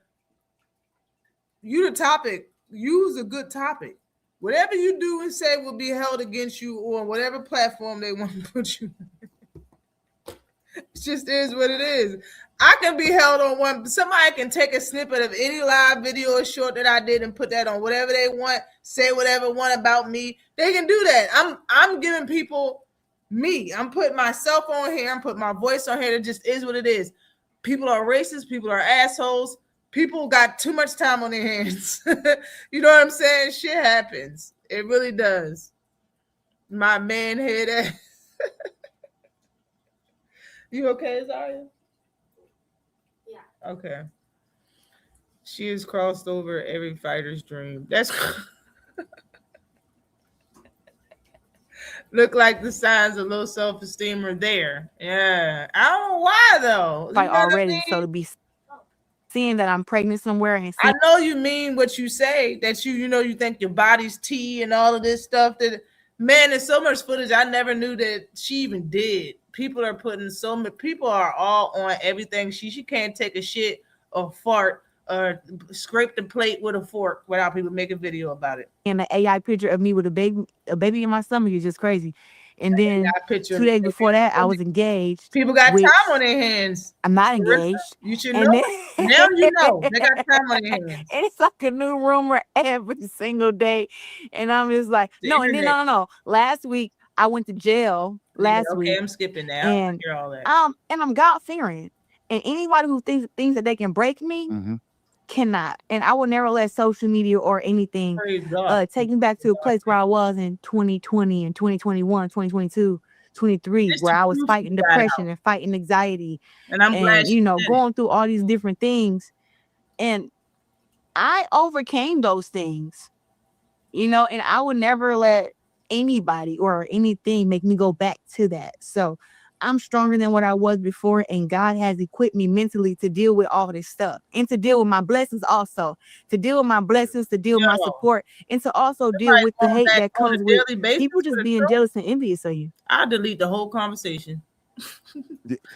You the topic. Use a good topic. Whatever you do and say will be held against you on whatever platform they want to put you. It just is what it is. I can be held on one. Somebody can take a snippet of any live video or short that I did and put that on whatever they want, say whatever want about me. They can do that. I'm giving people me. I'm putting myself on here. I'm putting my voice on here. It just is what it is. People are racist. People are assholes. People got too much time on their hands. You know what I'm saying? Shit happens. It really does. My man head ass. You okay, Zaria? Yeah. Okay. She has crossed over every fighter's dream. That's look like the signs of low self-esteem are there. Yeah. I don't know why though. Like already, I mean? So to be seeing that I'm pregnant somewhere and I know you mean what you say, that you think your body's tea and all of this stuff. That man, there's so much footage I never knew that she even did. People are putting so many people are all on everything. She can't take a shit or fart or scrape the plate with a fork without people making a video about it. And the AI picture of me with a baby in my stomach is just crazy. And then got picture 2 days before that, I was engaged. People got which time on their hands. I'm not Marissa, engaged. you should And know. then Now you know they got time on their hands. and it's like a new rumor every single day. And I'm just like, The no, and then internet. no. Last week I went to jail last Okay, week. I'm skipping that. I don't And hear all that. and I'm God fearing. And anybody who thinks that they can break me cannot. And I will never let social media or anything Praise God. take me back to a place where I was in 2020 and 2021, 2022, 23, It's where the I was truth fighting you got depression out. and fighting anxiety And I'm glad and, she did it. going through all these different things. And I overcame those things, and I would never let anybody or anything make me go back to that. So I'm stronger than what I was before, and God has equipped me mentally to deal with all this stuff and to deal with my blessings also, to deal with my blessings, to deal with my support, and to also deal with the hate that on a comes with daily basis people just with a being truck. jealous and envious of you. I'll delete the whole conversation.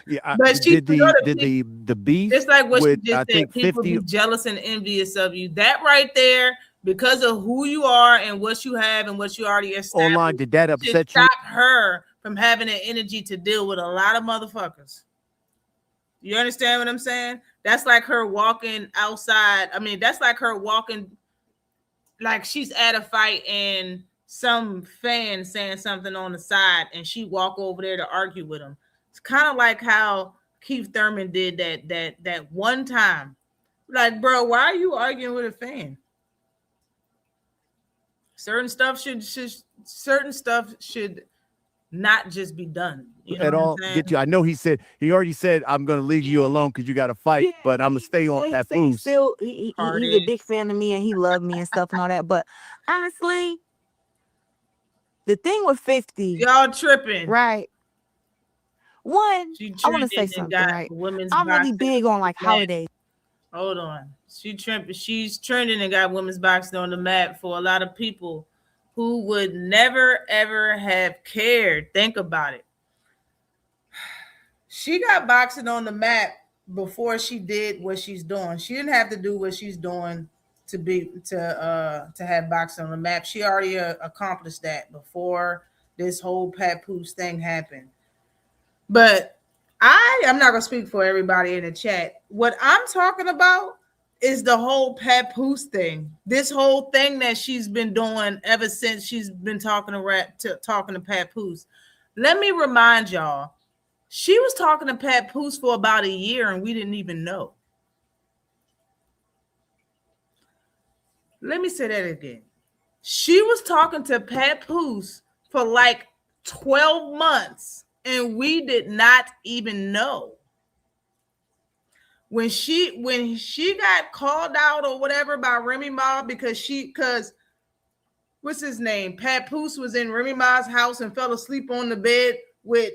Yeah, But she did the beef it's like what with she just I said. think People 50 be jealous and envious of you. That right there, because of who you are and what you have and what you already established, online, did that should upset you? stop her from having the energy to deal with a lot of motherfuckers. You understand what I'm saying? That's like her walking outside. I mean, that's like her walking, like she's at a fight and some fan saying something on the side and she walk over there to argue with him. It's kind of like how Keith Thurman did that one time. Like, bro, why are you arguing with a fan? Certain stuff should not just be done. You know At what I'm all saying? get you? I know he already said I'm gonna leave you alone because you got to fight, but I'm gonna stay on that He's boost. he's a big fan of me and he loved me and stuff and all that. But honestly, the thing with 50, y'all tripping, right? One, I want to say and something, got right? women's I'm really boxing. big on like holidays. Hold on. She's trending and got women's boxing on the map for a lot of people who would never ever have cared. Think about it. She got boxing on the map before she did what she's doing. She didn't have to do what she's doing to have boxing on the map. She already accomplished that before this whole Papoose thing happened. But I'm not gonna speak for everybody in the chat. What I'm talking about is the whole Papoose thing. This whole thing that she's been doing ever since she's been talking to Papoose. Let me remind y'all, she was talking to Papoose for about a year and we didn't even know. Let me say that again. She was talking to Papoose for like 12 months and we did not even know. When she got called out or whatever by Remy Ma because what's his name? Papoose was in Remy Ma's house and fell asleep on the bed with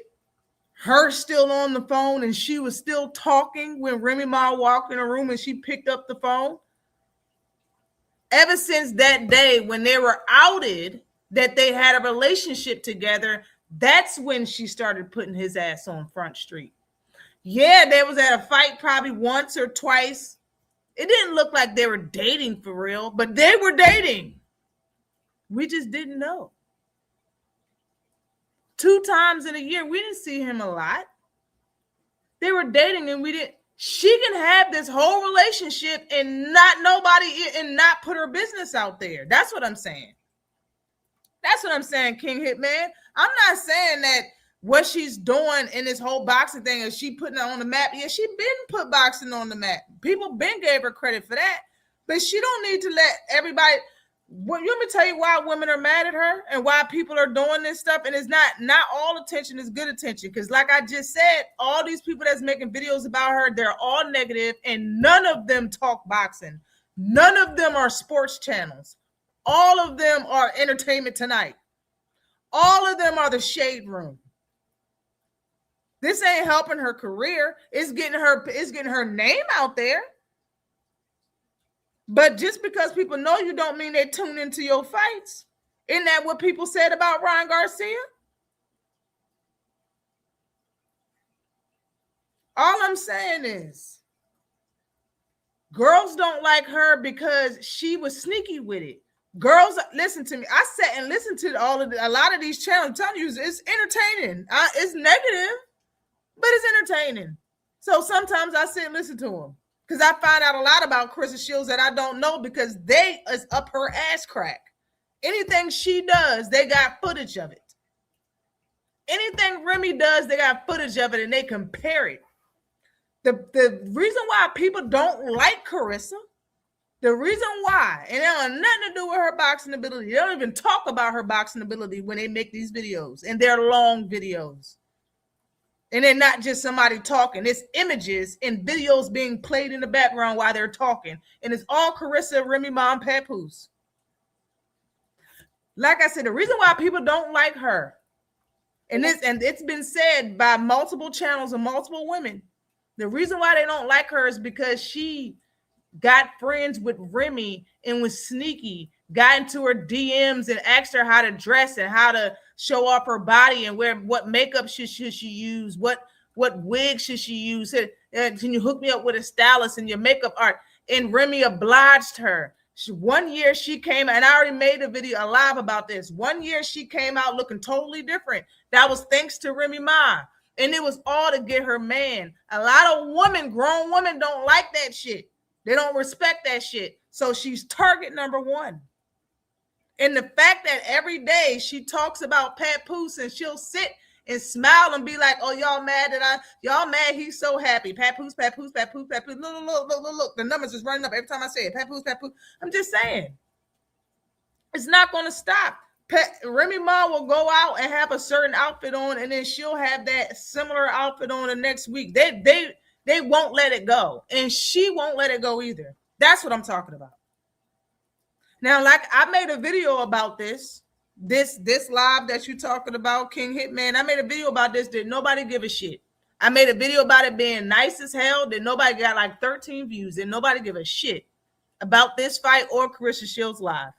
her still on the phone and she was still talking when Remy Ma walked in the room and she picked up the phone. Ever since that day when they were outed that they had a relationship together, that's when she started putting his ass on Front Street. Yeah, they was at a fight probably once or twice. It didn't look like they were dating for real, but they were dating. We just didn't know. 2 times in a year, we didn't see him a lot. They were dating and we didn't. She can have this whole relationship and not put her business out there. That's what I'm saying. That's what I'm saying, King Hitman. I'm not saying that what she's doing in this whole boxing thing is she putting it on the map. Yeah, she been put boxing on the map. People been gave her credit for that, but she don't need to let everybody. Well, you want me to tell you why women are mad at her and why people are doing this stuff? And it's not all attention is good attention. Because like I just said, all these people that's making videos about her, they're all negative and none of them talk boxing. None of them are sports channels. All of them are Entertainment Tonight. All of them are the Shade Room. This ain't helping her career. It's getting her name out there. But just because people know you don't mean they tune into your fights. Isn't that what people said about Ryan Garcia? All I'm saying is girls don't like her because she was sneaky with it. Girls, listen to me. I sat and listened to a lot of these channels. I'm telling you, it's entertaining. It's negative, but it's entertaining. So sometimes I sit and listen to them because I find out a lot about Carissa Shields that I don't know because they is up her ass crack. Anything she does, they got footage of it. Anything Remy does, they got footage of it and they compare it. The reason why people don't like Carissa, the reason why, and it has nothing to do with her boxing ability. They don't even talk about her boxing ability when they make these videos, and they're long videos. And they're not just somebody talking. It's images and videos being played in the background while they're talking. And it's all Carissa, Remy Ma, and Papoose. Like I said, the reason why people don't like her, and it's been said by multiple channels and multiple women, the reason why they don't like her is because she got friends with Remy and was sneaky, got into her DMs and asked her how to dress and how to show off her body and what makeup should she use, what wig should she use, can you hook me up with a stylist and your makeup art? And Remy obliged her. One year she came, and I already made a video live about this. One year she came out looking totally different. That was thanks to Remy Ma. And it was all to get her man. A lot of grown women don't like that shit. They don't respect that shit. So she's target number one. And the fact that every day she talks about Papoose and she'll sit and smile and be like, oh, y'all mad he's so happy. Papoose. Look. The numbers is running up every time I say it. Papoose. I'm just saying. It's not going to stop. Remy Ma will go out and have a certain outfit on, and then she'll have that similar outfit on the next week. They won't let it go, and she won't let it go either. That's what I'm talking about. Now, like I made a video about this live that you're talking about, King Hitman. I made a video about this. Did nobody give a shit? I made a video about it being nice as hell. Did nobody got like 13 views? Did nobody give a shit about this fight or Carissa Shields live?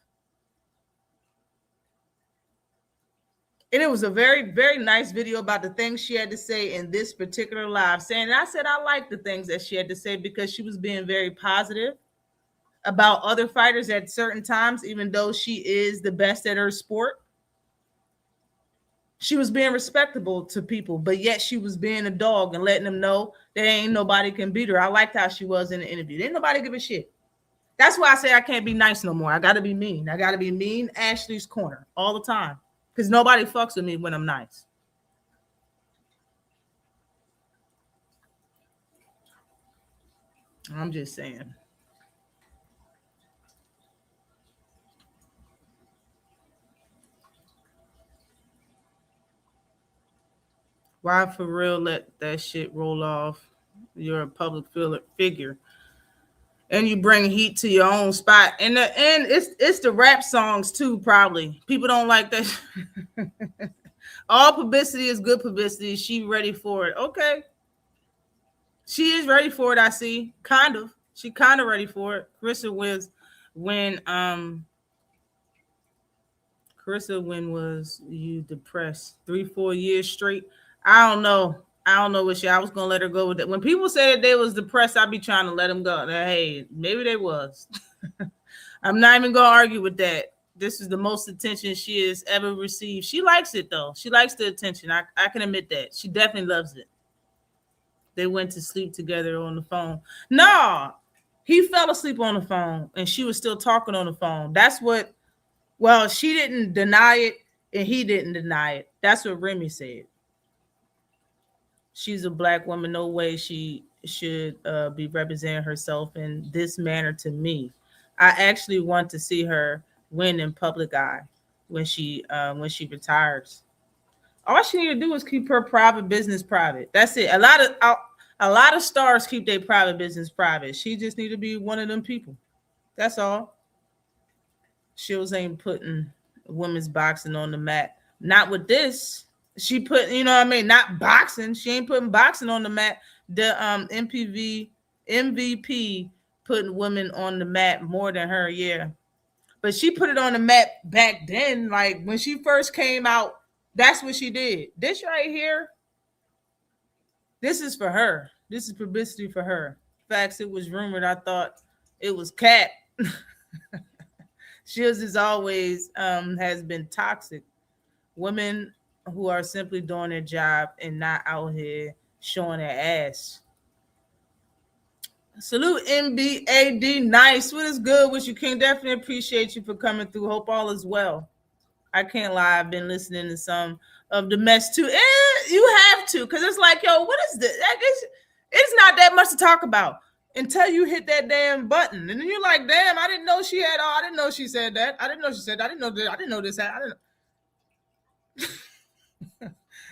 And it was a very, very nice video about the things she had to say in this particular live. I said I like the things that she had to say because she was being very positive about other fighters at certain times, even though she is the best at her sport. She was being respectable to people, but yet she was being a dog and letting them know that ain't nobody can beat her. I liked how she was in the interview. Didn't nobody give a shit. That's why I say I can't be nice no more. I got to be mean. I got to be mean Ashley's corner all the time. Because nobody fucks with me when I'm nice. I'm just saying. Why for real let that shit roll off? You're a public figure. And you bring heat to your own spot. And it's the rap songs too, probably. People don't like that. All publicity is good publicity. She ready for it. Okay. She is ready for it, I see. Kind of. She kind of ready for it. Carissa was you depressed 3-4 years straight? I don't know what I was gonna let her go with that. When people say that they was depressed, I'd be trying to let them go. Hey, maybe they was. I'm not even gonna argue with that. This is the most attention she has ever received. She likes it though. She likes the attention. I can admit that. She definitely loves it. They went to sleep together on the phone. No, he fell asleep on the phone and she was still talking on the phone. That's what, well, she didn't deny it and he didn't deny it. That's what Remy said. She's a black woman. No way she should be representing herself in this manner to me. I actually want to see her win in public eye when she retires. All she need to do is keep her private business private. That's it. A lot of stars keep their private business private. She just need to be one of them people. That's all. Shields ain't putting women's boxing on the mat. Not with this. She put, not boxing. She ain't putting boxing on the mat. The MVP putting women on the mat more than her, yeah. But she put it on the mat back then, like when she first came out. That's what she did. This right here, this is for her. This is publicity for her. Facts, it was rumored. I thought it was Cat. Shields is always has been toxic. Women who are simply doing their job and not out here showing their ass. Salute MBAD. Nice. What is good with you, King? Definitely appreciate you for coming through. Hope all is well. I can't lie. I've been listening to some of the mess too. You have to, because it's like, yo, what is this? It's not that much to talk about until you hit that damn button. And then you're like, damn, I didn't know she had all. I didn't know she said that. I didn't know she said that. I didn't know that. I didn't know this. I didn't.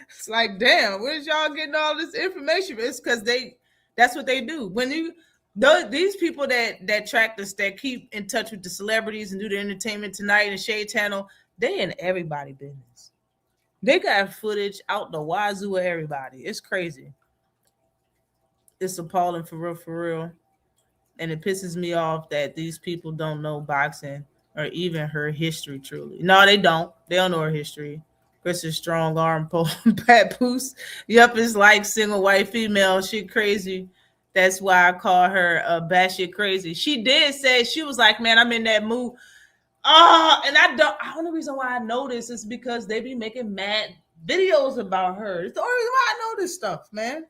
It's like, damn, where's y'all getting all this information? It's because that's what they do. When these people that track this, that keep in touch with the celebrities and do the Entertainment Tonight and Shade Channel, they in everybody business. They got footage out the wazoo of everybody. It's crazy. It's appalling for real, for real. And it pisses me off that these people don't know boxing or even her history truly. No, they don't. They don't know her history. Chris's strong arm pull, Pat Poose. Yup, it's like single white female. She crazy. That's why I call her batshit crazy. She did say, she was like, man, I'm in that mood. And the only reason why I know this is because they be making mad videos about her. It's the only reason why I know this stuff, man.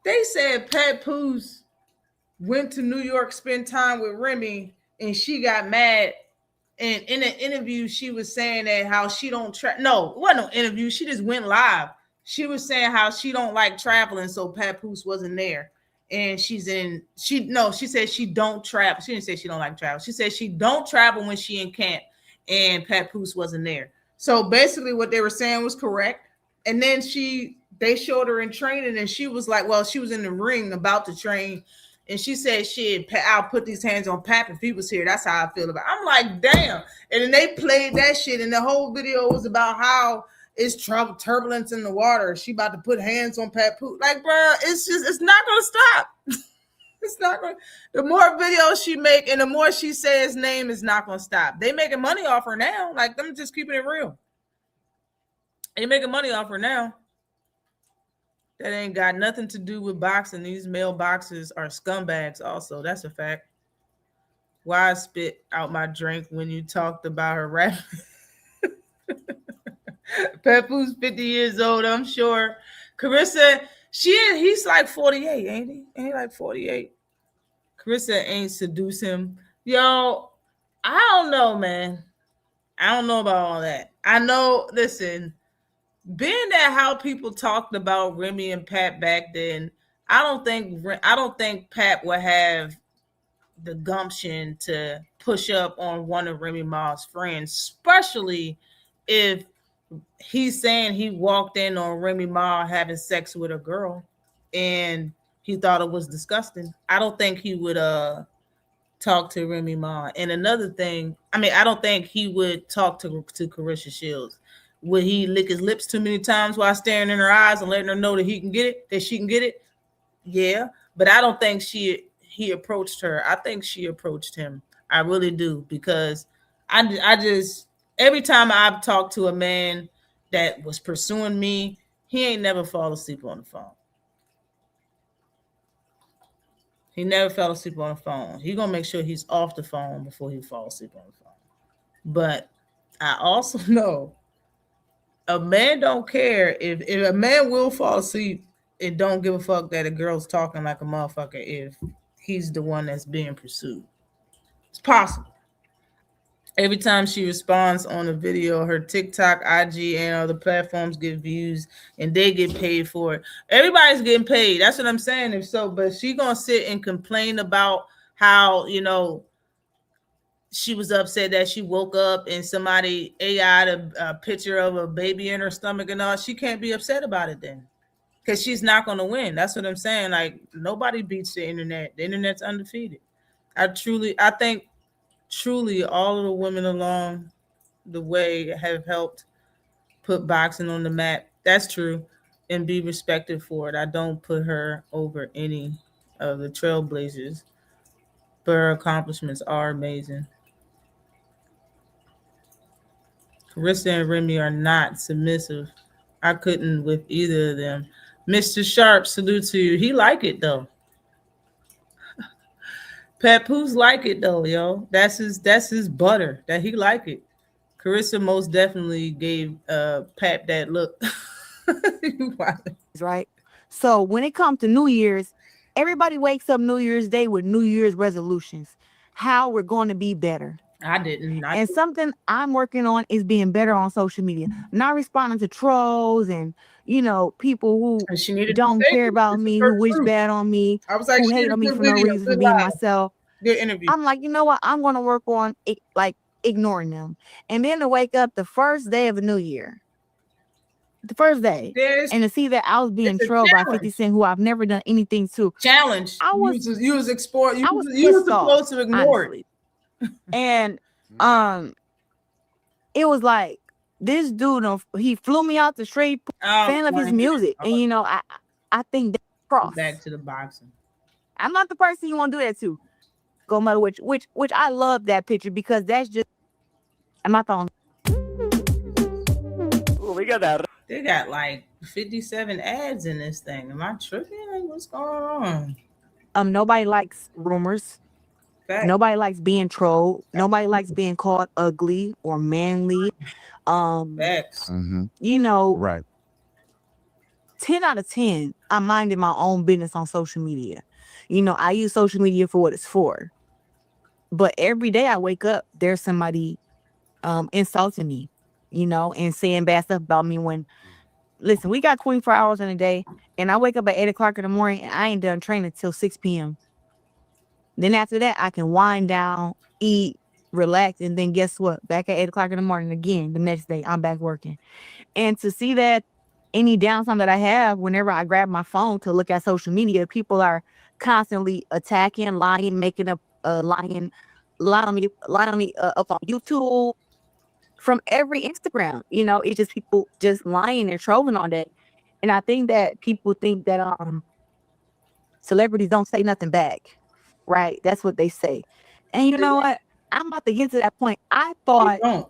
They said Pat Poose went to New York, spend time with Remy, and she got mad. And in an interview, she was saying that how she don't no, it wasn't no interview. She just went live. She was saying how she don't like traveling, so Pat Poose wasn't there. And she said she don't travel. She didn't say she don't like travel. She said she don't travel when she in camp, and Pat Poose wasn't there. So basically what they were saying was correct. And then they showed her in training, and she was like, well, she was in the ring about to train. And she said, shit, I'll put these hands on Pap if he was here. That's how I feel about it. I'm like, damn. And then they played that shit, and the whole video was about how it's turbulence in the water. She about to put hands on Pat Poop. Like, bro, it's not going to stop. It's not going to. The more videos she make and the more she says his name is not going to stop. They making money off her now. Like, them just keeping it real. They making money off her now. That ain't got nothing to do with boxing. These male boxers are scumbags also. That's a fact. Why I spit out my drink when you talked about her rap? Papoose 50 years old, I'm sure. Carissa, he's like 48, ain't he? Ain't he like 48? Carissa ain't seduce him. Yo, I don't know, man. I don't know about all that. I know, listen, being that how people talked about Remy and Pat back then, I don't think Pat would have the gumption to push up on one of Remy Ma's friends, especially if he's saying he walked in on Remy Ma having sex with a girl and he thought it was disgusting. I don't think he would talk to Remy Ma. And another thing, I don't think he would talk to Carissa Shields. Would he lick his lips too many times while staring in her eyes and letting her know that he can get it, that she can get it? Yeah, but I don't think he approached her. I think she approached him. I really do, because I just, every time I've talked to a man that was pursuing me, he ain't never fall asleep on the phone. He never fell asleep on the phone. He gonna make sure he's off the phone before he falls asleep on the phone. But I also know a man don't care if a man will fall asleep and don't give a fuck that a girl's talking like a motherfucker if he's the one that's being pursued. It's possible. Every time she responds on a video, her TikTok, IG, and other platforms get views, and they get paid for it. Everybody's getting paid. That's what I'm saying. If so, but she gonna sit and complain about how, she was upset that she woke up and somebody AI'd a picture of a baby in her stomach and all. She can't be upset about it then, because she's not gonna win. That's what I'm saying. Like, nobody beats the internet. The internet's undefeated. I think truly all of the women along the way have helped put boxing on the map. That's true, and be respected for it. I don't put her over any of the trailblazers, but her accomplishments are amazing. Carissa and Remy are not submissive. I couldn't with either of them. Mr. Sharp, salute to you. He like it though. Papoose like it though, yo. That's his butter. That he like it. Carissa most definitely gave Pap that look. right? So when it comes to New Year's, everybody wakes up New Year's Day with New Year's resolutions. How we're going to be better. I didn't. And something I'm working on is being better on social media, not responding to trolls and people who And she needed to don't say care it. about This is me, her who wish truth. bad on me, I was like, who she hate did a on me good for no video, reason, for good being live, myself. good interview. I'm like, you know what? I'm going to work on it, like ignoring them. And then to wake up the first day of the new year, the first day, There's and to see that I was being it's a trolled by 50 challenge. Cent, who I've never done anything to. Challenge. I You was was you was export. You I was you was pissed off, supposed to ignore it. honestly. And it was like this dude, he flew me out the street, fan of his music, and I think that's cross. Back to the boxing. I'm not the person you want to do that to. Go mother, which I love that picture because that's just. I'm not the only. Ooh, we got that. They got like 57 ads in this thing. Am I tripping? Like, what's going on? Nobody likes rumors. Fact. Nobody likes being trolled. Nobody likes being called ugly or manly. Facts. Right. 10 out of 10, I'm minding my own business on social media. I use social media for what it's for. But every day I wake up, there's somebody insulting me, and saying bad stuff about me when, listen, we got 24 hours in a day, and I wake up at 8 o'clock in the morning, and I ain't done training till 6 p.m. Then after that, I can wind down, eat, relax, and then guess what? Back at 8 o'clock in the morning again, the next day, I'm back working. And to see that any downtime that I have, whenever I grab my phone to look at social media, people are constantly attacking, lying, making up, lying on me up on YouTube, from every Instagram. It's just people just lying and trolling on that. And I think that people think that celebrities don't say nothing back, right? That's what they say. And you know what? I'm about to get to that point. I thought,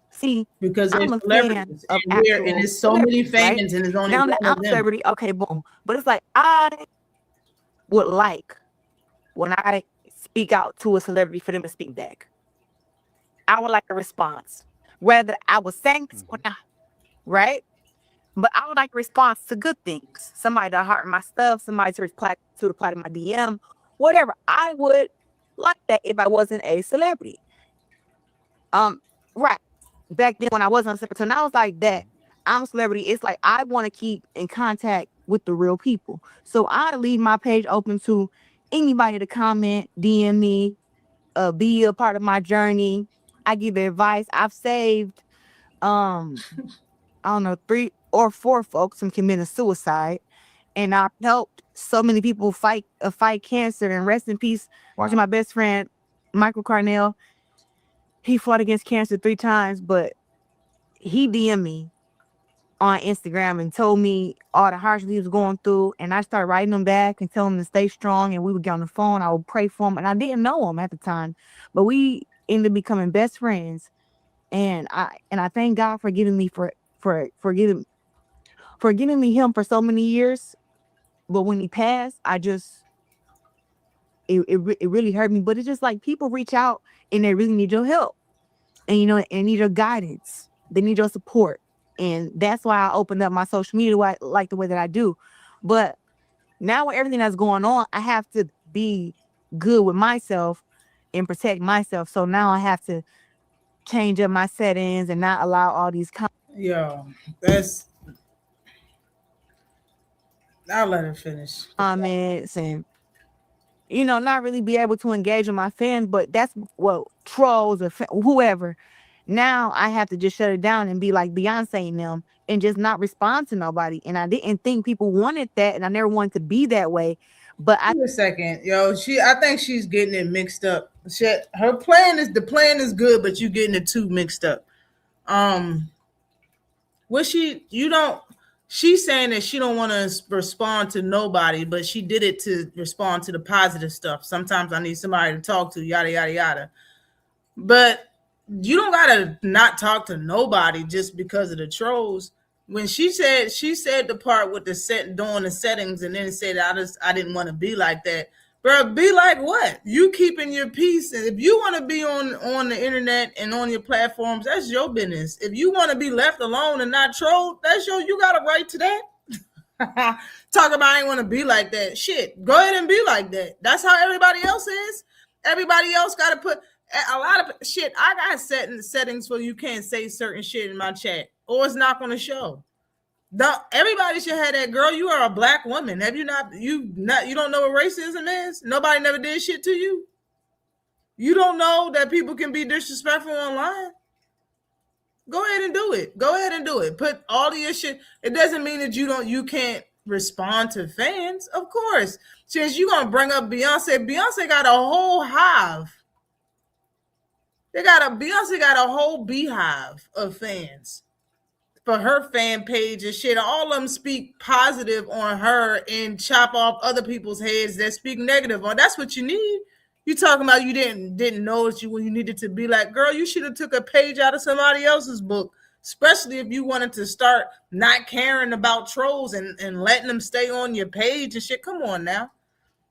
see, because they're I'm a fan celebrities, of and actual there's so many celebrities, right? fans, and there's only Now one that I'm of a them. celebrity, okay, boom. But it's like I would like when I speak out to a celebrity for them to speak back. I would like a response, whether I was saying this or not, right? But I would like a response to good things. Somebody to heart my stuff, somebody to reply to my DM, whatever. I would like that if I wasn't a celebrity. Right. Back then when I wasn't a celebrity. So now it's like that. I'm a celebrity. It's like I want to keep in contact with the real people. So I leave my page open to anybody to comment, DM me, be a part of my journey. I give advice. I've saved I don't know, 3 or 4 folks from committing suicide. And I've helped so many people fight cancer. And rest in peace, watching my best friend, Michael Cornell. He fought against cancer 3 times, but he DM'd me on Instagram and told me all the hardships he was going through. And I started writing him back and telling him to stay strong. And we would get on the phone. I would pray for him. And I didn't know him at the time, but we ended up becoming best friends. And I thank God for giving me for giving me him for so many years. But when he passed, it really hurt me. But it's just like people reach out and they really need your help, and and need your guidance. They need your support, and that's why I opened up my social media like the way that I do. But now with everything that's going on, I have to be good with myself and protect myself. So now I have to change up my settings and not allow all these I'll let her finish. Comments and not really be able to engage with my fans. But that's trolls or whoever. Now I have to just shut it down and be like Beyonce and them and just not respond to nobody. And I didn't think people wanted that, and I never wanted to be that way. But Wait a second, yo. I think she's getting it mixed up. The plan is good, but you getting it too mixed up. She's saying that she don't want to respond to nobody, but she did it to respond to the positive stuff. Sometimes I need somebody to talk to, yada yada yada. But you don't gotta not talk to nobody just because of the trolls. When she said the part with doing the settings, and then said I didn't want to be like that. Bro, be like what? You keeping your peace. And if you want to be on the internet and on your platforms, that's your business. If you want to be left alone and not trolled, you got a right to that. Talk about I ain't want to be like that. Shit, go ahead and be like that. That's how everybody else is. Everybody else got to put a lot of shit. I got settings where you can't say certain shit in my chat, or it's not going to show. Everybody should have that. Girl, you are a black woman. Have you not? You don't know what racism is? Nobody never did shit to you. You don't know that people can be disrespectful online. Go ahead and do it. Go ahead and do it. Put all of your shit. It doesn't mean that you can't respond to fans. Of course. Since you're gonna bring up Beyonce got a whole hive. Beyonce got a whole beehive of fans for her fan page and shit. All of them speak positive on her and chop off other people's heads that speak negative on. That's what you need. You talking about you didn't know it when you needed to be like, girl, you should have took a page out of somebody else's book, especially if you wanted to start not caring about trolls and letting them stay on your page and shit. Come on now.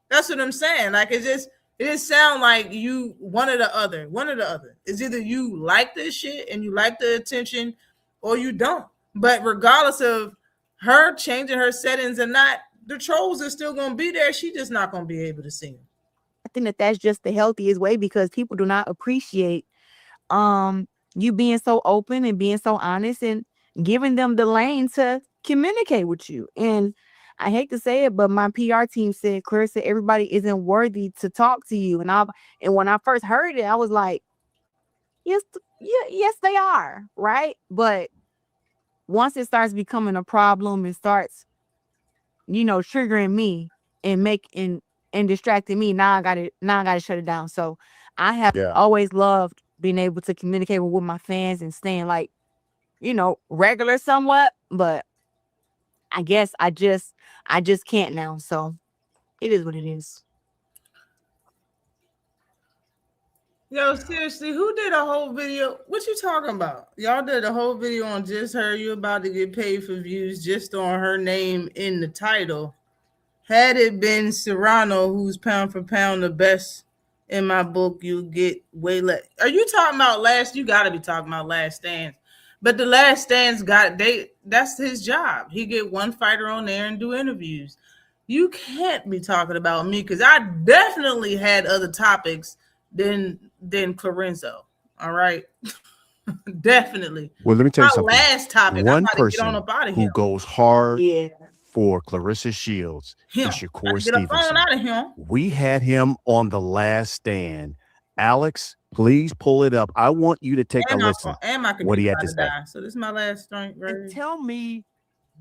That's what I'm saying. Like it just sound like you one or the other. It's either you like this shit and you like the attention or you don't. But regardless of her changing her settings or not, the trolls are still going to be there. She just not going to be able to see them. I think that's just the healthiest way, because people do not appreciate you being so open and being so honest and giving them the lane to communicate with you. And I hate to say it, but my PR team said, Clarissa, everybody isn't worthy to talk to you. And when I first heard it, I was like, yes, they are, right? But once it starts becoming a problem, it starts, triggering me and distracting me. Now I gotta shut it down. So I have always loved being able to communicate with my fans and staying like, regular somewhat, but I guess I just can't now. So it is what it is. Yo, seriously, who did a whole video? What you talking about? Y'all did a whole video on just her. You about to get paid for views just on her name in the title. Had it been Serrano, who's pound for pound the best in my book, you get way less. Are you talking about last? You got to be talking about Last Stands. But the Last Stands that's his job. He get one fighter on there and do interviews. You can't be talking about me because I definitely had other topics than Clarenzo. All right. Definitely. Well, let me tell you something. Last topic. One I'm about person to get on up out of who here. goes hard for Clarissa Shields is Shakur Get a phone out of Stevenson. him. We had him on The Last Stand. Alex, please pull it up. I want you to take a listen. And my What he had to say. die. So this is my last strength. And tell me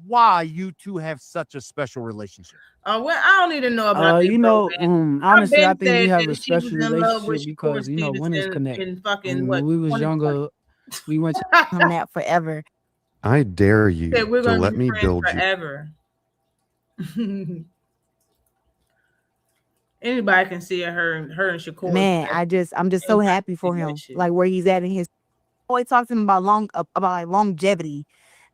why you two have such a special relationship. Well, I don't need to know about that. Honestly, I think we have that a she was special in love with relationship because Shakur women's Stevenson connect. in fucking When we was 2020. younger, we went to that forever. I dare you Said we're to gonna let be me friends build you. forever. Anybody can see her and Shakur. Man, I'm just so happy for him. Like where he's at in his. Always talks to him about longevity.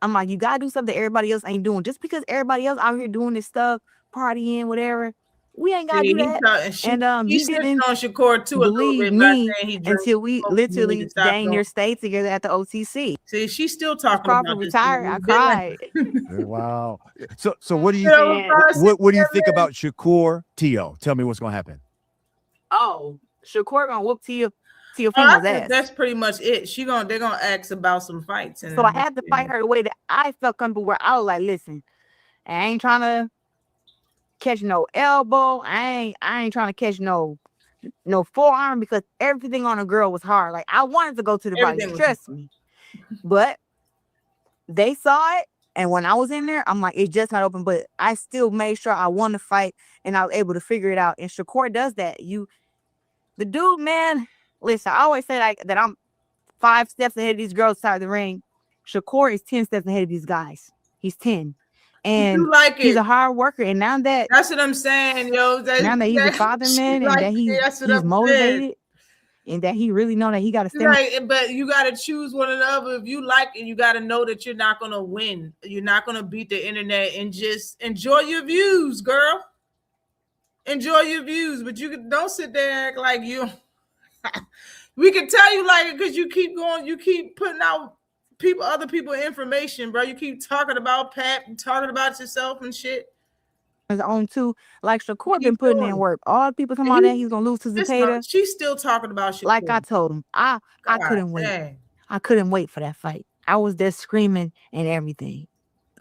I'm like, you gotta do something everybody else ain't doing. Just because everybody else out here doing this stuff, partying, whatever, we ain't gotta do that. You didn't on Shakur too believe me until we literally dang near near stayed together at the OTC. See, she's still talking Crawford about this. retired. I cried. Wow. So what do you Man. what do you think about Shakur Tio? Tell me what's gonna happen. Oh, Shakur gonna whoop Tia I Female's think ass. that's pretty much it. They're gonna ask about some fights. And So I had to fight her the way that I felt comfortable, where I was like, listen, I ain't trying to catch no elbow. I ain't trying to catch no forearm, because everything on a girl was hard. Like I wanted to go to the body, trust me. But they saw it, and when I was in there, I'm like, it's just not open. But I still made sure I won the fight, and I was able to figure it out. And Shakur does that. The dude, man. Listen, I always say that I'm 5 steps ahead of these girls outside the ring. Shakur is 10 steps ahead of these guys. He's 10. And he's a hard worker. And now that's what I'm saying, yo. Now that he's a father, man, and that he's motivated, and that he really know that he got to stand. Right, but you got to choose one or the other. If you like it, you got to know that you're not going to win. You're not going to beat the internet, and just enjoy your views, girl. Enjoy your views, but don't sit there and act like you. We can tell you like it because you keep going, you keep putting out other people information, bro. You keep talking about Pat and talking about yourself and shit. His own too. Like Shakur been putting in work. All the people talking about that he's gonna lose to Zepeda. She's still talking about Shakur. Like I told him, I couldn't wait. Dang. I couldn't wait for that fight. I was there screaming and everything.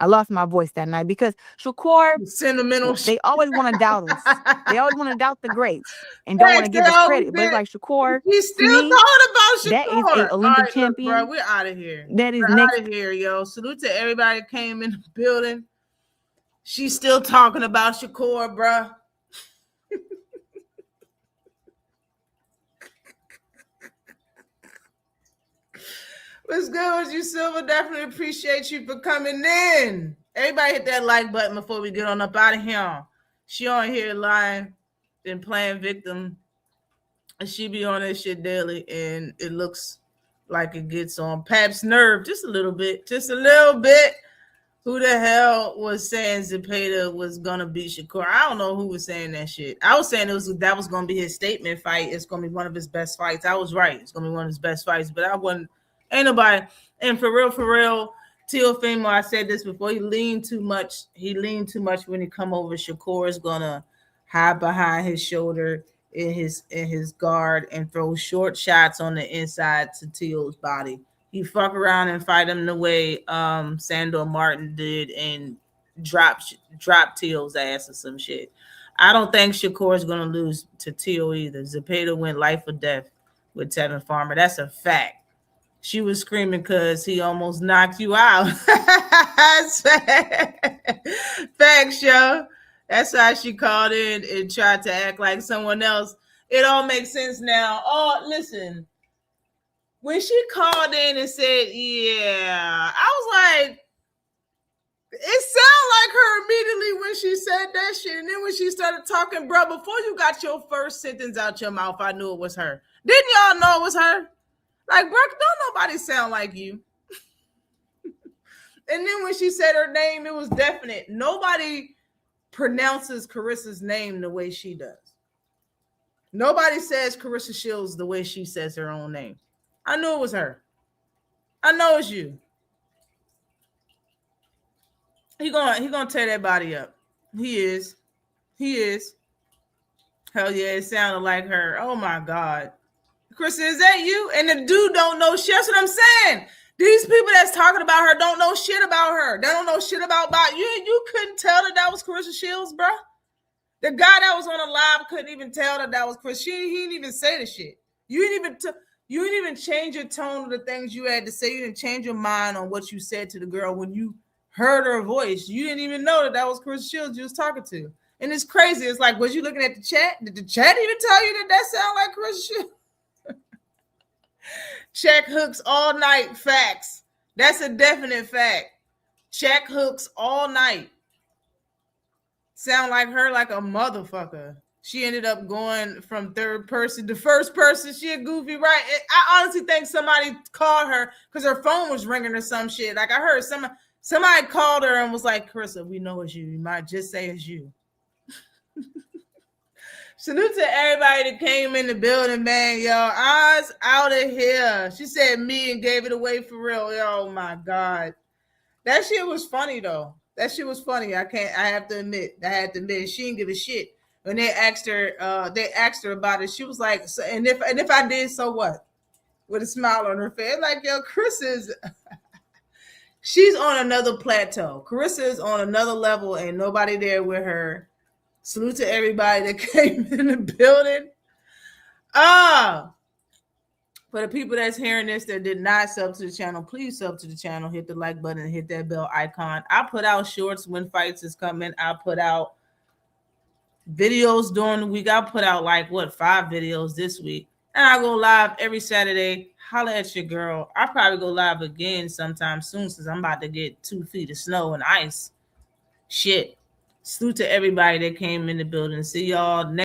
I lost my voice that night because Shakur, sentimental. They always want to doubt us. They always want to doubt the greats and don't want to give us credit. But it's like Shakur, he's still talking about Shakur. That is an Olympic champion. Look, bro, we're out of here. That is we're out of here, yo. Salute to everybody that came in the building. She's still talking about Shakur, bro. What's good with you, Silver? Definitely appreciate you for coming in. Everybody hit that like button before we get on up out of here. She on here lying, been playing victim. And she be on that shit daily, and it looks like it gets on Pap's nerve just a little bit. Just a little bit. Who the hell was saying Zepeda was gonna beat Shakur? I don't know who was saying that shit. I was saying that was gonna be his statement fight. It's gonna be one of his best fights. I was right. It's gonna be one of his best fights, but I wasn't. Ain't nobody. And for real, Teofimo, I said this before. He leaned too much. He leaned too much when he come over. Shakur is gonna hide behind his shoulder in his guard and throw short shots on the inside to Teal's body. He fuck around and fight him the way Sandor Martin did and drop Teal's ass or some shit. I don't think Shakur is gonna lose to Teal either. Zepeda went life or death with Tevin Farmer. That's a fact. She was screaming because he almost knocked you out. Facts, yo. That's why she called in and tried to act like someone else. It all makes sense now. Oh, listen. When she called in and said, yeah, I was like, it sounded like her immediately when she said that shit. And then when she started talking, bro, before you got your first sentence out your mouth, I knew it was her. Didn't y'all know it was her? Like, bro, don't nobody sound like you. And then when she said her name, it was definite. Nobody pronounces Carissa's name the way she does. Nobody says Carissa Shields the way she says her own name. I knew it was her. I know it's you. He gonna tear that body up. He is. Hell yeah, it sounded like her. Oh my God. Chris, is that you? And the dude don't know shit. That's what I'm saying. These people that's talking about her don't know shit about her. They don't know shit about you. You couldn't tell that was Carissa Shields, bro. The guy that was on the live couldn't even tell that was Chris. He didn't even say the shit. You didn't even change your tone of the things you had to say. You didn't change your mind on what you said to the girl when you heard her voice. You didn't even know that was Carissa Shields you was talking to. And it's crazy. It's like, was you looking at the chat? Did the chat even tell you that sound like Carissa Shields? Check hooks all night. Facts. That's a definite fact. Check hooks all night. Sound like her like a motherfucker. She ended up going from third person to first person. She a goofy, right? I honestly think somebody called her because her phone was ringing or some shit. Like I heard somebody called her and was like, Carissa, we know it's you. You might just say it's you. Salute to everybody that came in the building, man. Yo, eyes out of here. She said me and gave it away for real. Yo, oh my God. That shit was funny, though. That shit was funny. I had to admit. She didn't give a shit. When they asked her about it, she was like, and if I did, so what? With a smile on her face. Like, yo, she's on another plateau. Carissa is on another level and nobody there with her. Salute to everybody that came in the building. For the people that's hearing this that did not sub to the channel, please sub to the channel, hit the like button, and hit that bell icon. I put out shorts when fights is coming. I put out videos during the week. I put out 5 videos this week. And I go live every Saturday. Holla at your girl. I'll probably go live again sometime soon since I'm about to get 2 feet of snow and ice. Shit. Salute to everybody that came in the building. See y'all next